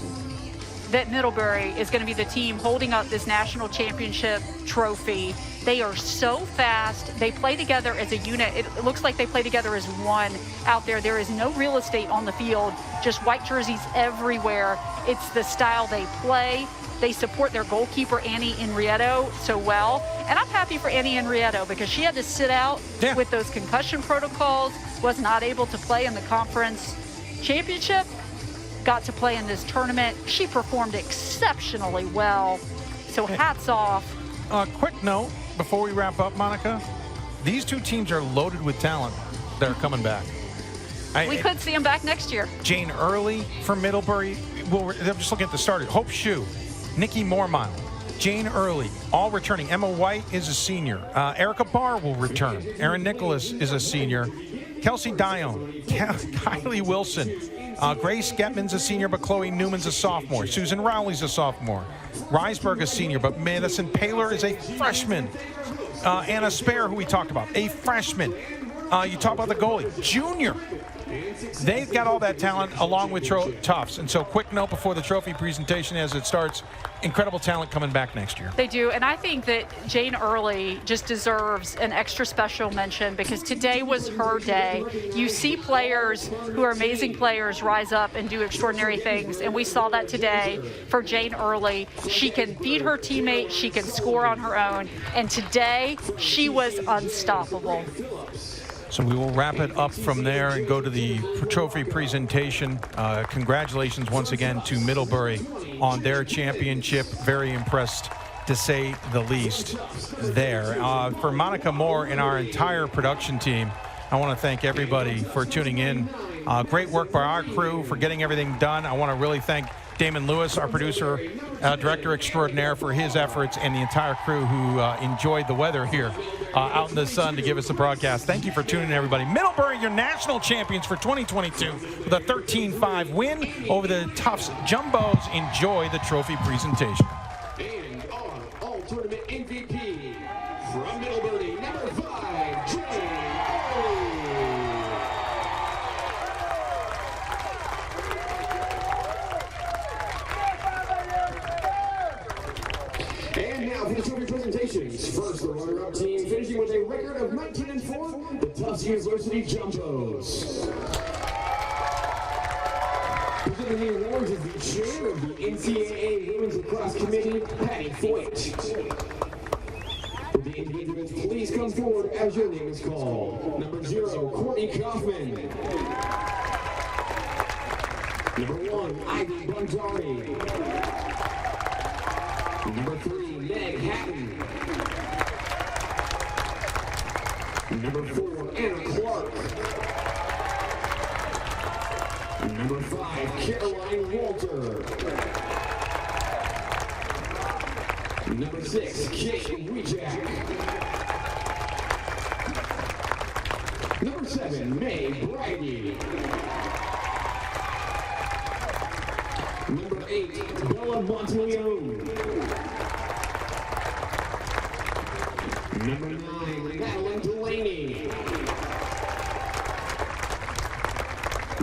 B: that Middlebury is going to be the team holding up this national championship trophy. They are so fast. They play together as a unit. It looks like they play together as one out there. There is no real estate on the field, just white jerseys everywhere. It's the style they play. They support their goalkeeper, Annie Henrietto, so well. And I'm happy for Annie Henrietto because she had to sit out with those concussion protocols, was not able to play in the conference championship, got to play in this tournament. She performed exceptionally well. So hats off.
A: Quick note before we wrap up, Monica. These 2 teams are loaded with talent that are coming back.
B: We could see them back next year.
A: Jane Early from Middlebury. I'm just looking at the starters. Hope Shue, Nikki Mormile, Jane Early, all returning. Emma White is a senior. Erica Barr will return. Erin Nicholas is a senior. Kelsey Dion, Kylie Wilson, Grace Getman's a senior, but Chloe Newman's a sophomore. Susan Rowley's a sophomore. Reisberg a senior, but Madison Paylor is a freshman. Anna Spare, who we talked about, a freshman. You talk about the goalie, Junior. They've got all that talent along with Tufts. And so quick note before the trophy presentation as it starts, incredible talent coming back next year.
B: They do, and I think that Jane Early just deserves an extra special mention because today was her day. You see players who are amazing players rise up and do extraordinary things, and we saw that today for Jane Early. She can feed her teammates, she can score on her own, and today she was unstoppable.
A: So we will wrap it up from there and go to the trophy presentation. Congratulations once again to Middlebury on their championship. Very impressed, to say the least, there. For Monica Moore and our entire production team, I want to thank everybody for tuning in. Great work by our crew for getting everything done. I want to really thank Damon Lewis, our producer, director extraordinaire, for his efforts, and the entire crew who enjoyed the weather here out in the sun to give us the broadcast. Thank you for tuning in, everybody. Middlebury, your national champions for 2022 with a 13-5 win over the Tufts Jumbos. Enjoy the trophy presentation.
C: And our all-tournament MVP from Middlebury, number 5, Jane Early. And now for the trophy presentations. First, the runner-up team finishing with a record of 19-4, the Tufts University Jumbos. Presenting the awards is the chair of the NCAA Women's Lacrosse Committee, Patty Foyt. Would the individuals please come forward as your name is called? Number 0, Courtney Kaufman. Number 1, Ivy Bundari. Number 3, Meg Hatton. Number 4, Anna Clark. Number 5, Caroline Walter. Number 6, Kate Wijak. Number 7, May Brady. Number 8, Bella Monteleone. Number 9, Madeline Delaney.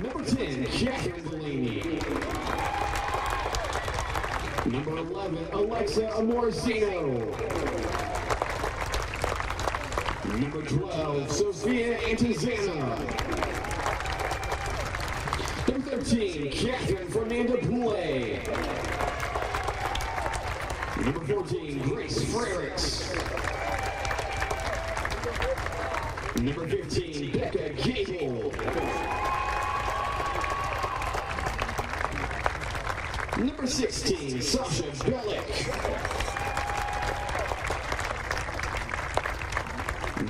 C: Number 10, Catherine Delaney. Number 11, Alexa Amorzino. Number 12, Sophia Antizana. Number 13, Catherine Fernanda Poulet. Number 14, Grace Frericks. Number 15, Becca Gable. Number 16, Sasha Bellick.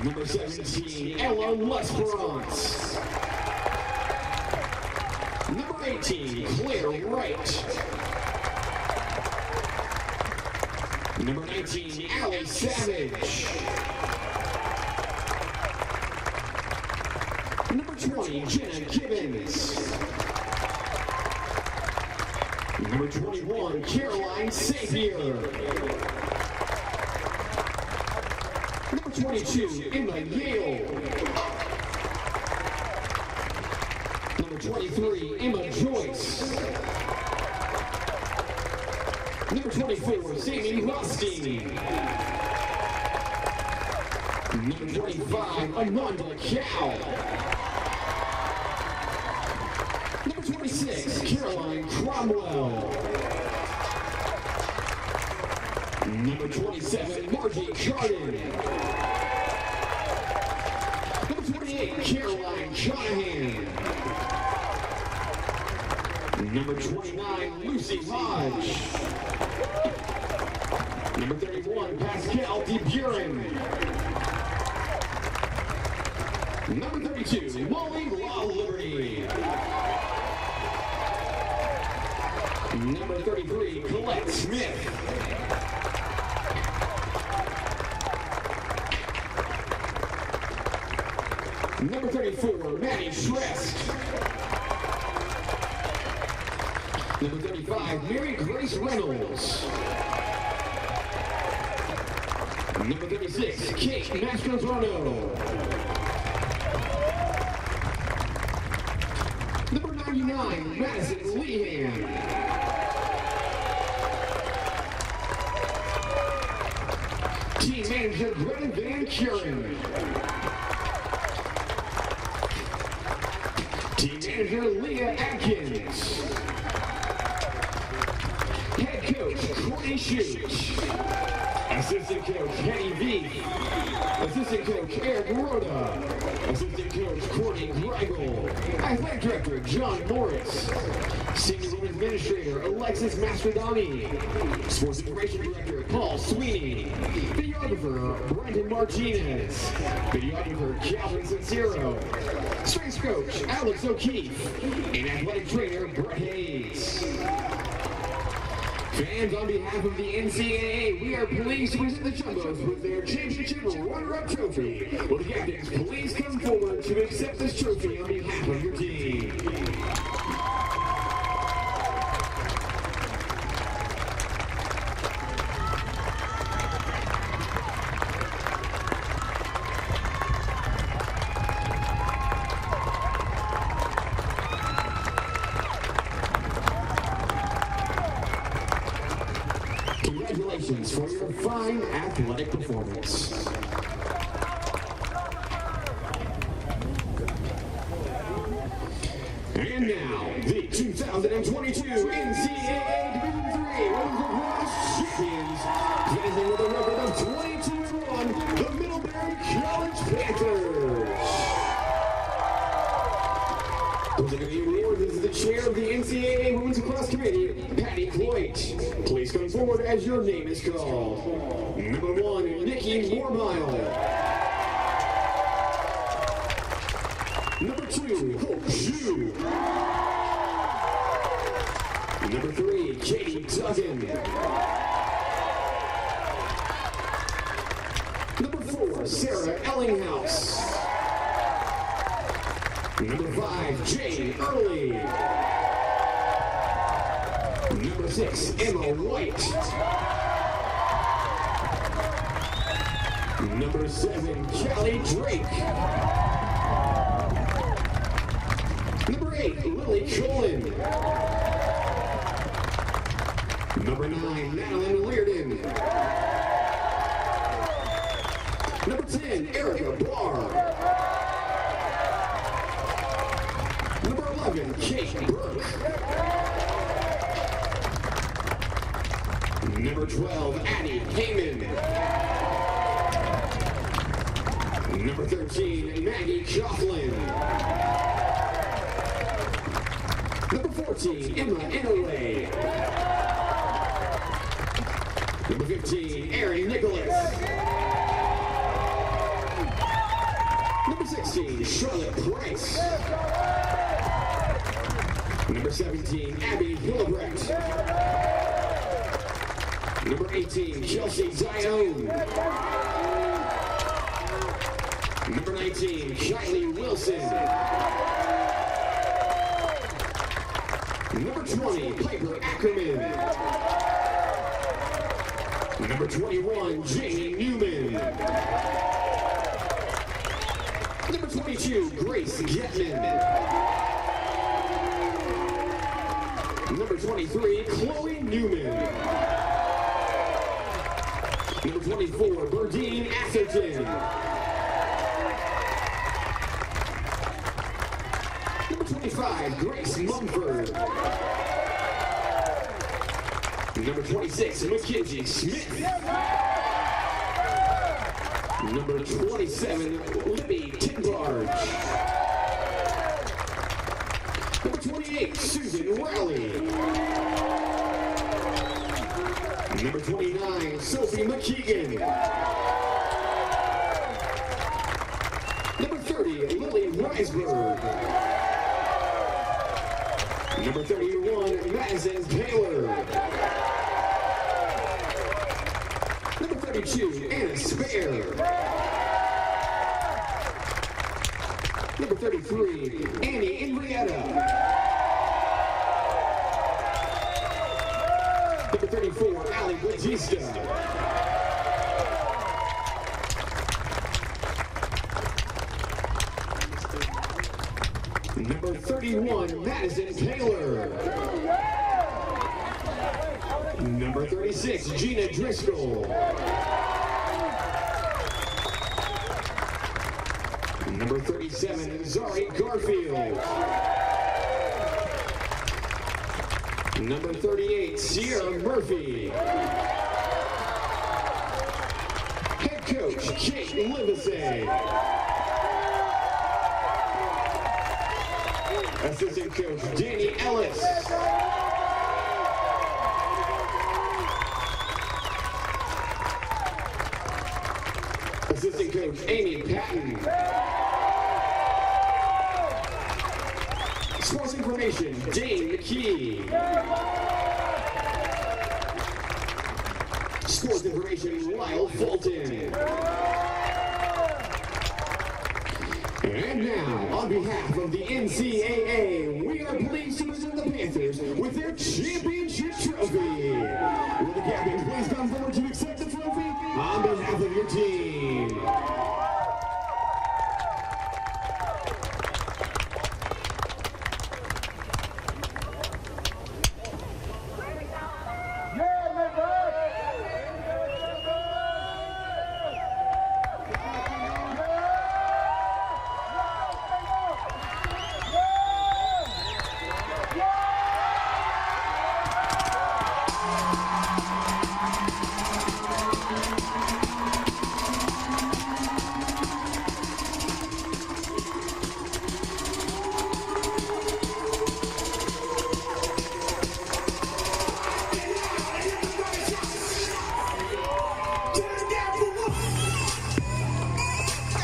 C: Number 17, Ella Lesperance. Number 18, Claire Wright. Number 19, Allie Savage. Number 20, Jenna Gibbons. Number 21, Caroline Sapier. Number 22, Emma Yale. Number 23, Emma Joyce. Number 24, Sammy Rothstein. Number 25, Amanda Cow. Number 26, Caroline Cromwell. Number 27, Margie Carden. Number 28, Caroline Shanahan. Number 29, Lucy Hodge. Number 31, Pascal DeBuren. Number 32, Molly Law Liberty. Number 33, Colette Smith. Number 34, Maddie Shrest. Number 35, Mary Grace Reynolds. Number 36, Kate Mastrozano. 39, Madison Lehan. Team manager Brennan Van Kuren. Team manager Leah Atkins. Head coach Courtney Shute. Assistant coach Henny V. Assistant coach Eric Rhoda. Assistant coach Courtney Greigel. Athletic director John Morris. Senior women's administrator Alexis Mastrodani. Sports information director Paul Sweeney. Videographer Brendan Martinez. Videographer Calvin Sincero. Strengths coach Alex O'Keefe. And athletic trainer Brett Hayes. Fans, on behalf of the NCAA, we are pleased to present the Jumbos with their championship runner-up trophy. Will the captains please come forward to accept this trophy on behalf of your team? Congratulations for your fine athletic performance. And now, the 2022 NCAA Division III Women's Lacrosse Champions, finishing with a record of 22-1, the Middlebury College Panthers. Presenting the award, this is the chair of the NCAA Women's Lacrosse Committee, Patty Cloyt. Please come forward as your name is called. Number 1, Nikki Mormile. Number 2, Hope Zhu. Number 3, Katie Duggan. Number 4, Sarah Ellinghouse. Number 5, Jane Early. Number 6, Emma White. Number 7, Callie Drake. Number 8, Lily Colin. Number 9, Madeline Learden. Number 10, Erica Barr. Number 11, Kate Burke. Number 12, Addie Heyman. Number 13, Maggie Coughlin. Number 14, Emma Inouye. Number 15, Erin Nicholas. Number 16, Charlotte Price. Number 17, Abby Hillebrecht. Number 18, Chelsea Dione. Number 19, Kylie Wilson. Number 20, Piper Ackerman. Number 21, Jamie Newman. Number 22, Grace Getman. Number 23, Chloe Newman. Number 24, Berdine Atherton. Number 25, Grace Mumford. Number 26, Mackenzie Smith. Number 27, Libby Tinbarge. Number 28, Susan Rowley. Number 29, Sophie McKeegan. Number 30, Lily Reisberg. Number 31, Madison Taylor. Number 32, Anna Spare. Number 33, Annie Henrietta. Number 34, Ali Batista. Number 31, Madison Taylor. Number 36, Gina Driscoll. Number 37, Zari Garfield. Number 38, Sierra Murphy. Head coach, Kate Livesey. Assistant coach, Danny Ellis. Assistant coach, Amy Patton. Sports information, Dane McKee. Sports information, Lyle Fulton. And now, on behalf of the NCAA, we are pleased to present the Panthers with their championship trophy. Will the captains please come forward to accept the trophy on behalf of your team?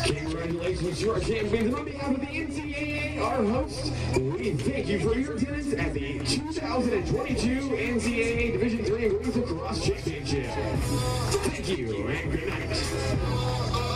C: Congratulations to our champions, and on behalf of the NCAA, our host, we thank you for your attendance at the 2022 NCAA Division III Lacrosse Championship. Thank you, and good night.